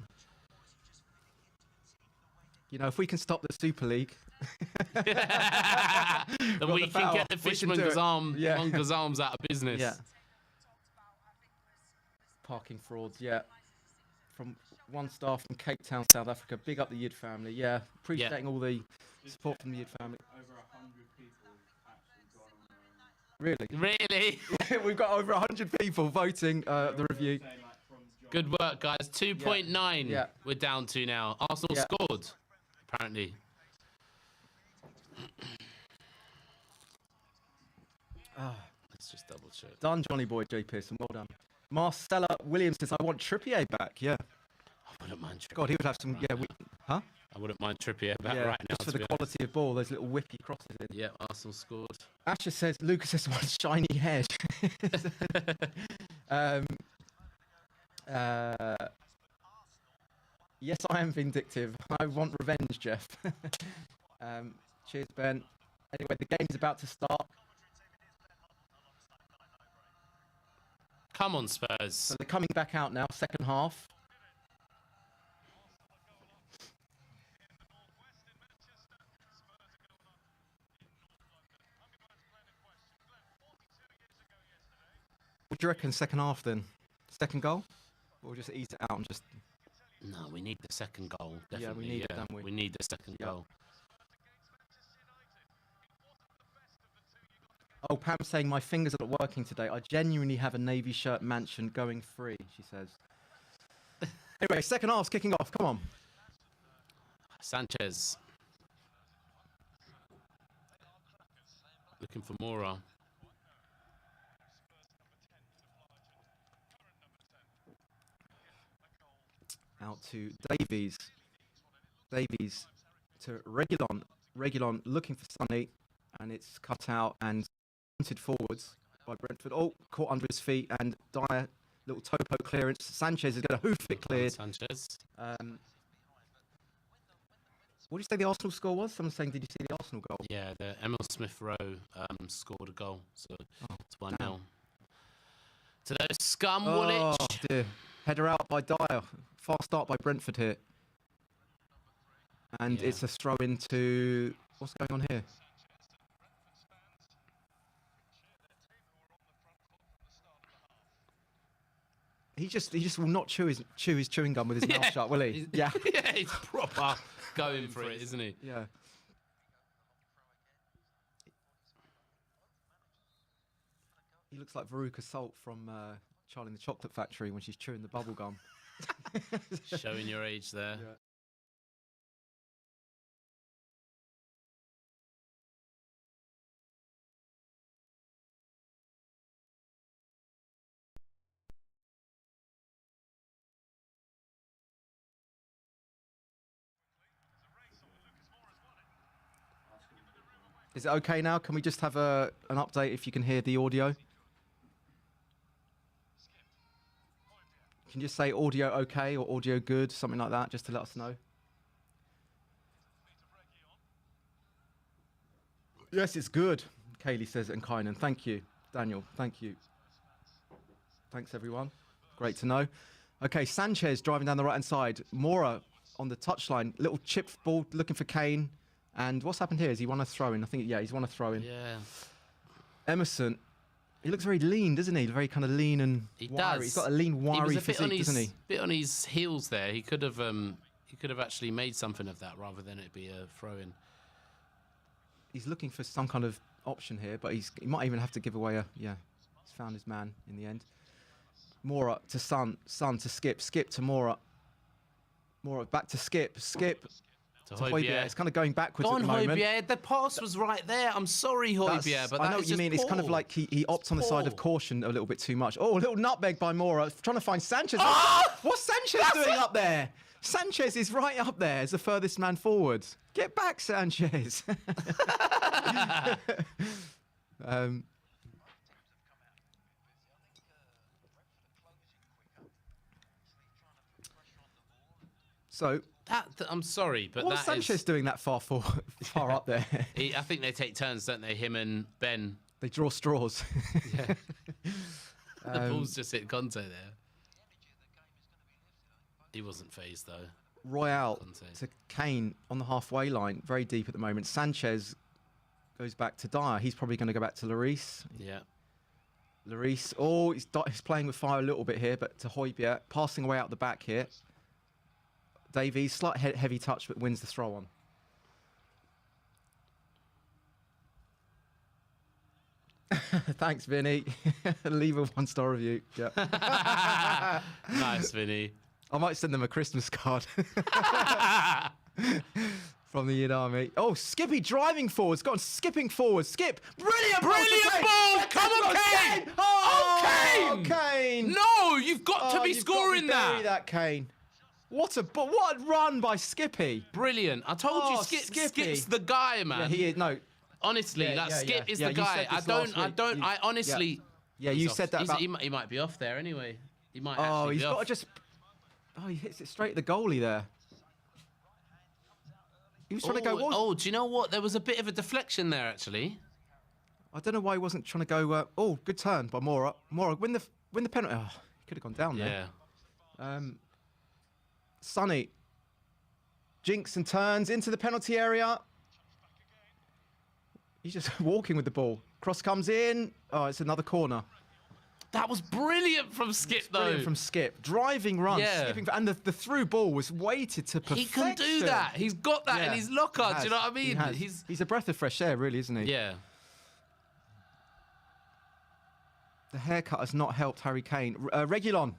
Speaker 1: You know, if we can stop the Super League,
Speaker 2: Then we
Speaker 1: the
Speaker 2: can
Speaker 1: power.
Speaker 2: get the
Speaker 1: We can do
Speaker 2: fishmonger's
Speaker 1: it.
Speaker 2: arm,
Speaker 1: Yeah.
Speaker 2: monger's arms out of business.
Speaker 1: yeah. Parking frauds, yeah. From 1 star from Cape Town, South Africa. Big up the Yid family. Yeah, appreciating all the support from the Yid family.
Speaker 3: Over 100 people actually gone on their
Speaker 1: Really?
Speaker 2: Really?
Speaker 1: We've got over 100 people voting the review.
Speaker 3: saying like from John.
Speaker 2: Good work, guys. 2.9
Speaker 1: Yeah.
Speaker 2: we're down to now. Arsenal
Speaker 1: Yeah.
Speaker 2: scored, apparently. Let's just double check.
Speaker 1: Done, Johnny Boy, J. Pearson. Well done. Marcella Williams says, I want Trippier back. Yeah.
Speaker 2: I wouldn't mind Trippier.
Speaker 1: God, he would have some. Yeah. Huh?
Speaker 2: I wouldn't mind Trippier back
Speaker 1: Yeah.
Speaker 2: right now.
Speaker 1: Just for
Speaker 2: to
Speaker 1: the
Speaker 2: be honest.
Speaker 1: quality of ball, those little whippy crosses in.
Speaker 2: Yeah, Arsenal scored.
Speaker 1: Asher says, Lucas has one shiny head. Yes, I am vindictive. I want revenge, Jeff. Cheers, Ben. Anyway, the game's about to start.
Speaker 2: Come on, Spurs.
Speaker 1: So they're coming back out now, second half. What do you reckon second half then? Second goal? Or just ease it out and just...
Speaker 2: No, we need the second goal. Definitely.
Speaker 1: Yeah, we need it, don't we?
Speaker 2: We need the second goal.
Speaker 1: Oh, Pam's saying my fingers are not working today. I genuinely have a Navy shirt mansion going free, she says. Anyway, second half's kicking off. Come on.
Speaker 2: Sanchez. Looking for Mora.
Speaker 1: Out to Davies. Davies to Reguilon. Reguilon looking for Sonny. And it's cut out and punted forwards by Brentford. Oh, caught under his feet and Dyer, little topo clearance. Sanchez is going to hoof it cleared.
Speaker 2: Sanchez.
Speaker 1: What did you say the Arsenal score was? Someone's saying, did you see the Arsenal goal?
Speaker 2: Yeah, the Emil Smith Rowe scored a goal, so it's 1-0. To those scum, Woolwich.
Speaker 1: Oh, dear. Header out by Dyer. Fast start by Brentford here. And it's a throw into... What's going on here? He just will not chew his chewing gum with his mouth shut, will he? Yeah.
Speaker 2: Yeah, he's proper going for it, isn't he?
Speaker 1: Yeah. He looks like Veruca Salt from Charlie and the Chocolate Factory when she's chewing the bubble gum.
Speaker 2: Showing your age there.
Speaker 1: Yeah. Is it okay now? Can we just have an update if you can hear the audio? Can you just say audio okay or audio good, something like that, just to let us know? Yes, it's good, Kaylee says, and Kynan. Thank you, Daniel. Thank you. Thanks, everyone. Great to know. Okay, Sanchez driving down the right-hand side. Mora on the touchline. Little chip ball looking for Kane. And what's happened here? Is he won a throw-in? I think, yeah, he's won a throw-in.
Speaker 2: Yeah.
Speaker 1: Emerson. He looks very lean, doesn't he? Very kind of lean and wiry. He's got a lean, wiry physique, doesn't he?
Speaker 2: Bit on his heels there. He could have actually made something of that rather than it be a throw-in.
Speaker 1: He's looking for some kind of option here, but he might even have to give away a... Yeah, he's found his man in the end. Mora to Son to Skip to Mora. Mora back to Skip to Højbjerg. It's kind of going backwards at the moment.
Speaker 2: Højbjerg. The pass was right there. I'm sorry, Højbjerg, but
Speaker 1: I know what you mean.
Speaker 2: Poor.
Speaker 1: It's kind of like he opts on the side of caution a little bit too much. Oh, a little nutmeg by Mora. Trying to find Sanchez.
Speaker 2: Oh!
Speaker 1: What's Sanchez doing up there? Sanchez is right up there as the furthest man forward. Get back, Sanchez. So...
Speaker 2: I'm sorry, but
Speaker 1: what's Sanchez doing that far up there?
Speaker 2: I think they take turns, don't they? Him and Ben.
Speaker 1: They draw straws.
Speaker 2: Yeah. The ball's just hit Conte there. He wasn't phased though.
Speaker 1: Royale to Kane on the halfway line, very deep at the moment. Sanchez goes back to Dyer. He's probably going to go back to Lloris.
Speaker 2: Yeah.
Speaker 1: Lloris. Oh, he's playing with fire a little bit here, but to Højbjerg, passing away out the back here. Davies, slight heavy touch, but wins the throw on. Thanks, Vinny. Leave a 1-star review. Yeah.
Speaker 2: Nice, Vinny.
Speaker 1: I might send them a Christmas card. From the Yin Army. Oh, Skippy driving forwards. Got on skipping forwards. Skip. Brilliant
Speaker 2: ball! Come on, Kane!
Speaker 1: Oh,
Speaker 2: Kane!
Speaker 1: Kane!
Speaker 2: No, you've got to be scoring
Speaker 1: bury that, Kane. What a run by Skippy.
Speaker 2: Brilliant. I told you, Skip's the guy, man.
Speaker 1: Yeah, he is. No.
Speaker 2: Honestly, Skip is the guy. I honestly...
Speaker 1: Yeah, you said that about...
Speaker 2: He might be off there anyway. He might actually be
Speaker 1: off. Oh, he's got to just... Oh, he hits it straight at the goalie there. He was trying to go...
Speaker 2: Oh, do you know what? There was a bit of a deflection there, actually.
Speaker 1: I don't know why he wasn't trying to go... oh, good turn by Mora. Mora, win the penalty. Oh, he could have gone down there.
Speaker 2: Yeah.
Speaker 1: Sonny. Jinks and turns into the penalty area. He's just walking with the ball. Cross comes in. Oh, it's another corner.
Speaker 2: That was brilliant from Skip, though.
Speaker 1: Brilliant from Skip. Driving run,
Speaker 2: Yeah.
Speaker 1: skipping, and the through ball was weighted to perfection.
Speaker 2: He can do that. He's got that in his locker. Do you know what I mean?
Speaker 1: He has. He's a breath of fresh air, really, isn't he?
Speaker 2: Yeah.
Speaker 1: The haircut has not helped Harry Kane. Reguilon,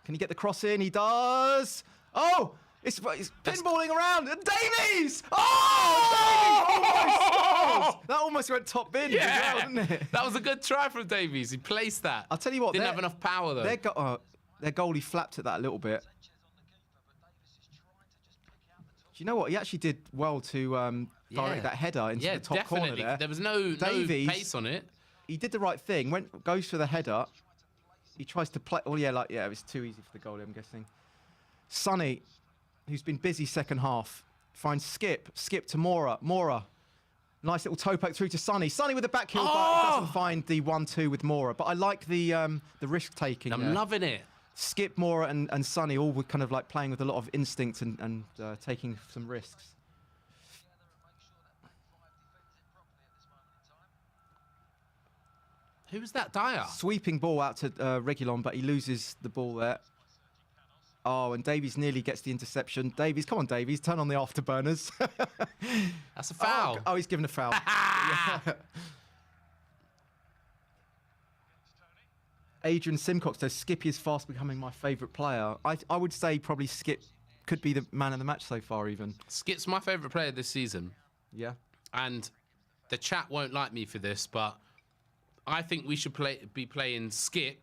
Speaker 1: can he get the cross in? He does. Oh, it's pinballing around. And Davies! Oh, Davies! Almost! That almost went top bin as well, didn't it?
Speaker 2: That was a good try from Davies. He placed that.
Speaker 1: I'll tell you what.
Speaker 2: Didn't have enough power, though.
Speaker 1: Their goalie flapped at that a little bit. Do you know what? He actually did well to direct that header into the top corner there.
Speaker 2: There was no pace on it.
Speaker 1: He did the right thing. Goes for the header. He tries to play. Oh, yeah, it was too easy for the goalie, I'm guessing. Sonny, who's been busy second half, finds Skip. Skip to Mora. Mora. Nice little toe poke through to Sonny. Sonny with the back heel, but doesn't find the 1-2 with Mora. But I like the risk taking.
Speaker 2: I'm loving it.
Speaker 1: Skip, Mora, and Sonny all were kind of like playing with a lot of instinct and taking some risks.
Speaker 2: Who was that? Dyer.
Speaker 1: Sweeping ball out to Reguilon, but he loses the ball there. Oh, and Davies nearly gets the interception. Davies, come on, Davies, turn on the afterburners.
Speaker 2: That's a foul.
Speaker 1: Oh, he's given a foul. Yeah. Adrian Simcox says, Skippy is fast becoming my favourite player. I would say probably Skip could be the man of the match so far, even.
Speaker 2: Skip's my favourite player this season.
Speaker 1: Yeah.
Speaker 2: And the chat won't like me for this, but I think we should be playing Skip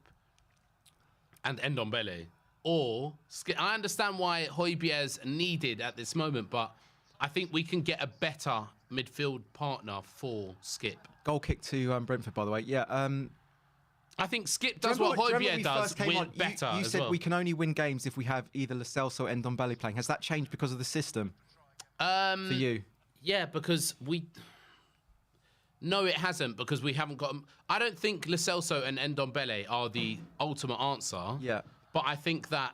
Speaker 2: and Ndombele. Or, Skip. I understand why Højbjerg's needed at this moment, but I think we can get a better midfield partner for Skip.
Speaker 1: Goal kick to Brentford, by the way. Yeah.
Speaker 2: I think Skip does what Højbjerg does with better
Speaker 1: You
Speaker 2: as
Speaker 1: said
Speaker 2: well.
Speaker 1: we can only win games if we have either Lo Celso or Ndombele playing. Has that changed because of the system for you?
Speaker 2: Yeah, because we... No, it hasn't, because we haven't got... I don't think Lo Celso and Ndombele are the ultimate answer.
Speaker 1: Yeah.
Speaker 2: But I think that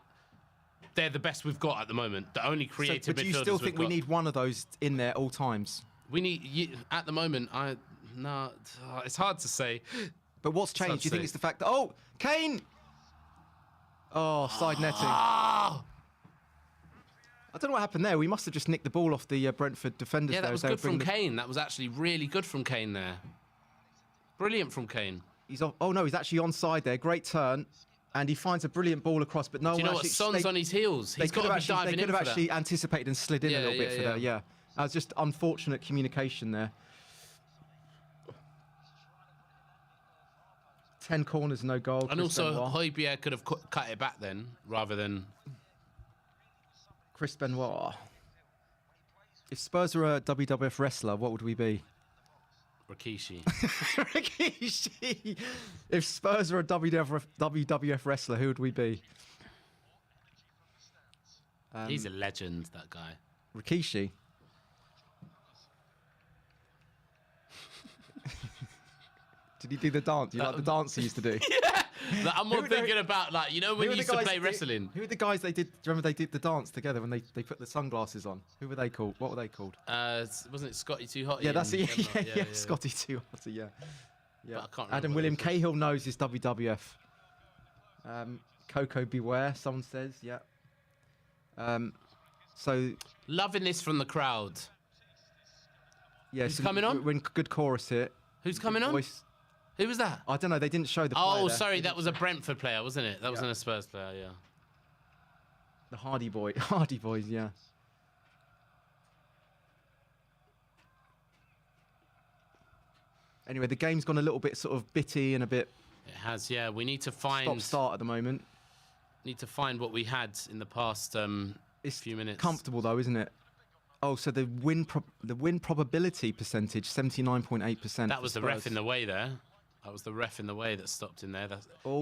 Speaker 2: they're the best we've got at the moment. The only creative midfielders.
Speaker 1: But do you still think we need one of those in there all times?
Speaker 2: We need... At the moment, no, it's hard to say.
Speaker 1: But what's changed? Do you think it's the fact that... Oh, Kane! Oh, side netting.
Speaker 2: Oh!
Speaker 1: I don't know what happened there. We must have just nicked the ball off the Brentford defenders.
Speaker 2: Yeah, that
Speaker 1: there,
Speaker 2: was good from Kane. That was actually really good from Kane there. Brilliant from Kane.
Speaker 1: He's off. Oh, no, he's actually onside there. Great turn. And he finds a brilliant ball across, but no one
Speaker 2: Do you know
Speaker 1: actually...
Speaker 2: what? Son's on his heels. He's got to be diving in for that.
Speaker 1: They could have actually anticipated and slid in a little bit for that, yeah. That was just unfortunate communication there. 10 corners, no goal.
Speaker 2: And also, Højbjerg could have cut it back then, rather than...
Speaker 1: Chris Benoit. If Spurs were a WWF wrestler, what would we be?
Speaker 2: Rikishi.
Speaker 1: Rikishi! If Spurs were a WWF wrestler, who would we be?
Speaker 2: He's a legend, that guy.
Speaker 1: Rikishi. Did he do the dance? You like the dance he used to do?
Speaker 2: Yeah! Like, I'm more thinking about, like, you know when you used to play wrestling?
Speaker 1: Who were the guys they did? Do you remember they did the dance together when they put the sunglasses on? Who were they called? What were they called?
Speaker 2: Wasn't it Scotty Too Hot?
Speaker 1: Yeah, that's it. Yeah, Scotty Too Hot. Yeah.
Speaker 2: But I can't
Speaker 1: Adam William Cahill knows his WWF. Coco Beware, someone says. Yeah. So.
Speaker 2: Loving this from the crowd.
Speaker 1: Yeah,
Speaker 2: Who's coming on?
Speaker 1: We're in good chorus here.
Speaker 2: Who's coming on? Who was that?
Speaker 1: I don't know. They didn't show the player.
Speaker 2: Oh, sorry. That was a Brentford player, wasn't it? That wasn't a Spurs player, yeah.
Speaker 1: The Hardy Boys, yeah. Anyway, the game's gone a little bit sort of bitty and a bit...
Speaker 2: It has, yeah. We need to find...
Speaker 1: Stop-start at the moment.
Speaker 2: Need to find what we had in the past few minutes.
Speaker 1: Comfortable, though, isn't it? Oh, so the win probability percentage, 79.8%.
Speaker 2: That was the ref in the way there. That was the ref in the way that stopped in there.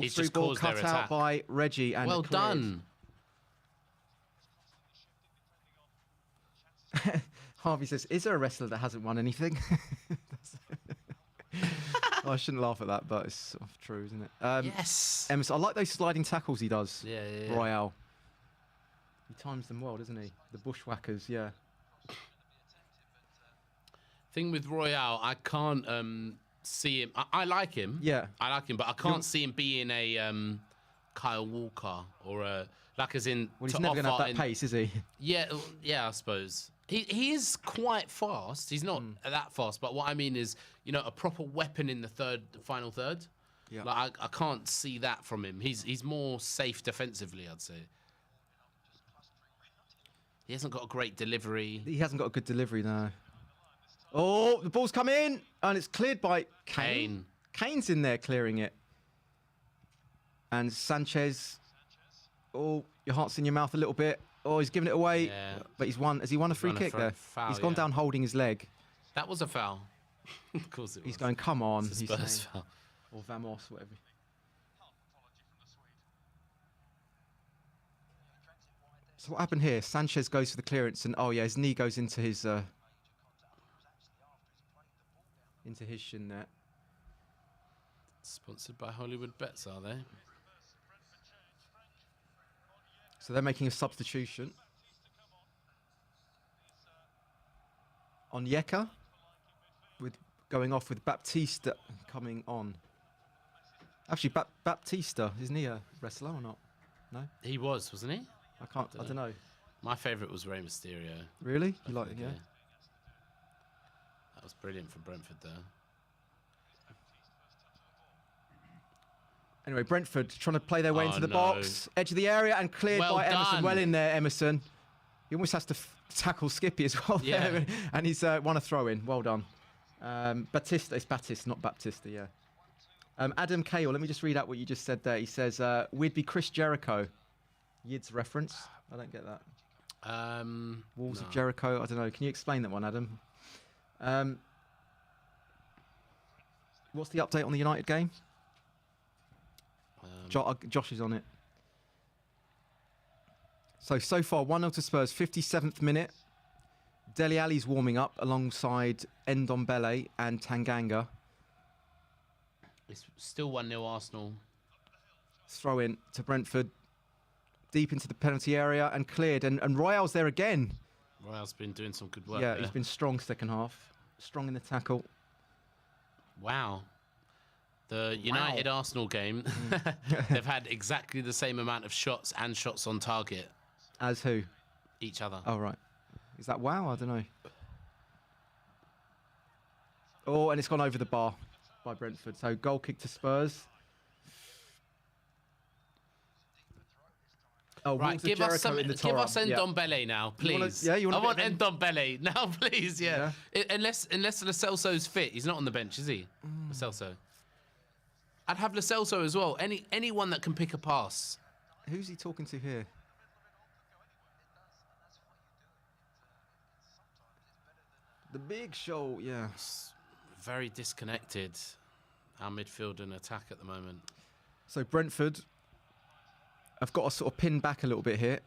Speaker 1: He's just caused their attack. Cut out by Reggie and
Speaker 2: well done.
Speaker 1: Harvey says, is there a wrestler that hasn't won anything? Oh, I shouldn't laugh at that, but it's sort of true, isn't it?
Speaker 2: Yes.
Speaker 1: Emerson, I like those sliding tackles he does.
Speaker 2: Yeah.
Speaker 1: Royale. He times them well, doesn't he? The bushwhackers, yeah.
Speaker 2: Thing with Royale, I can't see him. I like him.
Speaker 1: Yeah.
Speaker 2: I like him, but I can't see him being a Kyle Walker or a as in.
Speaker 1: Well, he's
Speaker 2: to
Speaker 1: never going to have
Speaker 2: offer
Speaker 1: that pace, is he?
Speaker 2: Yeah, I suppose he is quite fast. He's not that fast, but what I mean is, a proper weapon in the final third.
Speaker 1: Yeah.
Speaker 2: Like I can't see that from him. He's more safe defensively, I'd say. He hasn't got a great delivery.
Speaker 1: He hasn't got a good delivery now. Oh, the ball's come in, and it's cleared by Kane. Kane's in there clearing it. And Sanchez. Oh, your heart's in your mouth a little bit. Oh, he's giving it away.
Speaker 2: Yeah.
Speaker 1: But he's won. Has he won a free kick there?
Speaker 2: Foul,
Speaker 1: He's gone down holding his leg.
Speaker 2: That was a foul. Of course it was.
Speaker 1: He's going, come on.
Speaker 2: It's a
Speaker 1: He's
Speaker 2: Spurs
Speaker 1: saying.
Speaker 2: foul.
Speaker 1: Or Vamos, whatever. So what happened here? Sanchez goes for the clearance, and his knee goes into his shin there.
Speaker 2: Sponsored by Hollywood Bets, are they?
Speaker 1: So they're making a substitution on Yeka, with going off with Baptista coming on. Actually, Baptista, isn't he a wrestler or not? No,
Speaker 2: He was, wasn't he?
Speaker 1: I don't know.
Speaker 2: My favourite was Rey Mysterio.
Speaker 1: Really? You like it?
Speaker 2: Yeah.
Speaker 1: Yeah.
Speaker 2: That was brilliant for Brentford, though.
Speaker 1: Anyway, Brentford trying to play their way into the box, edge of the area, and cleared
Speaker 2: Well
Speaker 1: by Emerson.
Speaker 2: done.
Speaker 1: Well in there, Emerson. He almost has to tackle Skippy as well.
Speaker 2: Yeah.
Speaker 1: There. And he's won a throw in. Well done. Batista, it's Batista, not Baptista. Yeah. Adam Cahill, let me just read out what you just said there. He says, we'd be Chris Jericho. Yid's reference. I don't get that. Walls of Jericho. I don't know. Can you explain that one, Adam? What's the update on the United game? Josh is on it. So far, 1-0 to Spurs, 57th minute. Dele Alli's warming up alongside Ndombele and Tanganga.
Speaker 2: It's still 1-0 Arsenal.
Speaker 1: Throw in to Brentford. Deep into the penalty area and cleared. And Royale's there again.
Speaker 2: Royale's been doing some good work.
Speaker 1: Yeah,
Speaker 2: there.
Speaker 1: he's been strong second half. Strong in the tackle.
Speaker 2: Wow. The United Arsenal game, they've had exactly the same amount of shots and shots on target.
Speaker 1: As who?
Speaker 2: Each other.
Speaker 1: Oh, right. Is that wow? I don't know. Oh, and it's gone over the bar by Brentford. So goal kick to Spurs. Oh,
Speaker 2: right, give us Ndombele now, please.
Speaker 1: You want
Speaker 2: I want Ndombele now, please. Yeah.
Speaker 1: Yeah.
Speaker 2: Unless Lo Celso's fit, he's not on the bench, is he? Lo Celso. I'd have Lo Celso as well. Anyone that can pick a pass.
Speaker 1: Who's he talking to here? The Big Show, yeah.
Speaker 2: It's very disconnected, our midfield and attack at the moment.
Speaker 1: So Brentford have got to sort of pin back a little bit here.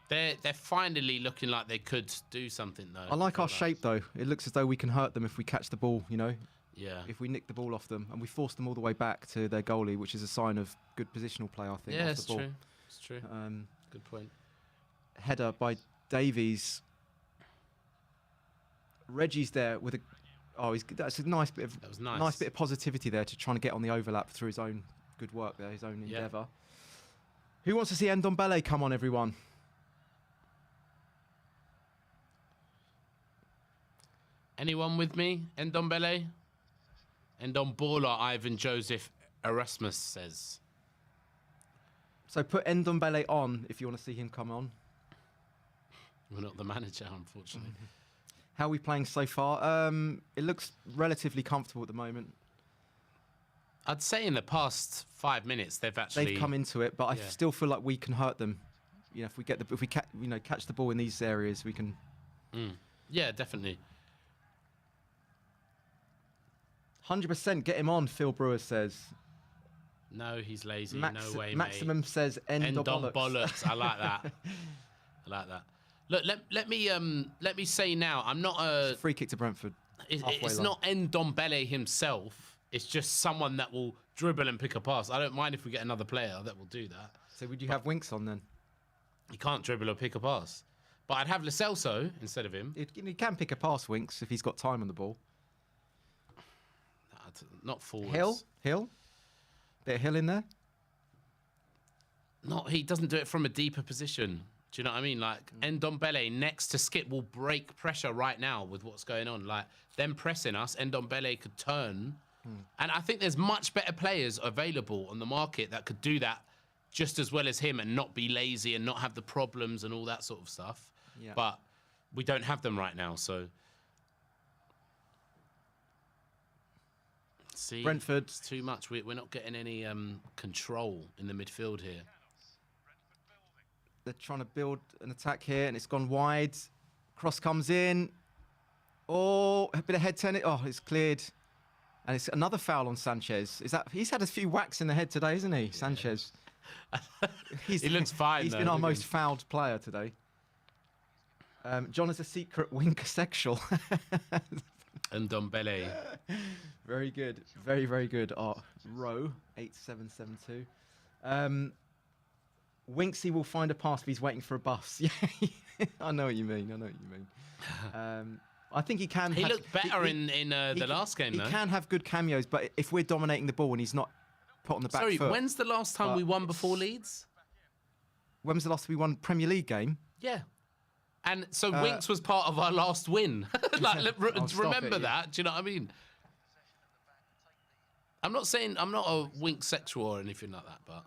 Speaker 2: They're finally looking like they could do something, though.
Speaker 1: I like our shape, though. It looks as though we can hurt them if we catch the ball, you know?
Speaker 2: Yeah.
Speaker 1: If we nick the ball off them. And we force them all the way back to their goalie, which is a sign of good positional play, I think.
Speaker 2: Yeah,
Speaker 1: off
Speaker 2: it's
Speaker 1: the ball.
Speaker 2: true. It's true. Good point.
Speaker 1: Header by Davies. Reggie's there with a... Oh, that's a nice bit of...
Speaker 2: That was nice.
Speaker 1: Nice bit of positivity there to try and get on the overlap through his own good work there, his own endeavour. Who wants to see Ndombele come on, everyone?
Speaker 2: Anyone with me? Ndombele? Ndombola, Ivan Joseph Erasmus says.
Speaker 1: So put Ndombele on if you want to see him come on.
Speaker 2: We're not the manager, unfortunately.
Speaker 1: How are we playing so far? It looks relatively comfortable at the moment.
Speaker 2: I'd say in the past 5 minutes they've
Speaker 1: come into it, but I still feel like we can hurt them. You know, if we catch the ball in these areas, we can.
Speaker 2: Yeah, definitely.
Speaker 1: 100% get him on. Phil Brewer says.
Speaker 2: No, he's lazy. No way,
Speaker 1: Maximum
Speaker 2: mate.
Speaker 1: says
Speaker 2: Bollocks. I like that. I like that. Look, let me say now, I'm not a
Speaker 1: free kick to Brentford.
Speaker 2: It's not Ndombele himself. It's just someone that will dribble and pick a pass. I don't mind if we get another player that will do that.
Speaker 1: So would you have Winks on then?
Speaker 2: He can't dribble or pick a pass. But I'd have Lo Celso instead of him.
Speaker 1: He can pick a pass, Winks, if he's got time on the ball.
Speaker 2: not forwards.
Speaker 1: Hill? Bit of Hill in there?
Speaker 2: He doesn't do it from a deeper position. Do you know what I mean? Like, Ndombele next to Skip will break pressure right now with what's going on. Like, them pressing us, Ndombele could turn. And I think there's much better players available on the market that could do that just as well as him and not be lazy and not have the problems and all that sort of stuff.
Speaker 1: Yeah.
Speaker 2: But we don't have them right now, so... See,
Speaker 1: Brentford.
Speaker 2: it's too much. We're not getting any control in the midfield here.
Speaker 1: They're trying to build an attack here, and it's gone wide. Cross comes in. Oh, a bit of head turn. Oh, it's cleared. And it's another foul on Sanchez. He's had a few whacks in the head today, isn't he, Sanchez?
Speaker 2: He looks fine,
Speaker 1: He's
Speaker 2: though,
Speaker 1: been our
Speaker 2: look at
Speaker 1: most
Speaker 2: him.
Speaker 1: fouled player today. John is a secret winker sexual.
Speaker 2: And Ndombele.
Speaker 1: Very good. Very, very good. Row 8772. Winksy will find a pass, but he's waiting for a bus. Yeah, I know what you mean. I think he can.
Speaker 2: He looked better in the last game, though.
Speaker 1: He can have good cameos, but if we're dominating the ball and he's not put on the back
Speaker 2: Sorry,
Speaker 1: foot.
Speaker 2: when's the last time we won before Leeds?
Speaker 1: When was the last time we won Premier League game?
Speaker 2: Yeah. And so Winks was part of our last win. Remember that? Do you know what I mean? I'm not saying I'm not a Winks sexual or anything like that, but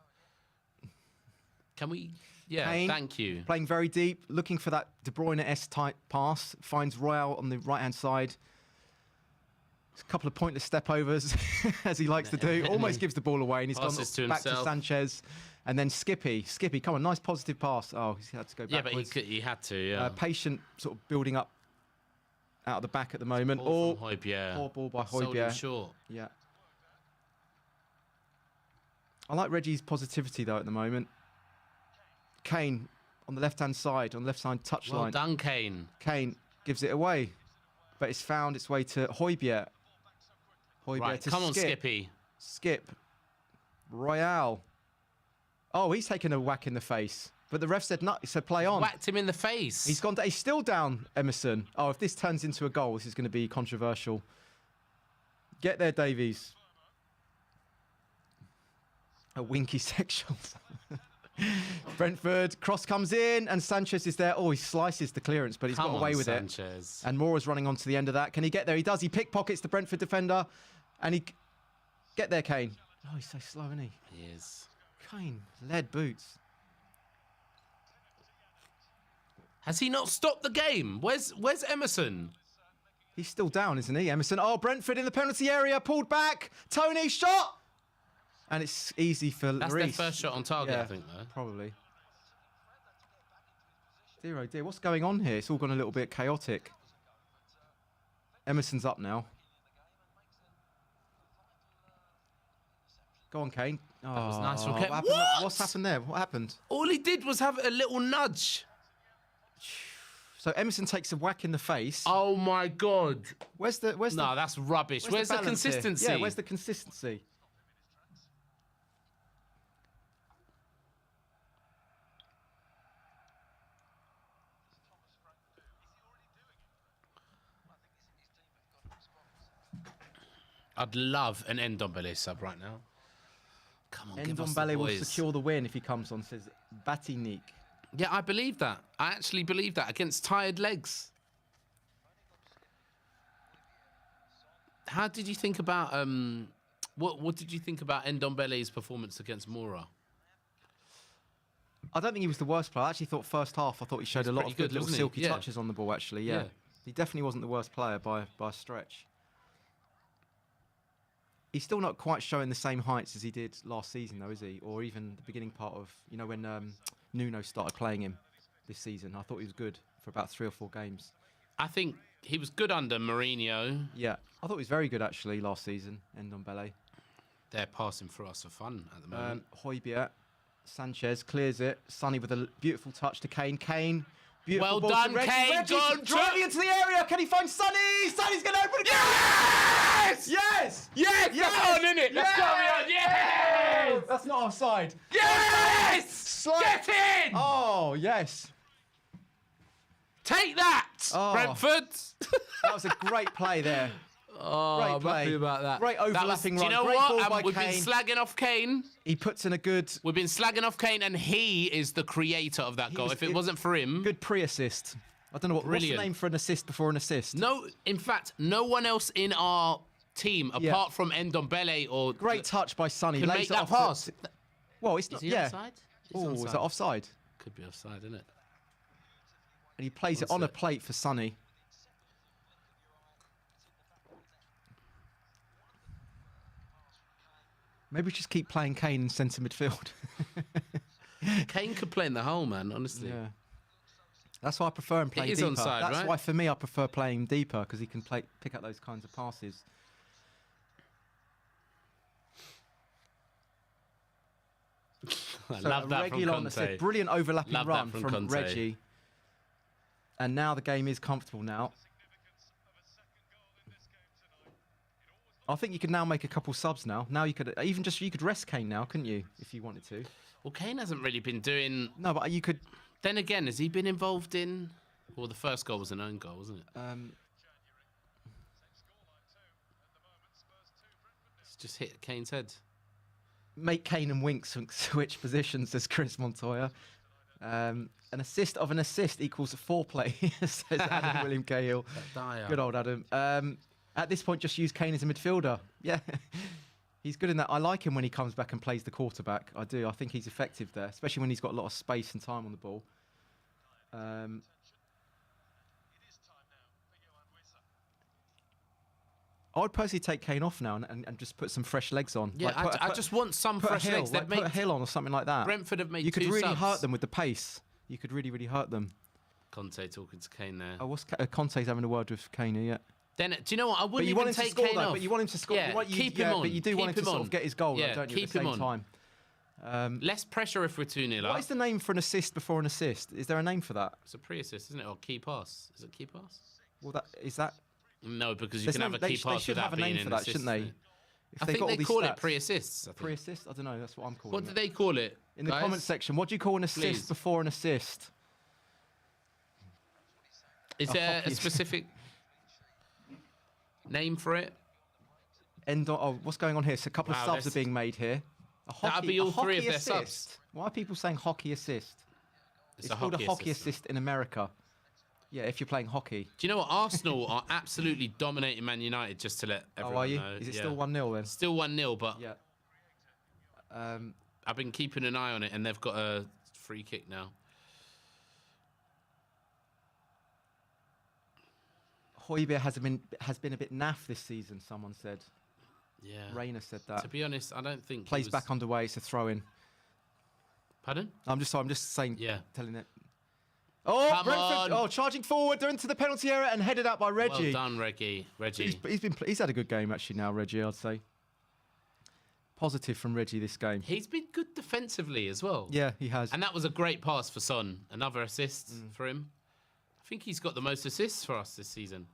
Speaker 2: can we? Yeah,
Speaker 1: Kane,
Speaker 2: thank you.
Speaker 1: Playing very deep, looking for that De Bruyne-esque type pass. Finds Royale on the right-hand side. A couple of pointless step overs, as he likes to do. Almost gives the ball away, and he's gone
Speaker 2: Passes to
Speaker 1: back to
Speaker 2: himself.
Speaker 1: Sanchez. And then Skippy, come on, nice positive pass. Oh, he had to go
Speaker 2: Yeah,
Speaker 1: backwards.
Speaker 2: but he had to, yeah.
Speaker 1: Patient, sort of building up out of the back at the moment.
Speaker 2: Ball from Højbjerg.
Speaker 1: Poor ball by
Speaker 2: Sold him
Speaker 1: Højbjerg.
Speaker 2: short.
Speaker 1: Yeah. I like Reggie's positivity, though, at the moment. Kane on the left-hand side, on the left-side touchline.
Speaker 2: Well done, Kane.
Speaker 1: Kane gives it away, but it's found its way to Højbjerg. Højbjerg
Speaker 2: Right,
Speaker 1: to
Speaker 2: come on,
Speaker 1: Skip.
Speaker 2: Skippy.
Speaker 1: Skip. Royale. Oh, he's taken a whack in the face. But the ref said no. He said play on.
Speaker 2: Whacked him in the face.
Speaker 1: He's still down, Emerson. Oh, if this turns into a goal, this is going to be controversial. Get there, Davies. A winky sexual. Brentford, cross comes in, and Sanchez is there. Oh, he slices the clearance, but he's got away with
Speaker 2: Sanchez.
Speaker 1: it. And Mora's running onto the end of that. Can he get there? He does. He pickpockets the Brentford defender. And he... Get there, Kane. Oh, he's so slow, isn't he?
Speaker 2: He is.
Speaker 1: Kane, lead boots.
Speaker 2: Has he not stopped the game? Where's Emerson?
Speaker 1: He's still down, isn't he, Emerson? Oh, Brentford in the penalty area, pulled back. Tony, shot! And it's easy for
Speaker 2: That's
Speaker 1: Lloris.
Speaker 2: their first shot on target,
Speaker 1: Yeah,
Speaker 2: I think, though.
Speaker 1: probably. Dear, oh dear, what's going on here? It's all gone a little bit chaotic. Emerson's up now. Go on, Kane. Oh,
Speaker 2: That was nice from
Speaker 1: what
Speaker 2: Kane.
Speaker 1: happened?
Speaker 2: What?
Speaker 1: What's happened there? What happened?
Speaker 2: All he did was have a little nudge.
Speaker 1: So Emerson takes a whack in the face.
Speaker 2: Oh, my God.
Speaker 1: Where's the...
Speaker 2: No, that's rubbish. Where's the
Speaker 1: balance here?
Speaker 2: consistency?
Speaker 1: Yeah, where's the consistency?
Speaker 2: I'd love an Ndombele sub right now. Come on, give us the
Speaker 1: Ndombele will
Speaker 2: boys.
Speaker 1: secure the win if he comes on, says Batinik.
Speaker 2: Yeah, I believe that. I actually believe that against tired legs. How did you think about what did you think about Ndombele's performance against Moura?
Speaker 1: I don't think he was the worst player. I actually thought first half, I thought he showed a lot
Speaker 2: pretty
Speaker 1: of good
Speaker 2: good,
Speaker 1: little
Speaker 2: wasn't he?
Speaker 1: silky
Speaker 2: Yeah.
Speaker 1: touches on the ball, actually, yeah.
Speaker 2: Yeah.
Speaker 1: He definitely wasn't the worst player by a stretch. He's still not quite showing the same heights as he did last season, though, is he? Or even the beginning part of, you know, when Nuno started playing him this season. I thought he was good for about 3 or 4 games.
Speaker 2: I think he was good under Mourinho.
Speaker 1: Yeah, I thought he was very good, actually, last season, Ndombele.
Speaker 2: They're passing for us for fun at the moment.
Speaker 1: Højbjerg, Sanchez clears it. Sonny with a beautiful touch to Kane. Kane, beautiful
Speaker 2: Well
Speaker 1: ball
Speaker 2: done,
Speaker 1: to Reggie.
Speaker 2: Kane.
Speaker 1: Reggie's
Speaker 2: Go on,
Speaker 1: driving into the area. Can he find Sonny? Sonny's going to open it.
Speaker 2: Yes!
Speaker 1: Yes!
Speaker 2: Yes! That's on, innit? That's got to be on. Yes!
Speaker 1: That's not offside.
Speaker 2: Yes!
Speaker 1: Slide.
Speaker 2: Get in!
Speaker 1: Oh, yes.
Speaker 2: Take that,
Speaker 1: Oh.
Speaker 2: Brentford!
Speaker 1: That was a great play there.
Speaker 2: Oh,
Speaker 1: Great
Speaker 2: I'm
Speaker 1: play.
Speaker 2: happy about that.
Speaker 1: Great overlapping
Speaker 2: Do you
Speaker 1: run.
Speaker 2: know
Speaker 1: Great ball
Speaker 2: what?
Speaker 1: by
Speaker 2: We've been
Speaker 1: Kane.
Speaker 2: slagging off Kane.
Speaker 1: He puts in a good
Speaker 2: And he is the creator of that goal. If it wasn't for him...
Speaker 1: good pre-assist. I don't know what's
Speaker 2: Brilliant.
Speaker 1: the name for an assist before an assist.
Speaker 2: No, in fact, no one else in our team, apart from Ndombele or...
Speaker 1: Great touch by Sonny.
Speaker 2: can
Speaker 1: Lays
Speaker 2: make
Speaker 1: it
Speaker 2: that
Speaker 1: off
Speaker 2: pass.
Speaker 1: Well, it's not.
Speaker 2: Is he
Speaker 1: Yeah.
Speaker 2: offside? He's
Speaker 1: Oh,
Speaker 2: onside.
Speaker 1: is that offside?
Speaker 2: Could be offside, isn't it?
Speaker 1: And he plays it
Speaker 2: One
Speaker 1: on a
Speaker 2: sec.
Speaker 1: plate for Sonny. Maybe we just keep playing Kane in centre midfield.
Speaker 2: Kane could play in the hole, man, honestly.
Speaker 1: Yeah. That's why I prefer him playing
Speaker 2: is
Speaker 1: deeper.
Speaker 2: onside,
Speaker 1: That's
Speaker 2: right?
Speaker 1: why, for me, I prefer playing him deeper because he can pick up those kinds of passes.
Speaker 2: I
Speaker 1: So
Speaker 2: love that from
Speaker 1: Reguilon
Speaker 2: Conte.
Speaker 1: assist. Brilliant overlapping
Speaker 2: Love that
Speaker 1: run
Speaker 2: from
Speaker 1: from
Speaker 2: Conte.
Speaker 1: Reggie. And now the game is comfortable now. I think you could now make a couple subs now. Now you could you could rest Kane now, couldn't you, if you wanted to?
Speaker 2: Well, Kane hasn't really been doing...
Speaker 1: No, but you could.
Speaker 2: Then again, has he been involved in... Well, the first goal was an own goal, wasn't it? It's just hit Kane's head.
Speaker 1: Make Kane and Winks switch positions, says Chris Montoya. An assist of an assist equals foreplay, says Adam William Cahill. Good old Adam. At this point, just use Kane as a midfielder. Yeah, he's good in that. I like him when he comes back and plays the quarterback. I do. I think he's effective there, especially when he's got a lot of space and time on the ball. I would personally take Kane off now and just put some fresh legs on.
Speaker 2: Yeah,
Speaker 1: Like,
Speaker 2: I just want some
Speaker 1: put
Speaker 2: fresh
Speaker 1: a hill,
Speaker 2: legs.
Speaker 1: like
Speaker 2: They've
Speaker 1: put a
Speaker 2: made
Speaker 1: hill on or something like that.
Speaker 2: Brentford have made
Speaker 1: You could
Speaker 2: two
Speaker 1: really
Speaker 2: subs.
Speaker 1: hurt them with the pace. You could really, really hurt them.
Speaker 2: Conte talking to Kane there.
Speaker 1: Oh, what's Conte's having a word with Kane here?
Speaker 2: Then, do you know what? I
Speaker 1: But
Speaker 2: wouldn't
Speaker 1: you want
Speaker 2: even
Speaker 1: him to
Speaker 2: take
Speaker 1: score
Speaker 2: Kane
Speaker 1: though.
Speaker 2: off.
Speaker 1: But you want him to score.
Speaker 2: Yeah, keep him on.
Speaker 1: But you do want him
Speaker 2: Keep
Speaker 1: to sort
Speaker 2: on.
Speaker 1: of get his goal,
Speaker 2: Yeah,
Speaker 1: don't you?
Speaker 2: keep
Speaker 1: At the
Speaker 2: him
Speaker 1: same
Speaker 2: on.
Speaker 1: time.
Speaker 2: Less pressure if we're 2-0
Speaker 1: What
Speaker 2: up.
Speaker 1: is the name for an assist before an assist? Is there a name for that?
Speaker 2: It's a pre-assist, isn't it? Or key pass. Is it key pass?
Speaker 1: Well, that is that.
Speaker 2: No, because you
Speaker 1: There's
Speaker 2: can
Speaker 1: no-
Speaker 2: have a
Speaker 1: they
Speaker 2: key
Speaker 1: sh- they
Speaker 2: pass
Speaker 1: should
Speaker 2: without
Speaker 1: have a
Speaker 2: being
Speaker 1: name for
Speaker 2: an
Speaker 1: that,
Speaker 2: assist,
Speaker 1: shouldn't they?
Speaker 2: isn't it?
Speaker 1: If
Speaker 2: I
Speaker 1: they've
Speaker 2: think
Speaker 1: got
Speaker 2: they
Speaker 1: all these
Speaker 2: call it
Speaker 1: stats.
Speaker 2: pre-assists. I think.
Speaker 1: Pre-assist? I don't know. That's what I'm calling
Speaker 2: What
Speaker 1: it.
Speaker 2: do they call it?
Speaker 1: In the
Speaker 2: guys?
Speaker 1: comment section, what do you call an assist
Speaker 2: Please.
Speaker 1: before an assist?
Speaker 2: Is
Speaker 1: A
Speaker 2: there
Speaker 1: hockey-
Speaker 2: a specific name for it?
Speaker 1: Oh, what's going on here? So a couple
Speaker 2: Wow,
Speaker 1: of subs
Speaker 2: this-
Speaker 1: are being made here.
Speaker 2: That'd be all three of
Speaker 1: hockey
Speaker 2: their
Speaker 1: assist?
Speaker 2: subs.
Speaker 1: Why are people saying hockey assist?
Speaker 2: It's
Speaker 1: It's called a hockey assist in America. Yeah, if you're playing hockey.
Speaker 2: Do you know what? Arsenal are absolutely dominating Man United, just to let everyone
Speaker 1: Oh, are you?
Speaker 2: know.
Speaker 1: Is it
Speaker 2: Yeah.
Speaker 1: still 1-0 then?
Speaker 2: Still 1-0, but
Speaker 1: Yeah.
Speaker 2: I've been keeping an eye on it, and they've got a free kick now.
Speaker 1: Højbjerg has been a bit naff this season, someone said.
Speaker 2: Yeah.
Speaker 1: Rayner said that.
Speaker 2: To be honest, I don't think
Speaker 1: Plays back underway, it's a throw-in.
Speaker 2: Pardon?
Speaker 1: I'm just saying,
Speaker 2: Yeah.
Speaker 1: telling it. Oh,
Speaker 2: Come
Speaker 1: Brentford!
Speaker 2: on.
Speaker 1: Oh, charging forward, they're into the penalty area and headed out by Reggie.
Speaker 2: Well done, Reggie.
Speaker 1: He's had a good game actually now, Reggie. I'd say. Positive from Reggie this game.
Speaker 2: He's been good defensively as well.
Speaker 1: Yeah, he has.
Speaker 2: And that was a great pass for Son. Another assist for him. I think he's got the most assists for us this season.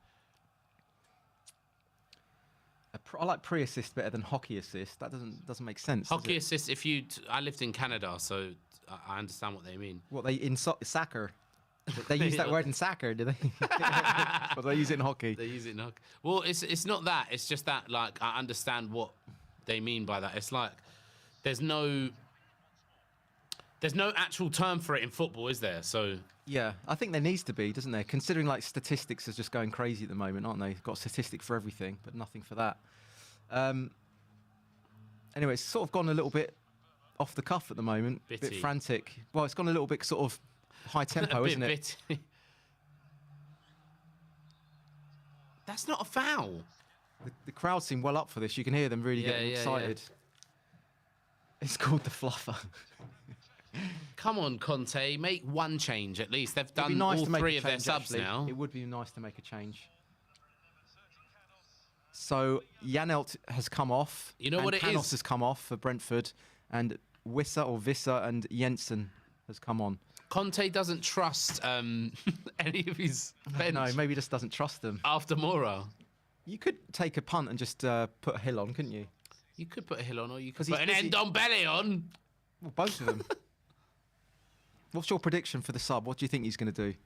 Speaker 1: I like pre-assist better than hockey assist. That doesn't make sense. does
Speaker 2: Hockey
Speaker 1: it?
Speaker 2: assists. I lived in Canada, so I understand what they mean.
Speaker 1: What they in soccer? They use that word in soccer, do they? Or do they use it in hockey?
Speaker 2: They use it in hockey. Well, it's not that. It's just that like I understand what they mean by that. It's like there's no actual term for it in football, is there? So
Speaker 1: Yeah, I think there needs to be, doesn't there? Considering like statistics are just going crazy at the moment, aren't they? They've got a statistic for everything, but nothing for that. Anyway, it's sort of gone a little bit off the cuff at the moment. A bit
Speaker 2: Bitty.
Speaker 1: frantic. Well, it's gone a little bit sort of high tempo,
Speaker 2: a
Speaker 1: isn't
Speaker 2: bit
Speaker 1: it?
Speaker 2: bitty. That's not a foul.
Speaker 1: The crowd seem well up for this. You can hear them really getting
Speaker 2: Yeah, yeah.
Speaker 1: excited. It's called the fluffer.
Speaker 2: Come on, Conte, make one change at least. They've
Speaker 1: It'd be
Speaker 2: done
Speaker 1: nice
Speaker 2: all
Speaker 1: to make
Speaker 2: three
Speaker 1: a
Speaker 2: of their
Speaker 1: change,
Speaker 2: subs
Speaker 1: actually.
Speaker 2: now.
Speaker 1: It would be nice to make a change. So Janelt has come off.
Speaker 2: You know
Speaker 1: and
Speaker 2: what it
Speaker 1: Panos
Speaker 2: is?
Speaker 1: has come off for Brentford, and Visser and Jensen has come on.
Speaker 2: Conte doesn't trust any of his bench
Speaker 1: No, maybe he just doesn't trust them.
Speaker 2: after Mora.
Speaker 1: You could take a punt and just put a Hill on, couldn't you?
Speaker 2: You could put a Hill on, or you could
Speaker 1: 'Cause
Speaker 2: put
Speaker 1: he's
Speaker 2: an
Speaker 1: busy-
Speaker 2: Ndombele on.
Speaker 1: Well, both of them. What's your prediction for the sub? What do you think he's going to do?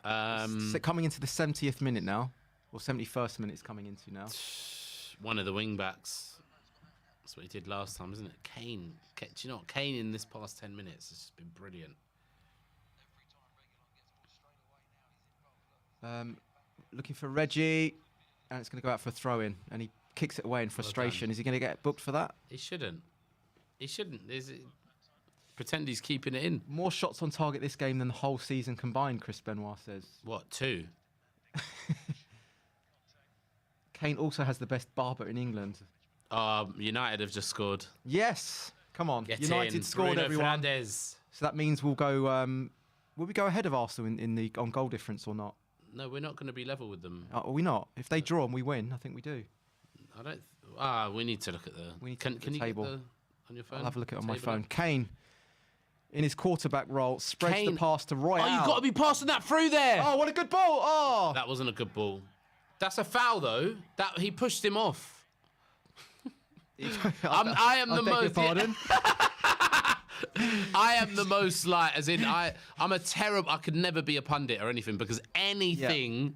Speaker 2: Um,
Speaker 1: Coming into the 70th minute now. Or 71st minute is coming into now.
Speaker 2: One of the wing backs. That's what he did last time, isn't it? Kane. Do you know what? Kane in this past 10 minutes has been brilliant.
Speaker 1: Looking for Reggie, and it's going to go out for a throw-in, and he kicks it away in frustration. Is he going to get booked for that?
Speaker 2: He shouldn't. He shouldn't. Pretend he's keeping it in.
Speaker 1: More shots on target this game than the whole season combined, Chris Benoit says.
Speaker 2: What, 2?
Speaker 1: Kane also has the best barber in England.
Speaker 2: United have just scored.
Speaker 1: Yes, come on.
Speaker 2: Get
Speaker 1: United
Speaker 2: in.
Speaker 1: scored,
Speaker 2: Bruno
Speaker 1: everyone.
Speaker 2: Fernandes.
Speaker 1: So that means we'll go. Will we go ahead of Arsenal on goal difference or not?
Speaker 2: No, we're not going to be level with them.
Speaker 1: Are we not? If they draw and we win, I think we do.
Speaker 2: I don't. We need to look at the. Can you
Speaker 1: table.
Speaker 2: get on your phone?
Speaker 1: I'll have a look at it on my
Speaker 2: Table
Speaker 1: phone.
Speaker 2: up?
Speaker 1: Kane, in his quarterback role, spreads the
Speaker 2: Kane.
Speaker 1: pass to Royal.
Speaker 2: Oh, you've got to be passing that through there.
Speaker 1: Oh, what a good ball! Oh,
Speaker 2: That wasn't a good ball. That's a foul though. That he pushed him off. I am the most.
Speaker 1: Pardon.
Speaker 2: I am the most like, as in I'm a terrible. I could never be a pundit or anything because anything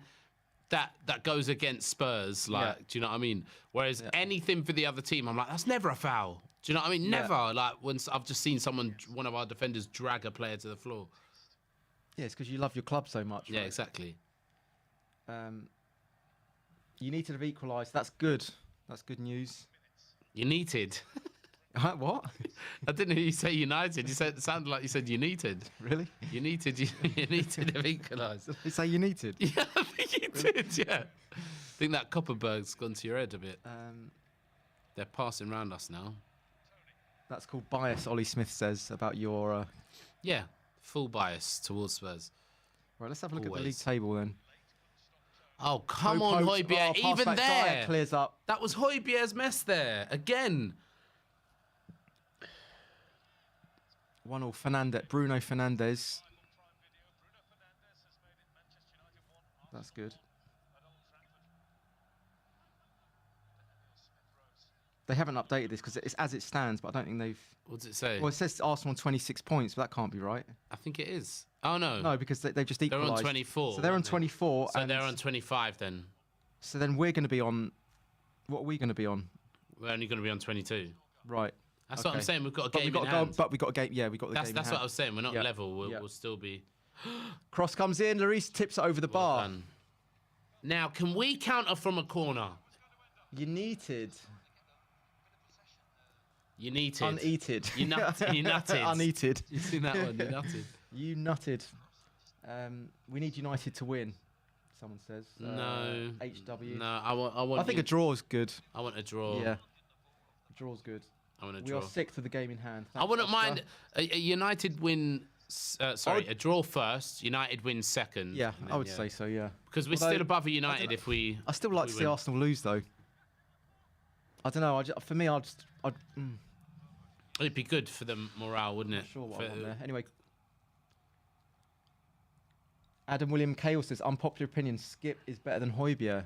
Speaker 2: that goes against Spurs, like, do you know what I mean? Whereas anything for the other team, I'm like, that's never a foul. Do you know what I mean? Never. Like when I've just seen one of our defenders drag a player to the floor.
Speaker 1: Yeah, it's because you love your club so much.
Speaker 2: Yeah,
Speaker 1: right?
Speaker 2: exactly.
Speaker 1: You need to have equalised. That's good. That's good news.
Speaker 2: You needed.
Speaker 1: What?
Speaker 2: I didn't hear you say United. It sounded like you said you needed.
Speaker 1: Really?
Speaker 2: You needed have equalised.
Speaker 1: Did you say you needed?
Speaker 2: Yeah, I think you did, yeah. I think that Copperberg's gone to your head a bit. They're passing round us now.
Speaker 1: That's called bias, Ollie Smith says, about your...
Speaker 2: Yeah, full bias towards Spurs.
Speaker 1: Right, let's have a look at the
Speaker 2: Always.
Speaker 1: league table then.
Speaker 2: Oh, come on, Højbjerg.
Speaker 1: pass
Speaker 2: Even
Speaker 1: back, Dyer
Speaker 2: there.
Speaker 1: clears up.
Speaker 2: That was Højbjerg's mess there. Again.
Speaker 1: 1-0 Fernandez, Bruno Fernandes. That's good. They haven't updated this because it's as it stands, but I don't think they've...
Speaker 2: What does it say?
Speaker 1: Well, it says Arsenal on 26 points, but that can't be right.
Speaker 2: I think it is. Oh, no.
Speaker 1: No, because they've just
Speaker 2: They're
Speaker 1: equalised.
Speaker 2: on 24.
Speaker 1: So they're on
Speaker 2: aren't they?
Speaker 1: 24.
Speaker 2: So
Speaker 1: and
Speaker 2: they're on 25 then.
Speaker 1: So then we're going to be on... What are we going to be on?
Speaker 2: We're only going to be on 22.
Speaker 1: Right.
Speaker 2: That's what I'm saying. We've got a
Speaker 1: But
Speaker 2: game
Speaker 1: we've got
Speaker 2: in
Speaker 1: to go,
Speaker 2: hand.
Speaker 1: but we've got a game. Yeah, we've got the game.
Speaker 2: That's
Speaker 1: in
Speaker 2: what I
Speaker 1: hand.
Speaker 2: was saying. We're not
Speaker 1: Yeah.
Speaker 2: level. We'll,
Speaker 1: Yeah.
Speaker 2: we'll still be...
Speaker 1: Cross comes in. Lloris tips it over the
Speaker 2: Well
Speaker 1: bar.
Speaker 2: done. Now, can we counter from a corner?
Speaker 1: You needed.
Speaker 2: You needed.
Speaker 1: Uneated.
Speaker 2: You nutted.
Speaker 1: Uneated.
Speaker 2: You seen that one? You nutted.
Speaker 1: You nutted. We need United to win. Someone says.
Speaker 2: No.
Speaker 1: HW.
Speaker 2: No, I want.
Speaker 1: I think a draw is good.
Speaker 2: I want a draw.
Speaker 1: Yeah. A draw's good.
Speaker 2: I want a
Speaker 1: We
Speaker 2: draw.
Speaker 1: are sick to the game in hand.
Speaker 2: I
Speaker 1: Thanks,
Speaker 2: wouldn't
Speaker 1: Oscar.
Speaker 2: mind a United win. A draw first. United win second.
Speaker 1: Yeah,
Speaker 2: and
Speaker 1: I
Speaker 2: then,
Speaker 1: would say so. Yeah.
Speaker 2: because we're
Speaker 1: Although,
Speaker 2: still above a United if we.
Speaker 1: I still like to see Arsenal lose though. I don't know. For me, I'd.
Speaker 2: It'd be good for the morale, wouldn't it?
Speaker 1: Not sure what
Speaker 2: For-
Speaker 1: I want there. Anyway. Adam William Kale says, unpopular opinion, Skip is better than Højbjerg.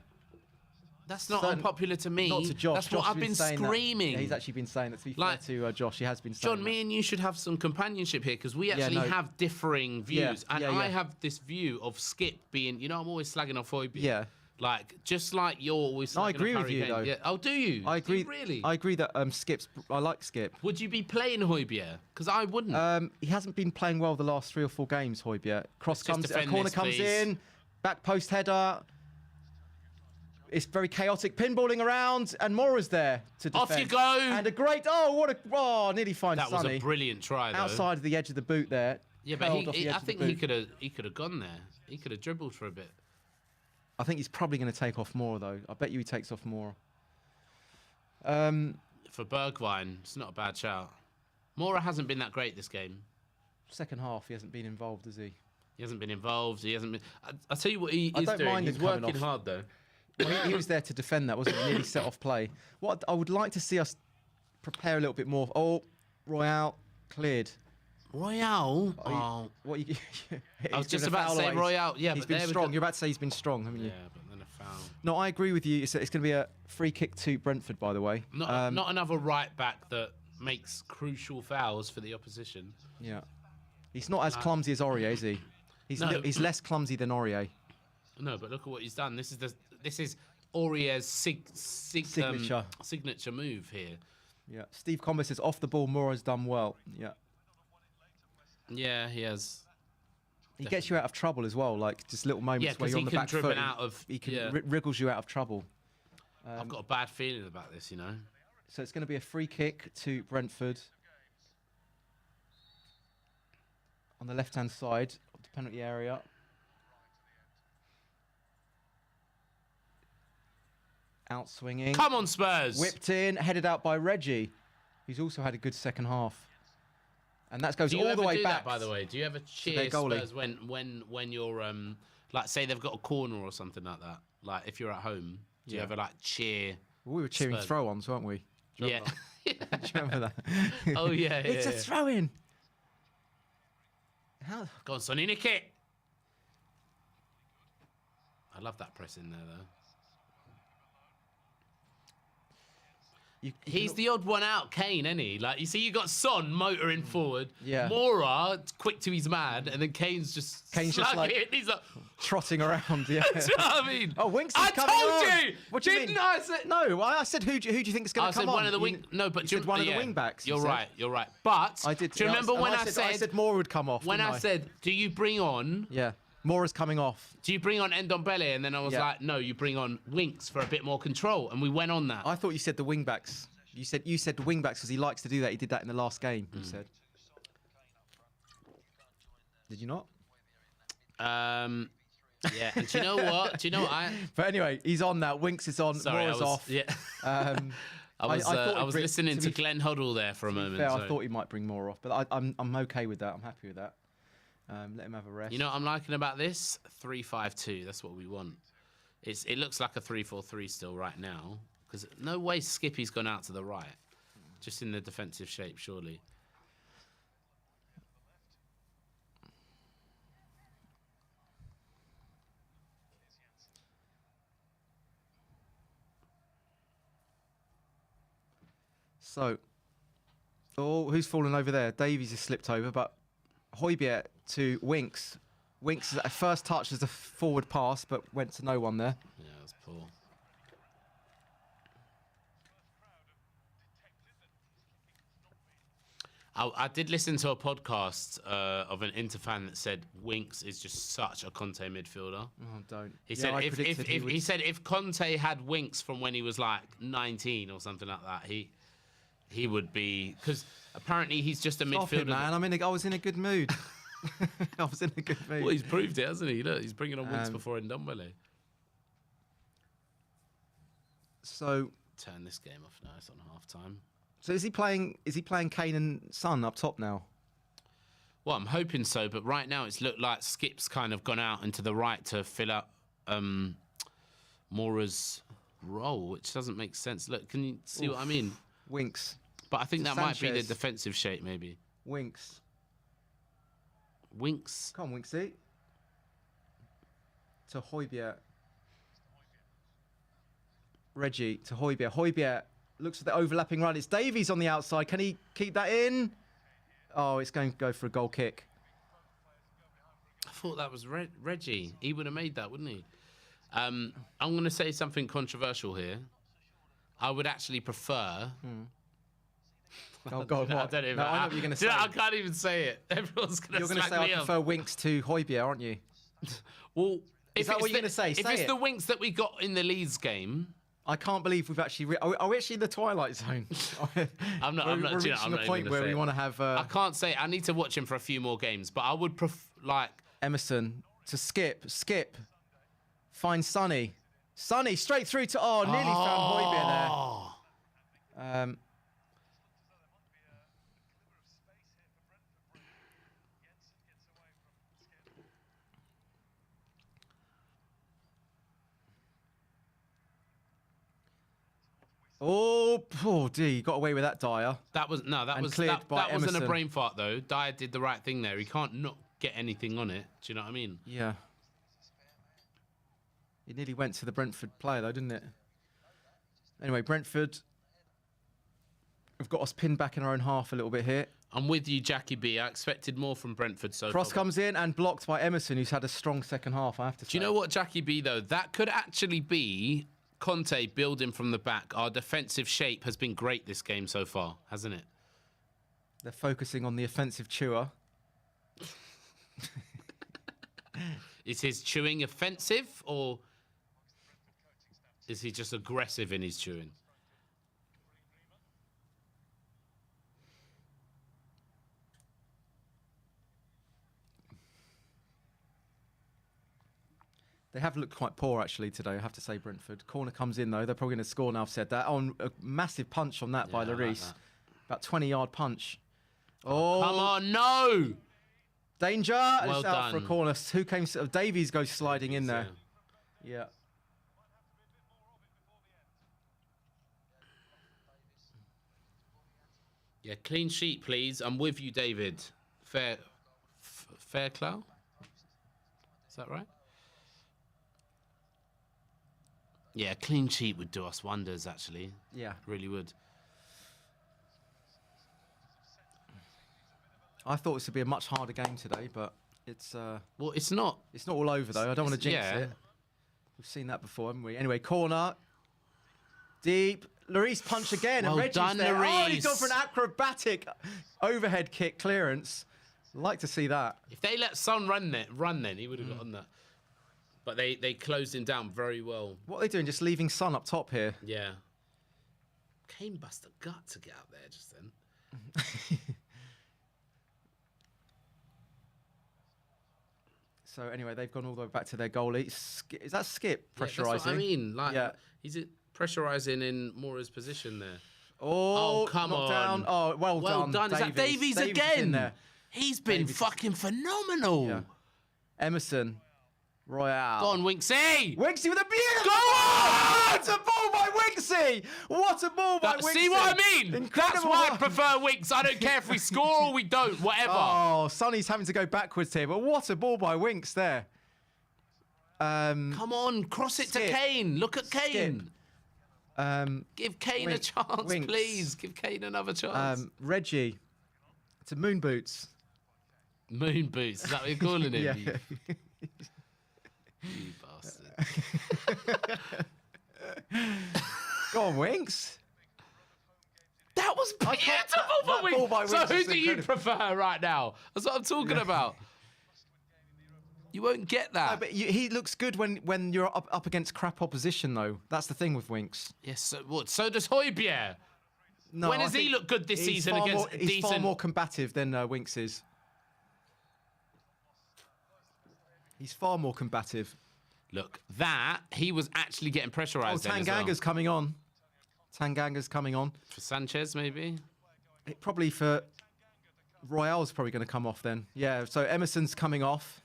Speaker 2: That's not
Speaker 1: Certain-
Speaker 2: unpopular to me.
Speaker 1: Not to Josh.
Speaker 2: That's
Speaker 1: Josh
Speaker 2: what
Speaker 1: has
Speaker 2: I've been
Speaker 1: saying that.
Speaker 2: screaming.
Speaker 1: Yeah, he's actually been saying that. To be
Speaker 2: Like-
Speaker 1: fair to Josh, he has been saying
Speaker 2: John, me and you should have some companionship here because we actually
Speaker 1: no.
Speaker 2: have differing views.
Speaker 1: Yeah,
Speaker 2: and
Speaker 1: yeah,
Speaker 2: I
Speaker 1: yeah.
Speaker 2: have this view of Skip being, I'm always slagging off Højbjerg.
Speaker 1: Yeah.
Speaker 2: Like, just like you're always slagging
Speaker 1: No, I agree
Speaker 2: off
Speaker 1: with
Speaker 2: Harry
Speaker 1: you,
Speaker 2: Kane.
Speaker 1: though.
Speaker 2: Yeah. Oh, do you?
Speaker 1: I agree.
Speaker 2: Do you really?
Speaker 1: I agree that Skip's. I like Skip.
Speaker 2: Would you be playing Højbjerg? Because I wouldn't.
Speaker 1: He hasn't been playing well the last 3 or 4 games, Højbjerg. Cross
Speaker 2: Let's just
Speaker 1: comes, a
Speaker 2: defend
Speaker 1: corner
Speaker 2: this,
Speaker 1: comes
Speaker 2: please.
Speaker 1: in, back post header. It's very chaotic, pinballing around, and Mora's there to defend.
Speaker 2: Off you go.
Speaker 1: And a great, nearly finds
Speaker 2: that was
Speaker 1: Sonny.
Speaker 2: a brilliant try, though.
Speaker 1: Outside of the edge of the boot there.
Speaker 2: Yeah, but
Speaker 1: curled off the edge
Speaker 2: I
Speaker 1: of the
Speaker 2: think
Speaker 1: boot.
Speaker 2: he could have gone there. He could have dribbled for a bit.
Speaker 1: I think he's probably going to take off Mora, though. I bet you he takes off Mora. Um,
Speaker 2: For Bergwijn, it's not a bad shout. Mora hasn't been that great this game.
Speaker 1: second half, he hasn't been involved, has he?
Speaker 2: He hasn't been involved. He hasn't been. I'll tell you what he
Speaker 1: I
Speaker 2: is
Speaker 1: don't
Speaker 2: doing.
Speaker 1: mind
Speaker 2: He's
Speaker 1: him coming
Speaker 2: working
Speaker 1: off.
Speaker 2: hard, though.
Speaker 1: Well, he was there to defend that, wasn't he? Nearly set off play. What I would like to see us prepare a little bit more. Oh, Royale cleared.
Speaker 2: Royale?
Speaker 1: Oh, what you?
Speaker 2: I was just about to say Royale. Yeah,
Speaker 1: he's
Speaker 2: but
Speaker 1: been
Speaker 2: there we
Speaker 1: strong.
Speaker 2: go.
Speaker 1: You're about to say he's been strong, haven't you?
Speaker 2: Yeah, but then a foul.
Speaker 1: No, I agree with you. It's going to be a free kick to Brentford, by the way.
Speaker 2: Not another right back that makes crucial fouls for the opposition.
Speaker 1: Yeah, he's not as clumsy as Aurier, is he?
Speaker 2: No.
Speaker 1: He's less clumsy than Aurier.
Speaker 2: No, but look at what he's done. This is Aurier's signature move here.
Speaker 1: Yeah. Steve Comber says off the ball, Mora's done well. Yeah.
Speaker 2: Yeah, he has.
Speaker 1: He gets you out of trouble as well, like just little moments where you're on the back foot. He can wriggles you out of trouble.
Speaker 2: I've got a bad feeling about this, you know.
Speaker 1: So it's going to be a free kick to Brentford on the left-hand side of the penalty area. Out swinging.
Speaker 2: Come on, Spurs!
Speaker 1: Whipped in, headed out by Reggie, who's also had a good second half. And that goes all the way back.
Speaker 2: By the way, do you ever cheer Spurs when you're like, say they've got a corner or something like that? Like if you're at home, do you ever like cheer?
Speaker 1: Well, we were cheering
Speaker 2: Spurs?
Speaker 1: throw-ons, weren't we? Do you remember that?
Speaker 2: Oh yeah,
Speaker 1: it's a throw-in. How?
Speaker 2: Go on, Sonny, nick it. I love that press in there though. He's the odd one out, Kane, isn't he? Like, you see, you got Son motoring forward.
Speaker 1: Yeah.
Speaker 2: Mora, quick to his mad, and then Kane's just
Speaker 1: like
Speaker 2: it. He's like
Speaker 1: trotting around. Yeah.
Speaker 2: Do you know what I mean?
Speaker 1: Oh, Winks is coming
Speaker 2: I told
Speaker 1: on.
Speaker 2: you!
Speaker 1: What do you mean?
Speaker 2: I say?
Speaker 1: No, I said who do you think is going to come on?
Speaker 2: I said one of the wing. No, but
Speaker 1: you said one of the wing backs.
Speaker 2: You're right. You're right. But
Speaker 1: I did.
Speaker 2: Do you remember when I
Speaker 1: said Mora would come off?
Speaker 2: When I said, do you bring on?
Speaker 1: Yeah. Mora's coming off.
Speaker 2: Do you bring on Ndombele? And then I was like, no, you bring on Winks for a bit more control, and we went on that.
Speaker 1: I thought you said the wing backs. You said the wing backs because he likes to do that. He did that in the last game. You said. Did you not?
Speaker 2: Yeah. And do you know what?
Speaker 1: But anyway, he's on that. Winks is on.
Speaker 2: Sorry,
Speaker 1: Mora's off.
Speaker 2: Yeah. I was listening to Glenn Hoddle there for a moment.
Speaker 1: Fair, I thought he might bring Mora off, but I'm okay with that. I'm happy with that. Let him have a rest.
Speaker 2: You know what I'm liking about this? 3-5-2. That's what we want. It looks like a 3-4-3 still right now. Because no way Skippy's gone out to the right. Just in the defensive shape, surely.
Speaker 1: So, who's fallen over there? Davies has slipped over, but Højbjerg to Winks. Winks' first touch as a forward pass, but went to no one there.
Speaker 2: Yeah, that's poor. I did listen to a podcast of an Inter fan that said Winks is just such a Conte midfielder.
Speaker 1: Oh, don't.
Speaker 2: He said if Conte had Winks from when he was like 19 or something like that, he would be, because apparently he's just a midfielder.
Speaker 1: It, man. I was in a good mood. I was in a good mood.
Speaker 2: Well, he's proved it, hasn't he? Look, he's bringing on Winks before Ndombele.
Speaker 1: So
Speaker 2: turn this game off now. It's on half time.
Speaker 1: So is he playing Kane and Son up top now?
Speaker 2: Well, I'm hoping so, but right now it's looked like Skip's kind of gone out into the right to fill up Mora's role, which doesn't make sense. Look, can you see what I mean?
Speaker 1: Winks.
Speaker 2: But I think that might be the defensive shape, maybe.
Speaker 1: Winks.
Speaker 2: Winks.
Speaker 1: Come on, Winksy. To Højbjerg. Reggie to Højbjerg. Højbjerg looks at the overlapping run. It's Davies on the outside. Can he keep that in? Oh, it's going to go for a goal kick.
Speaker 2: I thought that was Reggie. He would have made that, wouldn't he? I'm going to say something controversial here. I would actually prefer...
Speaker 1: Oh, God, what?
Speaker 2: I don't even
Speaker 1: know what you're going to say.
Speaker 2: I can't even say it. Everyone's going to smack me up.
Speaker 1: I prefer Winks to Højbjerg, aren't you?
Speaker 2: Well,
Speaker 1: is that what you're going to say?
Speaker 2: If it's the Winks that we got in the Leeds game...
Speaker 1: I can't believe we've actually... Are we actually in the Twilight Zone?
Speaker 2: I'm not.
Speaker 1: We're reaching a point where we want to have...
Speaker 2: I can't say... I need to watch him for a few more games, but I would like...
Speaker 1: Emerson to Skip. Find Sonny. Sonny straight through to... Oh, nearly found Højbjerg there. Oh, poor D. Got away with that, Dyer.
Speaker 2: That wasn't a brain fart, though. Dyer did the right thing there. He can't not get anything on it. Do you know what I mean?
Speaker 1: Yeah. It nearly went to the Brentford player, though, didn't it? Anyway, Brentford have got us pinned back in our own half a little bit here.
Speaker 2: I'm with you, Jackie B. I expected more from Brentford so
Speaker 1: Cross
Speaker 2: far.
Speaker 1: comes in and blocked by Emerson, who's had a strong second half, I have to say.
Speaker 2: Do you know what, Jackie B, though? That could actually be Conte building from the back. Our defensive shape has been great this game so far, hasn't it?
Speaker 1: They're focusing on the offensive chewer.
Speaker 2: Is his chewing offensive, or is he just aggressive in his chewing?
Speaker 1: They have looked quite poor, actually, today, I have to say, Brentford. Corner comes in, though. They're probably going to score now, I've said that. Oh, a massive punch on that by
Speaker 2: Yeah, I like
Speaker 1: Lloris.
Speaker 2: that.
Speaker 1: About 20-yard punch.
Speaker 2: Oh, come on, no!
Speaker 1: Danger!
Speaker 2: Well
Speaker 1: It's out for a
Speaker 2: done.
Speaker 1: corner. Who came? Davies goes sliding in there.
Speaker 2: Yeah.
Speaker 1: Yeah.
Speaker 2: Yeah, clean sheet, please. I'm with you, David. Fairclough? Is that right? Yeah, clean sheet would do us wonders, actually.
Speaker 1: Yeah.
Speaker 2: Really would.
Speaker 1: I thought this would be a much harder game today, but it's
Speaker 2: Well, it's not.
Speaker 1: not all over, though. I don't want to jinx
Speaker 2: yeah.
Speaker 1: it. We've seen that before, haven't we? Anyway, corner. Deep. Lloris punch again.
Speaker 2: Well
Speaker 1: and Reggie's
Speaker 2: done,
Speaker 1: there. Oh, he's gone
Speaker 2: Lloris.
Speaker 1: for an acrobatic overhead kick clearance. Like to see that.
Speaker 2: If they let Son run then he would have got on that. But they closed him down very well.
Speaker 1: What are they doing? Just leaving Son up top here.
Speaker 2: Yeah. Kane bust a gut to get out there just then.
Speaker 1: So anyway, they've gone all the way back to their goalie. Is that Skip
Speaker 2: Yeah,
Speaker 1: pressurising?
Speaker 2: that's what I mean. Like,
Speaker 1: Yeah.
Speaker 2: he's pressurising in Mora's position there.
Speaker 1: Oh,
Speaker 2: come
Speaker 1: knocked
Speaker 2: on.
Speaker 1: down. Oh, well done.
Speaker 2: Is that Davies
Speaker 1: is
Speaker 2: again?
Speaker 1: in there.
Speaker 2: He's been
Speaker 1: Davies is-
Speaker 2: fucking phenomenal.
Speaker 1: Yeah. Emerson. Royale.
Speaker 2: Go on, Winksy.
Speaker 1: Winksy with a beautiful
Speaker 2: Go on!
Speaker 1: What a ball by Winksy! What a ball by Winksy!
Speaker 2: See what I mean?
Speaker 1: Incredible.
Speaker 2: That's why I prefer Winks. I don't care if we score or we don't, whatever.
Speaker 1: Oh, Sonny's having to go backwards here, but what a ball by Winks there.
Speaker 2: Come on, cross it
Speaker 1: Skip.
Speaker 2: to Kane. Look at Kane. Give Kane a
Speaker 1: Winks.
Speaker 2: chance,
Speaker 1: Winks.
Speaker 2: please. Give Kane another chance.
Speaker 1: Reggie. To Moon Boots.
Speaker 2: Moon boots. Is that what you're calling him?
Speaker 1: Yeah.
Speaker 2: You bastard.
Speaker 1: Go on, Winks.
Speaker 2: That was beautiful
Speaker 1: that
Speaker 2: for Winks.
Speaker 1: ball by
Speaker 2: So
Speaker 1: Winks
Speaker 2: who
Speaker 1: is
Speaker 2: do you
Speaker 1: incredible.
Speaker 2: prefer right now? That's what I'm talking about. You won't get that.
Speaker 1: No, but he looks good when you're up against crap opposition, though. That's the thing with Winks.
Speaker 2: Yes, so what? So does Højbjerg.
Speaker 1: No,
Speaker 2: When
Speaker 1: I
Speaker 2: has he
Speaker 1: think
Speaker 2: looked good this
Speaker 1: he's
Speaker 2: season
Speaker 1: far
Speaker 2: against
Speaker 1: more, He's far
Speaker 2: decent-
Speaker 1: more combative than Winks is. He's far more combative.
Speaker 2: Look, that he was actually getting
Speaker 1: Oh,
Speaker 2: pressurised. then as well.
Speaker 1: Tanganga's coming on. Tanganga's coming on.
Speaker 2: For Sanchez, maybe.
Speaker 1: Probably for Royale's probably going to come off then. Yeah, so Emerson's coming off.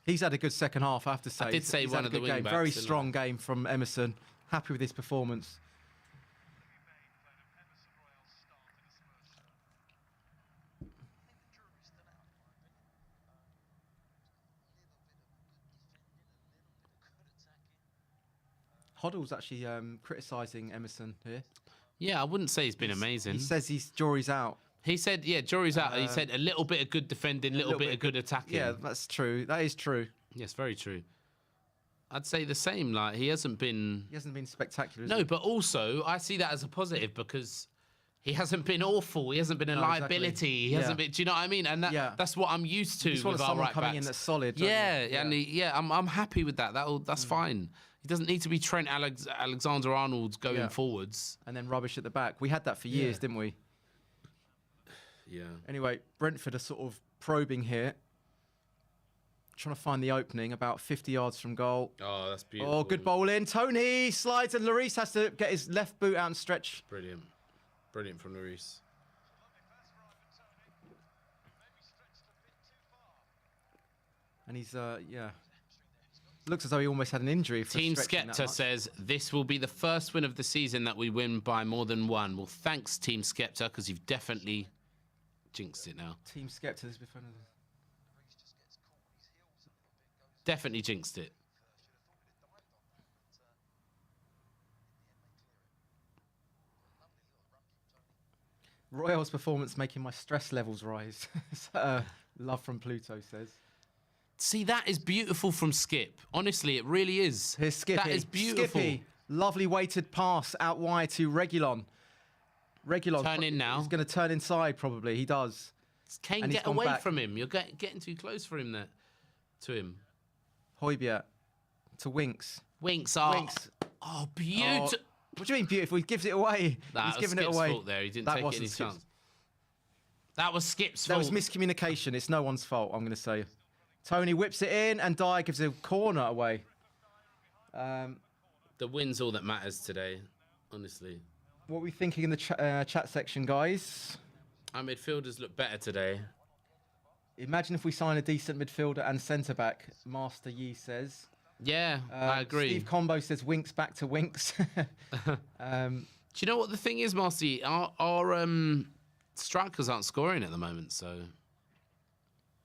Speaker 1: He's had a good second half, I have to say.
Speaker 2: did say
Speaker 1: He's
Speaker 2: one
Speaker 1: had a
Speaker 2: of the
Speaker 1: good game.
Speaker 2: wing-backs,
Speaker 1: Very
Speaker 2: didn't I?
Speaker 1: strong game from Emerson. Happy with his performance. Hoddle's actually criticising Emerson here.
Speaker 2: Yeah, I wouldn't say he's been amazing.
Speaker 1: He says jury's out.
Speaker 2: He said, yeah, jury's out. He said a little bit of good defending, a little bit of good attacking.
Speaker 1: Yeah, that's true. That is true.
Speaker 2: Yes, very true. I'd say the same. Like, he hasn't been...
Speaker 1: He hasn't been spectacular, has
Speaker 2: No,
Speaker 1: he?
Speaker 2: but also, I see that as a positive because he hasn't been awful. He hasn't been a
Speaker 1: No, exactly.
Speaker 2: liability. He
Speaker 1: Yeah.
Speaker 2: hasn't been... Do you know what I mean? And
Speaker 1: Yeah.
Speaker 2: that's what I'm used to
Speaker 1: You just want
Speaker 2: with our
Speaker 1: someone
Speaker 2: right
Speaker 1: coming
Speaker 2: backs.
Speaker 1: in that's solid, don't you?
Speaker 2: Yeah, and I'm happy with that. That's fine. He doesn't need to be Trent Alexander-Arnold going
Speaker 1: Yeah.
Speaker 2: forwards.
Speaker 1: And then rubbish at the back. We had that for years, didn't we?
Speaker 2: Yeah.
Speaker 1: Anyway, Brentford are sort of probing here. Trying to find the opening about 50 yards from goal.
Speaker 2: Oh, that's beautiful.
Speaker 1: Oh, good bowl in. Tony slides and Lloris has to get his left boot out and stretch.
Speaker 2: Brilliant. Brilliant from Lloris.
Speaker 1: And he's, yeah. Looks as though he almost had an injury. For
Speaker 2: Team
Speaker 1: stretching that
Speaker 2: Skepta
Speaker 1: much.
Speaker 2: says, this will be the first win of the season that we win by more than one. Well, thanks, Team Skepta, because you've definitely jinxed it now.
Speaker 1: Team Skepta. This before.
Speaker 2: Definitely jinxed it.
Speaker 1: Royale's performance making my stress levels rise. Love from Pluto says.
Speaker 2: See, that is beautiful from Skip. Honestly, it really is.
Speaker 1: Here's Skippy.
Speaker 2: That is beautiful.
Speaker 1: Skippy, lovely weighted pass out wide to Regulon. Regulon.
Speaker 2: Turn in now.
Speaker 1: He's going to turn inside probably. He does.
Speaker 2: Kane,
Speaker 1: And he's
Speaker 2: get
Speaker 1: gone
Speaker 2: away
Speaker 1: back.
Speaker 2: from him. You're getting too close for him there. To him.
Speaker 1: Højbjerg to Winks.
Speaker 2: Winks.
Speaker 1: Winks.
Speaker 2: Oh, beautiful.
Speaker 1: What do you mean beautiful? He gives it away.
Speaker 2: Nah,
Speaker 1: He's
Speaker 2: it was
Speaker 1: giving it
Speaker 2: Skip's
Speaker 1: away.
Speaker 2: fault there. He didn't
Speaker 1: That
Speaker 2: take
Speaker 1: wasn't
Speaker 2: any
Speaker 1: Skip's-
Speaker 2: chance. That was Skip's
Speaker 1: That
Speaker 2: fault.
Speaker 1: was miscommunication. It's no one's fault, I'm going to say. Tony whips it in and Dyer gives a corner away.
Speaker 2: The win's all that matters today, honestly.
Speaker 1: What are we thinking in the chat section, guys?
Speaker 2: Our midfielders look better today.
Speaker 1: Imagine if we sign a decent midfielder and centre-back, Master Yi says.
Speaker 2: Yeah, I agree.
Speaker 1: Steve Combo says Winks back to Winks.
Speaker 2: Do you know what the thing is, Marcy? Our strikers aren't scoring at the moment, so...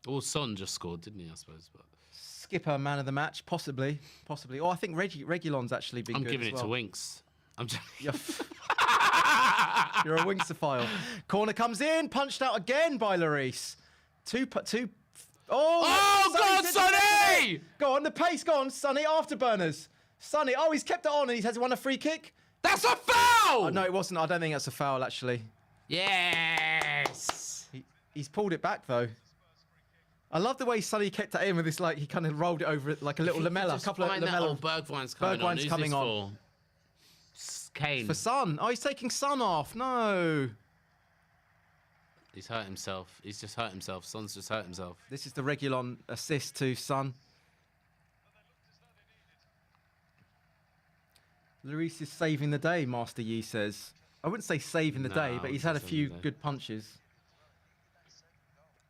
Speaker 2: Or Son just scored, didn't he, I suppose? But
Speaker 1: Skipper, man of the match, possibly. Oh, I think Regulon's actually been
Speaker 2: I'm
Speaker 1: good
Speaker 2: giving
Speaker 1: as
Speaker 2: it to
Speaker 1: well.
Speaker 2: Winks. I'm just...
Speaker 1: You're a Winksophile. Corner comes in, punched out again by Lloris. Two.
Speaker 2: Oh, God, Sonny!
Speaker 1: Go on, the pace, go on, Sonny, afterburners. Sonny, oh, he's kept it on and he has won a free kick.
Speaker 2: That's a foul!
Speaker 1: Oh, no, it wasn't. I don't think that's a foul, actually.
Speaker 2: Yes!
Speaker 1: He's pulled it back, though. I love the way Sonny kept it in with this, like, he kind of rolled it over it like a little lamella. A couple of lamella.
Speaker 2: Bergwijn's coming on.
Speaker 1: Bergwijn's
Speaker 2: Who's
Speaker 1: coming
Speaker 2: this
Speaker 1: on.
Speaker 2: for? Kane.
Speaker 1: For Son. Oh, he's taking Son off. No.
Speaker 2: He's hurt himself. He's just hurt himself. Son's just hurt himself.
Speaker 1: This is the Regulon assist to Son. Lloris is saving the day, Master Yi says. I wouldn't say saving the day, but he's had a few good punches.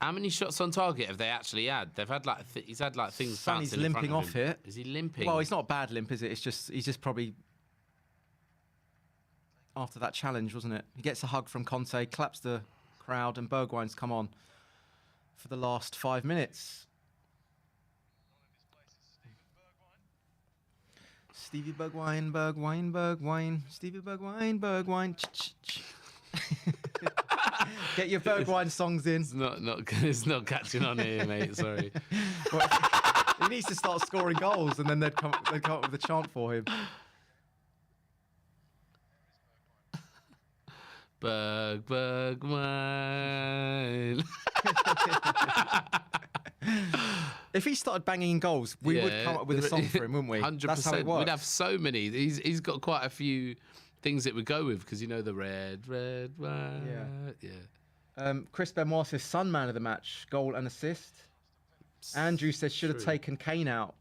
Speaker 2: How many shots on target have they actually had? They've had like he's had like things
Speaker 1: Sonny's
Speaker 2: bouncing in front
Speaker 1: limping
Speaker 2: of
Speaker 1: off
Speaker 2: him.
Speaker 1: here.
Speaker 2: Is he limping?
Speaker 1: Well, it's not a bad limp, is it? It's just he's just probably after that challenge, wasn't it? He gets a hug from Conte, claps the crowd, and Bergwijn's come on for the last 5 minutes. Stevie Bergwijn. Stevie Bergwijn. Get your Bergwijn songs in.
Speaker 2: It's not catching on here, mate. Sorry.
Speaker 1: Well, he needs to start scoring goals, and then they'd come up with a chant for him.
Speaker 2: Bergwijn.
Speaker 1: If he started banging in goals, we would come up with a song for him, wouldn't we?
Speaker 2: 100%.
Speaker 1: That's how it works.
Speaker 2: We'd have so many. He's got quite a few things that we go with because you know the red wine. Yeah.
Speaker 1: Chris Benoit says Son man of the match, goal and assist. Andrew says should have taken Kane out.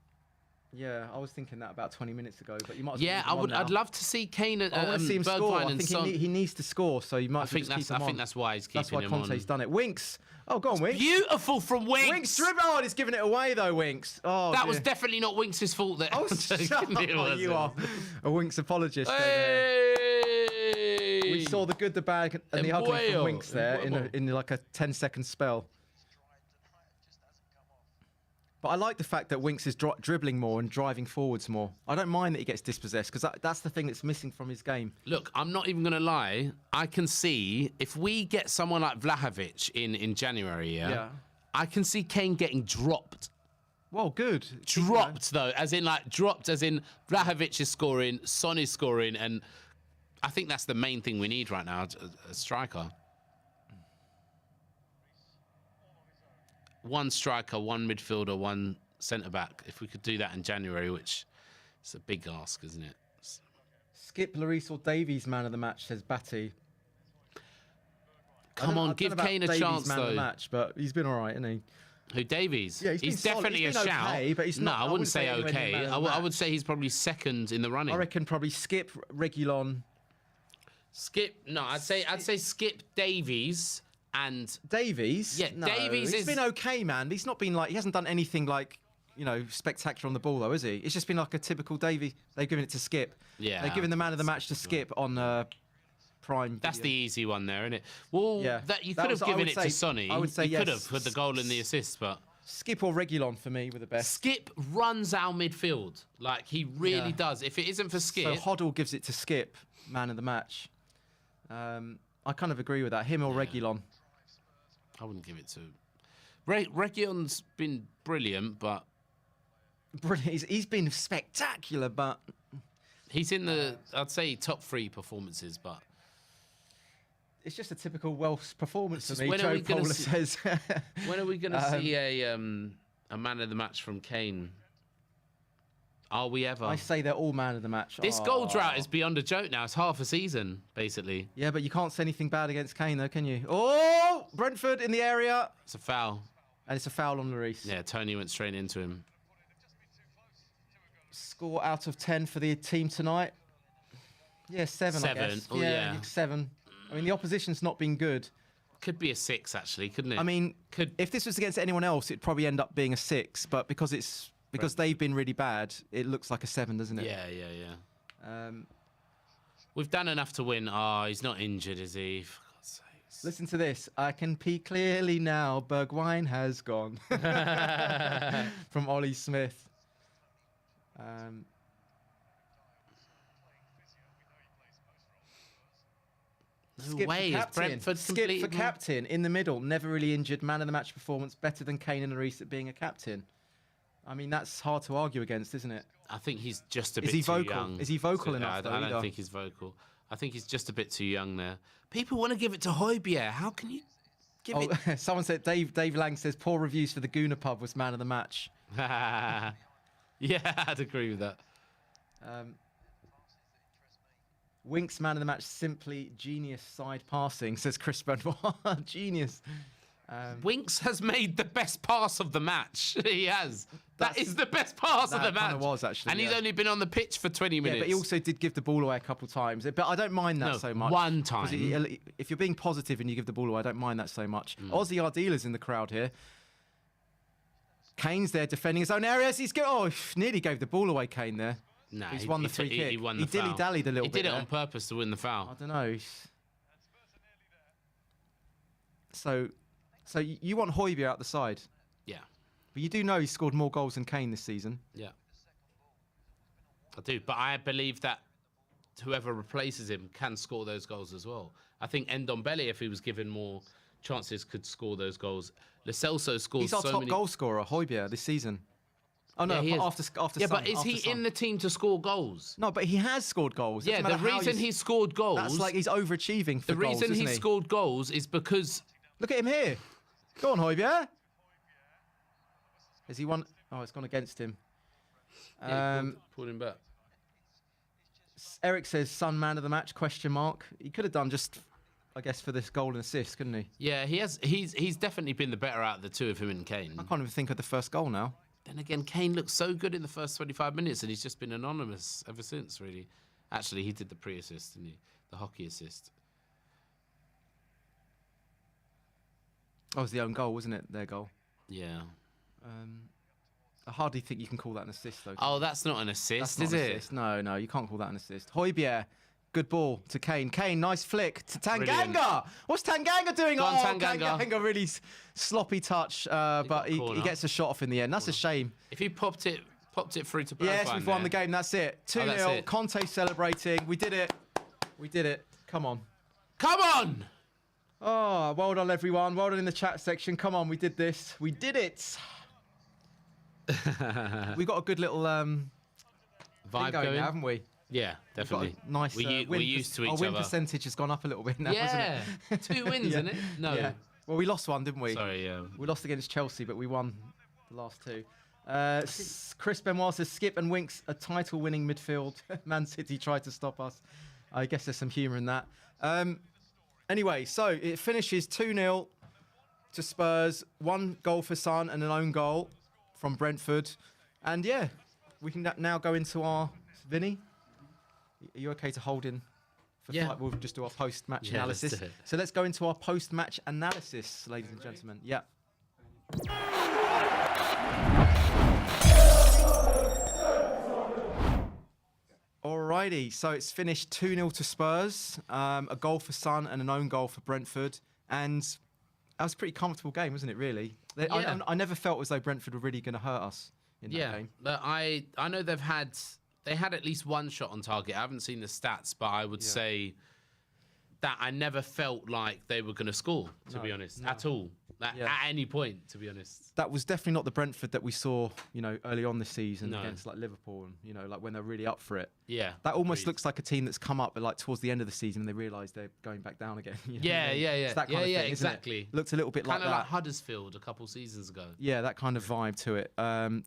Speaker 1: Yeah, I was thinking that about 20 minutes ago, but you might.
Speaker 2: Yeah, I would. I'd love to see Kane and
Speaker 1: I want to see him score. I
Speaker 2: and
Speaker 1: think
Speaker 2: Son.
Speaker 1: he needs to score, so you might.
Speaker 2: I think that's why he's keeping
Speaker 1: That's why
Speaker 2: him
Speaker 1: Conte's
Speaker 2: on.
Speaker 1: done it. Winks. Oh, go on, Winks.
Speaker 2: Beautiful from Winks.
Speaker 1: Winks dribble. Oh, he's giving it away though, Winks. Oh,
Speaker 2: That
Speaker 1: dear.
Speaker 2: was definitely not Winks' fault. That
Speaker 1: Oh, you are a Winks apologist.
Speaker 2: Hey!
Speaker 1: We saw the good, the bad, and the ugly from Winks there in like a 10-second spell. But I like the fact that Winks is dribbling more and driving forwards more. I don't mind that he gets dispossessed because that's the thing that's missing from his game.
Speaker 2: Look, I'm not even going to lie. I can see if we get someone like Vlahovic in January, yeah, I can see Kane getting dropped.
Speaker 1: Well, good.
Speaker 2: Dropped, though, as in Vlahovic is scoring, Son is scoring, and I think that's the main thing we need right now, a striker. One striker, one midfielder, one centre-back. If we could do that in January, which is a big ask, isn't it?
Speaker 1: Skip, Lloris or Davies man of the match, says Batty.
Speaker 2: Come on, give Kane a chance,
Speaker 1: man
Speaker 2: though.
Speaker 1: of the match, but he's been all right, hasn't he?
Speaker 2: Who, Davies?
Speaker 1: Yeah,
Speaker 2: he's definitely
Speaker 1: he's been
Speaker 2: a shout.
Speaker 1: okay, but he's not,
Speaker 2: no, I wouldn't say
Speaker 1: anywhere near
Speaker 2: okay.
Speaker 1: man of the
Speaker 2: I would
Speaker 1: match.
Speaker 2: say he's probably second in the running.
Speaker 1: I reckon probably Skip, Regulon.
Speaker 2: Skip, no, I'd say Skip, Davies, and
Speaker 1: Davies?
Speaker 2: Yeah,
Speaker 1: no,
Speaker 2: Davies
Speaker 1: he's
Speaker 2: is...
Speaker 1: been okay, man. He's not been like... He hasn't done anything like, you know, spectacular on the ball, though, is he? It's just been like a typical Davies. They've given it to Skip.
Speaker 2: Yeah.
Speaker 1: They've given the man of the match to Skip on Prime.
Speaker 2: That's the
Speaker 1: Video.
Speaker 2: easy one there, isn't it? Well,
Speaker 1: Yeah.
Speaker 2: you
Speaker 1: That
Speaker 2: could
Speaker 1: was-
Speaker 2: have
Speaker 1: I
Speaker 2: given
Speaker 1: would
Speaker 2: it
Speaker 1: say-
Speaker 2: to Sonny.
Speaker 1: I would say
Speaker 2: you
Speaker 1: yes.
Speaker 2: could have with the goal and the assist, but...
Speaker 1: Skip or Regulon for me were the best.
Speaker 2: Skip runs our midfield. Like, he really does. If it isn't for Skip...
Speaker 1: So Hoddle gives it to Skip, man of the match. I kind of agree with that. Him or Reguilon.
Speaker 2: I wouldn't give it to... Reguilon's been brilliant, but...
Speaker 1: Brilliant. He's been spectacular, but...
Speaker 2: He's in the, I'd say, top 3 performances, but...
Speaker 1: It's just a typical Welsh performance for me,
Speaker 2: when are
Speaker 1: Joe
Speaker 2: we gonna
Speaker 1: Pola
Speaker 2: see-
Speaker 1: says.
Speaker 2: When are we going to see a man of the match from Kane? Are we ever?
Speaker 1: I say they're all man of the match.
Speaker 2: This goal drought is beyond a joke now. It's half a season, basically.
Speaker 1: Yeah, but you can't say anything bad against Kane, though, can you? Oh, Brentford in the area.
Speaker 2: It's a foul.
Speaker 1: And it's a foul on Lloris.
Speaker 2: Yeah, Tony went straight into him.
Speaker 1: Score out of 10 for the team tonight. Yeah, 7, I
Speaker 2: 7.
Speaker 1: guess.
Speaker 2: Oh, yeah.
Speaker 1: 7. I mean, the opposition's not been good.
Speaker 2: Could be a 6, actually, couldn't it?
Speaker 1: I mean,
Speaker 2: Could-
Speaker 1: if this was against anyone else, it'd probably end up being a 6. But because they've been really bad, it looks like a 7, doesn't it?
Speaker 2: Yeah. We've done enough to win. Oh, he's not injured, is he? For God's sakes.
Speaker 1: Listen to this. I can pee clearly now. Bergwijn has gone. From Ollie Smith.
Speaker 2: No way. Is Brentford
Speaker 1: Skip
Speaker 2: complete?
Speaker 1: for captain in the middle. Never really injured. Man of the match performance. Better than Kane and Lloris at being a captain. I mean, that's hard to argue against, isn't it?
Speaker 2: I think he's just a
Speaker 1: Is
Speaker 2: bit
Speaker 1: he
Speaker 2: too
Speaker 1: vocal?
Speaker 2: young.
Speaker 1: Is he vocal enough, though,
Speaker 2: I don't
Speaker 1: either?
Speaker 2: think he's vocal. I think he's just a bit too young there. People want to give it to Højbjerg. How can you give it?
Speaker 1: Someone said, Dave Lang says, poor reviews for the Guna pub was man of the match.
Speaker 2: Yeah, I'd agree with that.
Speaker 1: Winks man of the match, simply genius side passing, says Chris Benoit. Genius.
Speaker 2: Winks has made the best pass of the match. He has. That is the best pass of the
Speaker 1: That
Speaker 2: match.
Speaker 1: kinda was, actually,
Speaker 2: And he's
Speaker 1: yeah.
Speaker 2: only been on the pitch for 20 minutes.
Speaker 1: Yeah, but he also did give the ball away a couple of times. But I don't mind that
Speaker 2: No,
Speaker 1: so much.
Speaker 2: one
Speaker 1: 'Cause
Speaker 2: time.
Speaker 1: if you're being positive and you give the ball away, I don't mind that so much. Ozzy Ardila's in the crowd here. Kane's there defending his own areas. He's nearly gave the ball away, Kane, there.
Speaker 2: Nah,
Speaker 1: He's won the free kick.
Speaker 2: He won the foul.
Speaker 1: dilly-dallied a little
Speaker 2: He
Speaker 1: bit
Speaker 2: did it
Speaker 1: there.
Speaker 2: on purpose to win the
Speaker 1: I
Speaker 2: foul.
Speaker 1: don't know. So you want Højbjerg out the side,
Speaker 2: Yeah,
Speaker 1: but you do know he's scored more goals than Kane this season.
Speaker 2: yeah. I do, but I believe that whoever replaces him can score those goals as well. I think Ndombele, if he was given more chances, could score those goals. Lo Celso scores
Speaker 1: He's our
Speaker 2: so
Speaker 1: top
Speaker 2: many...
Speaker 1: goal scorer, Højbjerg, this season. Oh no,
Speaker 2: Yeah, he is.
Speaker 1: after
Speaker 2: Yeah,
Speaker 1: Son,
Speaker 2: but is
Speaker 1: after
Speaker 2: he
Speaker 1: Son.
Speaker 2: in the team to score goals?
Speaker 1: No, but he has scored goals.
Speaker 2: Yeah,
Speaker 1: Doesn't
Speaker 2: the
Speaker 1: matter how
Speaker 2: reason he scored goals...
Speaker 1: That's like he's overachieving for
Speaker 2: the
Speaker 1: goals,
Speaker 2: reason
Speaker 1: isn't
Speaker 2: he
Speaker 1: he?
Speaker 2: scored goals is because...
Speaker 1: Look at him here. Go on, Højbjerg. Has he won? Oh, it's gone against him.
Speaker 2: Yeah, pulled him back.
Speaker 1: Eric says, Son man of the match, question mark. He could have done just, I guess, for this goal and assist, couldn't he?
Speaker 2: Yeah, he has. He's definitely been the better out of the two of him and Kane.
Speaker 1: I can't even think of the first goal now.
Speaker 2: Then again, Kane looked so good in the first 25 minutes, and he's just been anonymous ever since, really. Actually, he did the pre-assist, didn't he? The hockey assist.
Speaker 1: Oh, it was the own goal, wasn't it? Their goal.
Speaker 2: Yeah.
Speaker 1: I hardly think you can call that an assist, though.
Speaker 2: Oh, that's not an assist,
Speaker 1: That's
Speaker 2: is
Speaker 1: not an
Speaker 2: it?
Speaker 1: assist. No, you can't call that an assist. Højbjerg, good ball to Kane. Kane, nice flick to Tanganga.
Speaker 2: Brilliant.
Speaker 1: What's Tanganga doing?
Speaker 2: Go on,
Speaker 1: Oh,
Speaker 2: Tanganga.
Speaker 1: really sloppy touch, but he
Speaker 2: corner.
Speaker 1: gets a shot off in the end. That's a shame.
Speaker 2: If he popped it through to Bergwijn
Speaker 1: Yes, we've won the
Speaker 2: there.
Speaker 1: game. That's it. 2-0.
Speaker 2: that's it.
Speaker 1: Conte celebrating. We did it. We did it. Come on.
Speaker 2: Come on!
Speaker 1: Oh, well done, everyone. Well done in the chat section. Come on, we did this. We did it. We got a good little thing
Speaker 2: Vibe
Speaker 1: going
Speaker 2: going?
Speaker 1: now, haven't we?
Speaker 2: Yeah,
Speaker 1: We've got
Speaker 2: definitely.
Speaker 1: a nice.
Speaker 2: We're used to each
Speaker 1: Our win
Speaker 2: other.
Speaker 1: percentage has gone up a little bit now,
Speaker 2: Yeah,
Speaker 1: hasn't it?
Speaker 2: 2 wins,
Speaker 1: Yeah.
Speaker 2: isn't it? No.
Speaker 1: Yeah. Well, we lost one, didn't we?
Speaker 2: Sorry,
Speaker 1: We lost against Chelsea, but we won the last 2. Chris Benoit says, Skip and Winks, a title-winning midfield. Man City tried to stop us. I guess there's some humour in that. Anyway, so it finishes 2-0 to Spurs. 1 goal for Son and an own goal from Brentford. And yeah, we can now go into our... Vinny, are you okay to hold in?
Speaker 2: Yeah.
Speaker 1: We'll just do our post-match
Speaker 2: Yeah, let's
Speaker 1: analysis.
Speaker 2: do it.
Speaker 1: So let's go into our post-match analysis, ladies and gentlemen. Yeah. Alrighty, so it's finished 2-0 to Spurs, a goal for Son and an own goal for Brentford, and that was a pretty comfortable game, wasn't it, really?
Speaker 2: Yeah.
Speaker 1: I never felt as though Brentford were really going to hurt us in that game.
Speaker 2: But I know they had at least 1 shot on target. I haven't seen the stats, but I would say that I never felt like they were going to score, to be honest, at all. At any point, to be honest.
Speaker 1: That was definitely not the Brentford that we saw, early on this season
Speaker 2: No.
Speaker 1: against like Liverpool, and like when they're really up for it.
Speaker 2: Yeah.
Speaker 1: That almost looks like a team that's come up, but like towards the end of the season, and they realise they're going back down again. You know what I mean? It's that kind of thing, isn't it?
Speaker 2: Exactly.
Speaker 1: Looked a little bit
Speaker 2: Kind
Speaker 1: like
Speaker 2: of
Speaker 1: that.
Speaker 2: like Huddersfield a couple seasons ago.
Speaker 1: Yeah, that kind of vibe to it.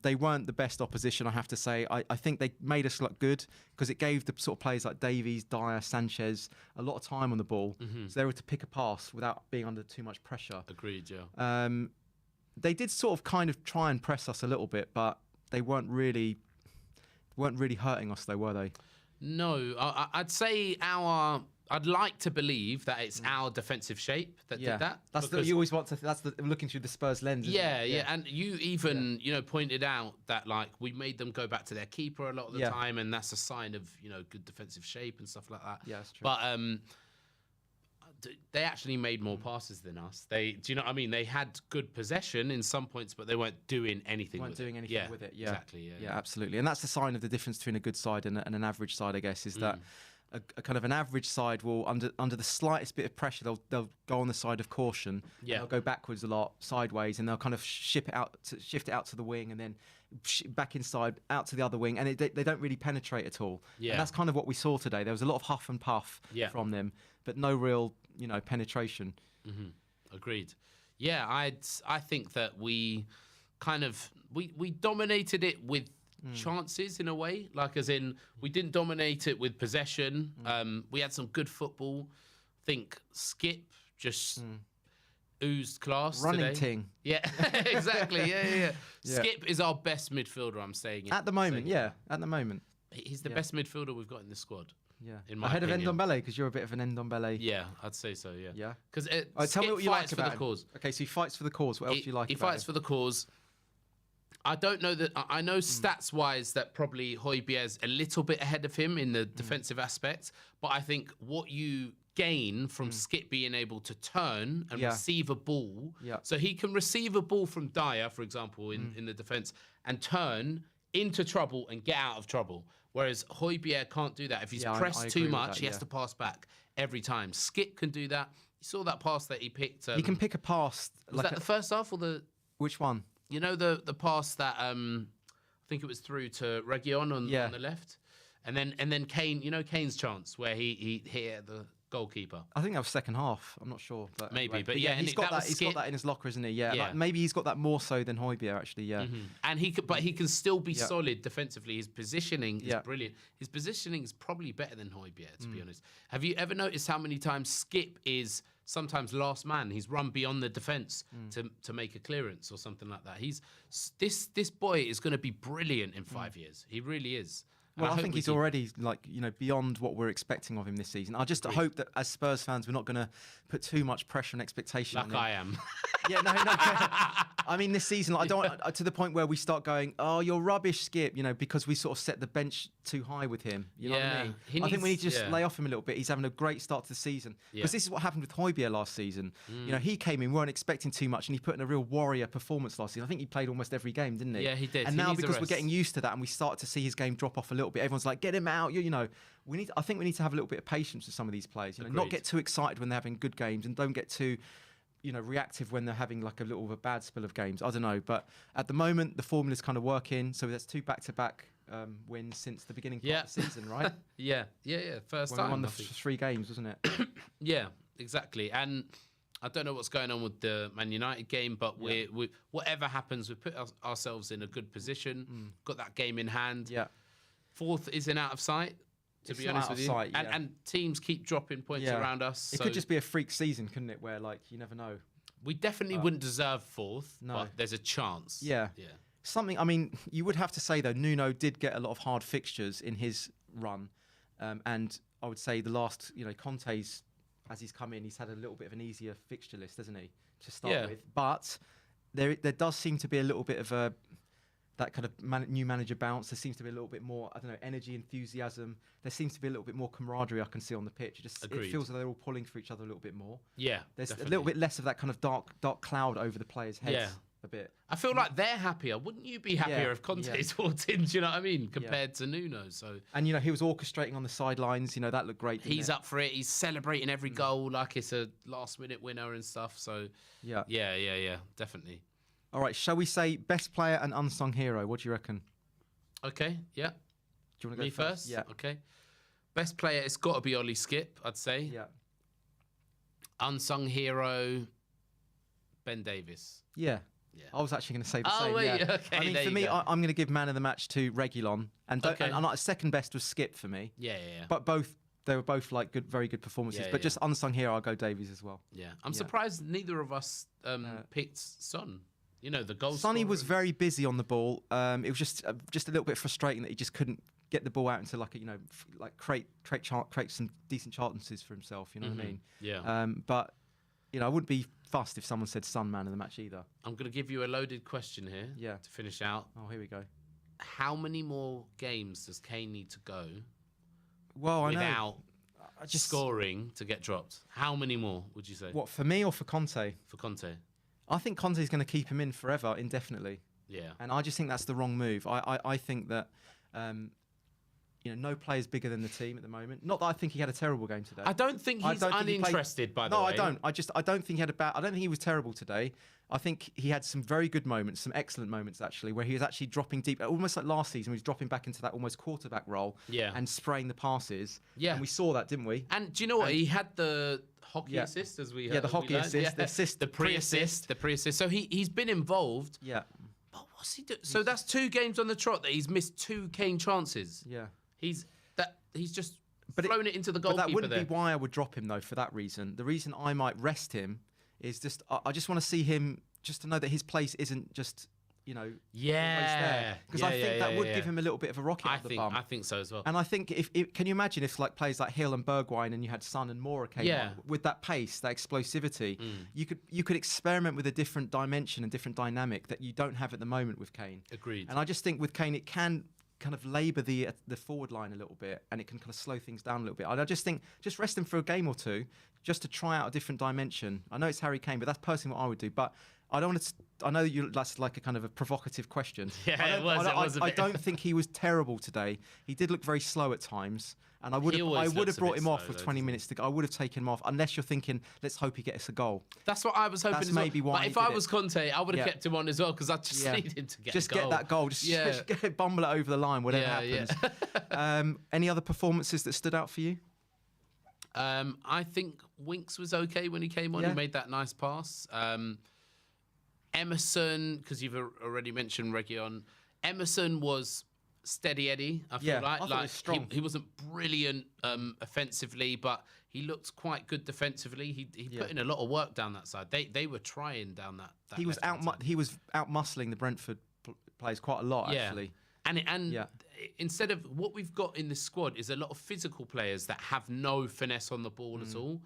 Speaker 1: They weren't the best opposition, I have to say. I think they made us look good because it gave the sort of players like Davies, Dyer, Sanchez a lot of time on the ball, so they were to pick a pass without being under too much pressure.
Speaker 2: Agreed, yeah.
Speaker 1: They did sort of kind of try and press us a little bit, but they weren't really hurting us, though, were they?
Speaker 2: No, I'd say I'd like to believe that it's our defensive shape that did that.
Speaker 1: That's you always want to. That's looking through the Spurs lens. Isn't it?
Speaker 2: Yeah. And you even pointed out that like we made them go back to their keeper a lot of the time, and that's a sign of good defensive shape and stuff like that.
Speaker 1: Yeah, that's true.
Speaker 2: But they actually made more passes than us. Do you know what I mean? They had good possession in some points, but they weren't doing anything.
Speaker 1: With it. Yeah,
Speaker 2: Exactly.
Speaker 1: Yeah, absolutely. And that's the sign of the difference between a good side and an average side, I guess, is that a kind of an average side will, under the slightest bit of pressure, they'll go on the side of caution.
Speaker 2: Yeah.
Speaker 1: They'll go backwards a lot, sideways, and they'll kind of shift it out to the wing, and then back inside, out to the other wing, and they don't really penetrate at all.
Speaker 2: Yeah.
Speaker 1: And that's kind of what we saw today. There was a lot of huff and puff from them, but no real, penetration.
Speaker 2: Agreed. Yeah, I think that we kind of we dominated it with chances in a way, like as in we didn't dominate it with possession. We had some good football. I think Skip just oozed class
Speaker 1: Running
Speaker 2: today.
Speaker 1: ting.
Speaker 2: Yeah, exactly. Yeah. Skip is our best midfielder. I'm saying it.
Speaker 1: At the moment, at the moment.
Speaker 2: He's the best midfielder we've got in the squad.
Speaker 1: Yeah,
Speaker 2: in my
Speaker 1: ahead
Speaker 2: opinion.
Speaker 1: of Ndombele, because you're a bit of an Ndombele.
Speaker 2: Yeah, I'd say so. Yeah.
Speaker 1: Yeah.
Speaker 2: Because
Speaker 1: tell me what you like
Speaker 2: for
Speaker 1: about
Speaker 2: the cause.
Speaker 1: Okay, so he fights for the cause. What else do you like?
Speaker 2: He
Speaker 1: about
Speaker 2: fights
Speaker 1: him?
Speaker 2: for the cause. I don't know that. I know stats wise that probably Højbjerg's a little bit ahead of him in the defensive aspect, but I think what you gain from Skip being able to turn and receive a ball, so he can receive a ball from Dyer, for example, in the defense, and turn into trouble and get out of trouble. Whereas Højbjerg can't do that. If he's pressed too much, he has to pass back every time. Skip can do that. You saw that pass that he picked.
Speaker 1: He can pick a pass.
Speaker 2: Was that the first half or the?
Speaker 1: Which one?
Speaker 2: You know the pass that I think it was through to Region on the left, and then Kane. You know Kane's chance where he hit the goalkeeper.
Speaker 1: I think that was second half. I'm not sure, but
Speaker 2: maybe.
Speaker 1: Anyway.
Speaker 2: But yeah,
Speaker 1: he's got that. He's got that in his locker, isn't he? Yeah.
Speaker 2: Yeah.
Speaker 1: Like, maybe he's got that more so than Højbjerg actually. Yeah.
Speaker 2: And he can still be solid defensively. His positioning is brilliant. His positioning is probably better than Højbjerg, to be honest. Have you ever noticed how many times Skip is sometimes last man? He's run beyond the defence to make a clearance or something like that. This boy is going to be brilliant in 5 years. He really is.
Speaker 1: Well, I think he's already beyond what we're expecting of him this season. I just hope that as Spurs fans, we're not going to put too much pressure and expectation on him.
Speaker 2: I am.
Speaker 1: Yeah, no. I mean, this season, I don't to the point where we start going, "Oh, you're rubbish, Skip," because we sort of set the bench too high with him. You know what I mean? I think we need to just lay off him a little bit. He's having a great start to the season because this is what happened with Højbjerg last season. He came in, we weren't expecting too much, and he put in a real warrior performance last season. I think he played almost every game, didn't he?
Speaker 2: Yeah, he did.
Speaker 1: And now because we're getting used to that, and we start to see his game drop off a little bit, everyone's like, "Get him out!" I think we need to have a little bit of patience with some of these players. Not get too excited when they're having good games, and don't get too reactive when they're having like a little of a bad spell of games. I don't know, but at the moment the formula's kind of working. So that's 2 back-to-back wins since the beginning part of the season, right?
Speaker 2: Yeah. First
Speaker 1: when
Speaker 2: time.
Speaker 1: we won the 3 games, wasn't it?
Speaker 2: Yeah, exactly. And I don't know what's going on with the Man United game, but we whatever happens, we put ourselves in a good position. Got that game in hand.
Speaker 1: Yeah.
Speaker 2: 4th isn't out of sight. To be honest with you, and teams keep dropping points around us.
Speaker 1: It could just be a freak season, couldn't it? Where you never know.
Speaker 2: We definitely wouldn't deserve 4th, but there's a chance.
Speaker 1: Yeah. Something. I mean, you would have to say though, Nuno did get a lot of hard fixtures in his run, and I would say the last, Conte's, as he's come in, he's had a little bit of an easier fixture list, hasn't he, to start with? But there does seem to be a little bit of that kind of new manager bounce. There seems to be a little bit more, energy, enthusiasm. There seems to be a little bit more camaraderie I can see on the pitch. It feels like they're all pulling for each other a little bit more.
Speaker 2: Yeah,
Speaker 1: there's definitely a little bit less of that kind of dark cloud over the players' heads. a bit.
Speaker 2: I feel like they're happier. Wouldn't you be happier
Speaker 1: Yeah,
Speaker 2: if Conte's
Speaker 1: yeah.
Speaker 2: walked in? Do you know what I mean? Compared to Nuno. So
Speaker 1: And, you know, he was orchestrating on the sidelines. You know, that looked great. Didn't
Speaker 2: he's
Speaker 1: it?
Speaker 2: up for it. He's celebrating every goal like it's a last-minute winner and stuff. So
Speaker 1: Yeah.
Speaker 2: yeah, definitely.
Speaker 1: All right, shall we say best player and unsung hero? What do you reckon?
Speaker 2: Okay, yeah.
Speaker 1: Do you want to go
Speaker 2: Me first?
Speaker 1: Yeah.
Speaker 2: Okay. Best player, it's got to be Ollie Skip, I'd say.
Speaker 1: Yeah.
Speaker 2: Unsung hero, Ben Davies.
Speaker 1: Yeah.
Speaker 2: Yeah.
Speaker 1: I was actually going to say the
Speaker 2: Oh,
Speaker 1: same.
Speaker 2: wait,
Speaker 1: yeah.
Speaker 2: okay,
Speaker 1: I mean,
Speaker 2: there
Speaker 1: for
Speaker 2: you
Speaker 1: me,
Speaker 2: go.
Speaker 1: I'm going to give man of the match to Reguilon, and
Speaker 2: Okay.
Speaker 1: and second best was Skip for me.
Speaker 2: Yeah.
Speaker 1: But they were both like very good performances.
Speaker 2: Yeah,
Speaker 1: but
Speaker 2: yeah.
Speaker 1: just unsung hero, I'll go Davies as well.
Speaker 2: Yeah. I'm surprised neither of us picked Son. You know, the goal
Speaker 1: Sonny was
Speaker 2: scorer.
Speaker 1: very busy on the ball. It was just a little bit frustrating that he just couldn't get the ball out into like create some decent chances for himself. You know what I mean?
Speaker 2: Yeah.
Speaker 1: But you know, I wouldn't be fussed if someone said Son man of the match either.
Speaker 2: I'm going to give you a loaded question here
Speaker 1: Yeah.
Speaker 2: to finish out.
Speaker 1: Oh, here we go.
Speaker 2: How many more games does Kane need to go
Speaker 1: Well, I know.
Speaker 2: without
Speaker 1: I just
Speaker 2: scoring to get dropped? How many more would you say
Speaker 1: What, for me or for Conte?
Speaker 2: for Conte?
Speaker 1: I think Conte's going to keep him in forever, indefinitely.
Speaker 2: Yeah.
Speaker 1: And I just think that's the wrong move. I think that, you know, no player's bigger than the team at the moment. Not that I think he had a terrible game today.
Speaker 2: I don't think he's
Speaker 1: don't think he played-
Speaker 2: uninterested, by the way.
Speaker 1: No, I don't. I don't think he had I don't think he was terrible today. I think he had some very good moments, some excellent moments actually, where he was actually dropping deep, almost like last season. He was dropping back into that almost quarterback role,
Speaker 2: Yeah.
Speaker 1: and spraying the passes.
Speaker 2: Yeah.
Speaker 1: And we saw that, didn't we?
Speaker 2: And do you know what? He had the hockey
Speaker 1: Yeah.
Speaker 2: assist, as we
Speaker 1: Yeah, the
Speaker 2: we
Speaker 1: hockey
Speaker 2: learned.
Speaker 1: assist, the assist,
Speaker 2: the
Speaker 1: the
Speaker 2: pre-assist, the pre-assist. So he's been involved.
Speaker 1: Yeah.
Speaker 2: But what's he doing? So that's 2 games on the trot that he's missed 2 Kane chances.
Speaker 1: Yeah.
Speaker 2: He's just
Speaker 1: But
Speaker 2: thrown it into the
Speaker 1: But
Speaker 2: goalkeeper
Speaker 1: that wouldn't
Speaker 2: there.
Speaker 1: be why I would drop him though. For that reason, the reason I might rest him is just I just want to see him just to know that his place isn't just always
Speaker 2: Yeah.
Speaker 1: there, because I think that would give him a little bit of a rocket up the bum.
Speaker 2: I think so as well.
Speaker 1: And I think if can you imagine if like players like Hill and Bergwijn and you had Son and Moura came
Speaker 2: Yeah.
Speaker 1: on with that pace, that explosivity, you could experiment with a different dimension and different dynamic that you don't have at the moment with Kane.
Speaker 2: Agreed.
Speaker 1: And I just think with Kane it can kind of labour the forward line a little bit, and it can kind of slow things down a little bit. I just think just rest him for a game or two, just to try out a different dimension. I know it's Harry Kane, but that's personally what I would do. But I don't want to. I know that's like a kind of a provocative question.
Speaker 2: Yeah, it was a
Speaker 1: I
Speaker 2: bit.
Speaker 1: don't think he was terrible today. He did look very slow at times, and I would
Speaker 2: He
Speaker 1: have
Speaker 2: always looks a
Speaker 1: brought
Speaker 2: bit
Speaker 1: him off
Speaker 2: slow,
Speaker 1: with
Speaker 2: though,
Speaker 1: 20
Speaker 2: doesn't he?
Speaker 1: minutes to go. I would have taken him off, unless you're thinking, let's hope he gets a goal.
Speaker 2: That's what I was hoping
Speaker 1: That's
Speaker 2: as well.
Speaker 1: maybe why
Speaker 2: But
Speaker 1: he
Speaker 2: if I
Speaker 1: did
Speaker 2: was
Speaker 1: it.
Speaker 2: Conte, I would have
Speaker 1: Yeah.
Speaker 2: kept him on as well, because I just need him to get
Speaker 1: Just
Speaker 2: a goal.
Speaker 1: get that goal. Just,
Speaker 2: Yeah.
Speaker 1: just get, bumble it over the line, whatever
Speaker 2: Yeah,
Speaker 1: happens. Any other performances that stood out for you?
Speaker 2: I think Winks was okay when he came on.
Speaker 1: Yeah.
Speaker 2: He made that nice pass. Emerson, because you've already mentioned Reguilon. Emerson was steady Eddie, I feel
Speaker 1: Yeah, I
Speaker 2: like.
Speaker 1: thought he was strong.
Speaker 2: He wasn't brilliant offensively, but he looked quite good defensively. He put in a lot of work down that side. They were trying down that
Speaker 1: He was
Speaker 2: left-hand side.
Speaker 1: he was out muscling the Brentford players quite a lot, actually.
Speaker 2: And
Speaker 1: Yeah.
Speaker 2: instead of what we've got in this squad is a lot of physical players that have no finesse on the ball
Speaker 1: Mm.
Speaker 2: at all.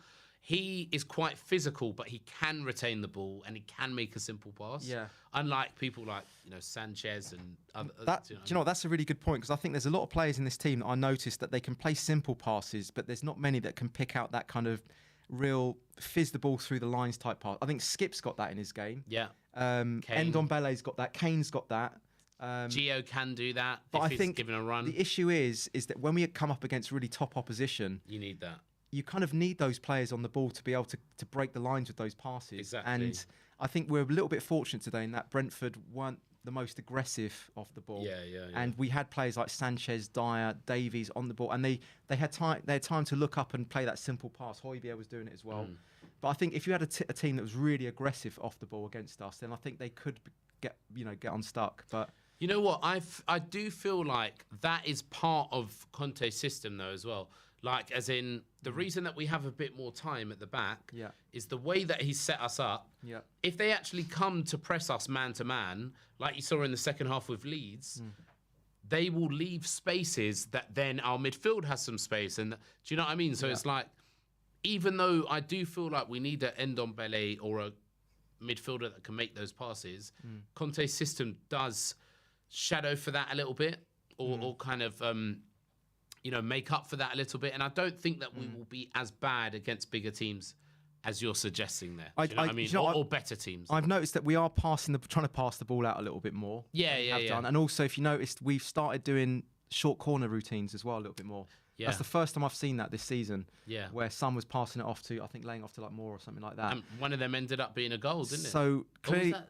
Speaker 2: He is quite physical, but he can retain the ball and he can make a simple pass.
Speaker 1: Yeah.
Speaker 2: Unlike people like Sanchez and other.
Speaker 1: Do you know what? That's a really good point, because I think there's a lot of players in this team that I noticed that they can play simple passes, but there's not many that can pick out that kind of real fizz the ball through the lines type pass. I think Skip's got that in his game.
Speaker 2: Yeah.
Speaker 1: Ndombele's got that. Kane's got that.
Speaker 2: Gio can do that
Speaker 1: But
Speaker 2: if
Speaker 1: I
Speaker 2: he's
Speaker 1: think
Speaker 2: given a run.
Speaker 1: the issue is that when we come up against really top opposition,
Speaker 2: You need that.
Speaker 1: you kind of need those players on the ball to be able to break the lines with those passes.
Speaker 2: Exactly.
Speaker 1: And I think we're a little bit fortunate today in that Brentford weren't the most aggressive off the ball.
Speaker 2: Yeah.
Speaker 1: And we had players like Sanchez, Dyer, Davies on the ball, and they had time to look up and play that simple pass. Højbjerg was doing it as well. But I think if you had a team that was really aggressive off the ball against us, then I think they could get unstuck. But
Speaker 2: You know what? I do feel like that is part of Conte's system, though, as well. Like, as in, the reason that we have a bit more time at the back
Speaker 1: Yeah.
Speaker 2: is the way that he's set us up.
Speaker 1: Yeah.
Speaker 2: If they actually come to press us man to man, like you saw in the second half with Leeds, they will leave spaces that then our midfield has some space. And do you know what I mean? So it's like, even though I do feel like we need an Ndombele or a midfielder that can make those passes, Conte's system does shadow for that a little bit, or kind of make up for that a little bit. And I don't think that we will be as bad against bigger teams as you're suggesting there. Do you know what I mean?
Speaker 1: you know,
Speaker 2: Or better teams.
Speaker 1: I've noticed that we are trying to pass the ball out a little bit more.
Speaker 2: Yeah,
Speaker 1: We
Speaker 2: yeah,
Speaker 1: have
Speaker 2: yeah.
Speaker 1: done. And also, if you noticed, we've started doing short corner routines as well a little bit more.
Speaker 2: Yeah.
Speaker 1: That's the first time I've seen that this season.
Speaker 2: Yeah.
Speaker 1: Where Son was passing it off to, I think, laying off to like Moore or something like that.
Speaker 2: And one of them ended up being a goal, didn't it?
Speaker 1: So
Speaker 2: Or was
Speaker 1: clearly,
Speaker 2: that-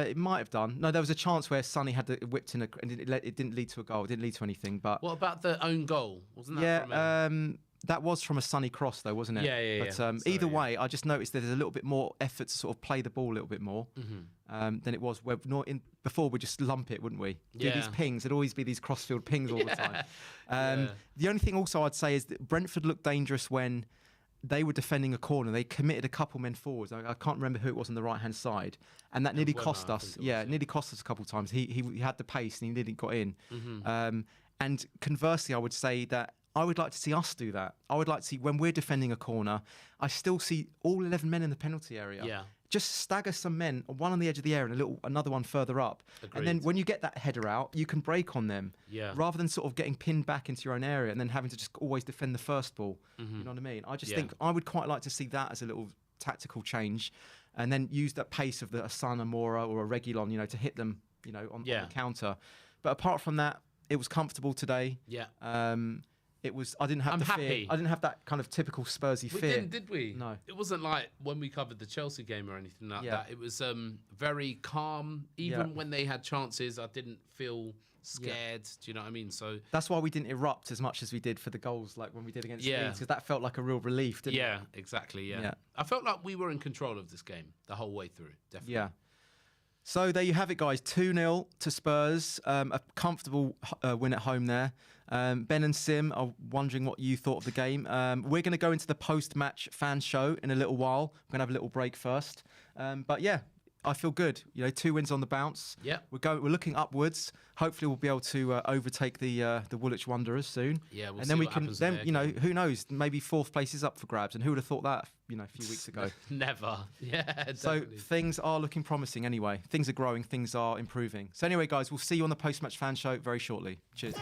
Speaker 1: it might have done. No, there was a chance where Sonny had whipped in and it didn't lead to a goal. It didn't lead to anything. But
Speaker 2: What about the own goal? Wasn't that from a...
Speaker 1: that was from a Sonny cross, though, wasn't it?
Speaker 2: Yeah, yeah,
Speaker 1: But
Speaker 2: yeah.
Speaker 1: either
Speaker 2: Sorry,
Speaker 1: way, I just noticed there's a little bit more effort to sort of play the ball a little bit more than it was. Where before we'd just lump it, wouldn't we? Do these
Speaker 2: Yeah.
Speaker 1: pings. There'd always be these crossfield pings all the time.
Speaker 2: Yeah.
Speaker 1: The only thing also I'd say is that Brentford looked dangerous when they were defending a corner. They committed a couple men forwards. I can't remember who it was on the right-hand side. And that nearly
Speaker 2: Werner,
Speaker 1: cost
Speaker 2: I
Speaker 1: us.
Speaker 2: think it was,
Speaker 1: Yeah,
Speaker 2: yeah.
Speaker 1: it nearly cost us a couple of times. He had the pace and he nearly got in.
Speaker 2: Mm-hmm.
Speaker 1: And conversely, I would say that I would like to see us do that. I would like to see when we're defending a corner, I still see all 11 men in the penalty area.
Speaker 2: Yeah.
Speaker 1: Just stagger some men, one on the edge of the area and another one further up. And then
Speaker 2: Agreed.
Speaker 1: when you get that header out, you can break on them.
Speaker 2: Yeah.
Speaker 1: Rather than sort of getting pinned back into your own area and then having to just always defend the first ball. You know what I mean? I just
Speaker 2: Yeah.
Speaker 1: think I would quite like to see that as a little tactical change, and then use that pace of a Son, a Mora, or a Reguilon, to hit them, on the counter. But apart from that, it was comfortable today.
Speaker 2: Yeah.
Speaker 1: It was. I didn't have
Speaker 2: I'm
Speaker 1: the fear.
Speaker 2: happy.
Speaker 1: I didn't have that kind of typical Spursy
Speaker 2: We
Speaker 1: fear.
Speaker 2: didn't, did we?
Speaker 1: No.
Speaker 2: It wasn't like when we covered the Chelsea game or anything like
Speaker 1: Yeah.
Speaker 2: that. It was very calm. Even when they had chances, I didn't feel scared. Do you know what I mean? So
Speaker 1: That's why we didn't erupt as much as we did for the goals, like when we did against
Speaker 2: Yeah.
Speaker 1: Leeds, because that felt like a real relief, didn't it?
Speaker 2: yeah, exactly. Yeah.
Speaker 1: Yeah.
Speaker 2: I felt like we were in control of this game the whole way through. Definitely.
Speaker 1: Yeah. So there you have it, guys. 2-0 to Spurs. A comfortable win at home there. Ben and Sim are wondering what you thought of the game. We're going to go into the post-match fan show in a little while. We're going to have a little break first. But yeah, I feel good. 2 wins on the bounce.
Speaker 2: Yeah.
Speaker 1: We're looking upwards. Hopefully, we'll be able to overtake the Woolwich Wanderers soon.
Speaker 2: Yeah, we'll
Speaker 1: and
Speaker 2: see
Speaker 1: then we
Speaker 2: what
Speaker 1: can.
Speaker 2: happens
Speaker 1: Then
Speaker 2: in their game.
Speaker 1: who knows? Maybe 4th place is up for grabs. And who would have thought that? A few weeks ago.
Speaker 2: Never. Yeah.
Speaker 1: So
Speaker 2: Definitely.
Speaker 1: things are looking promising anyway. Things are growing, things are improving. So anyway, guys, we'll see you on the post-match fan show very shortly. Cheers.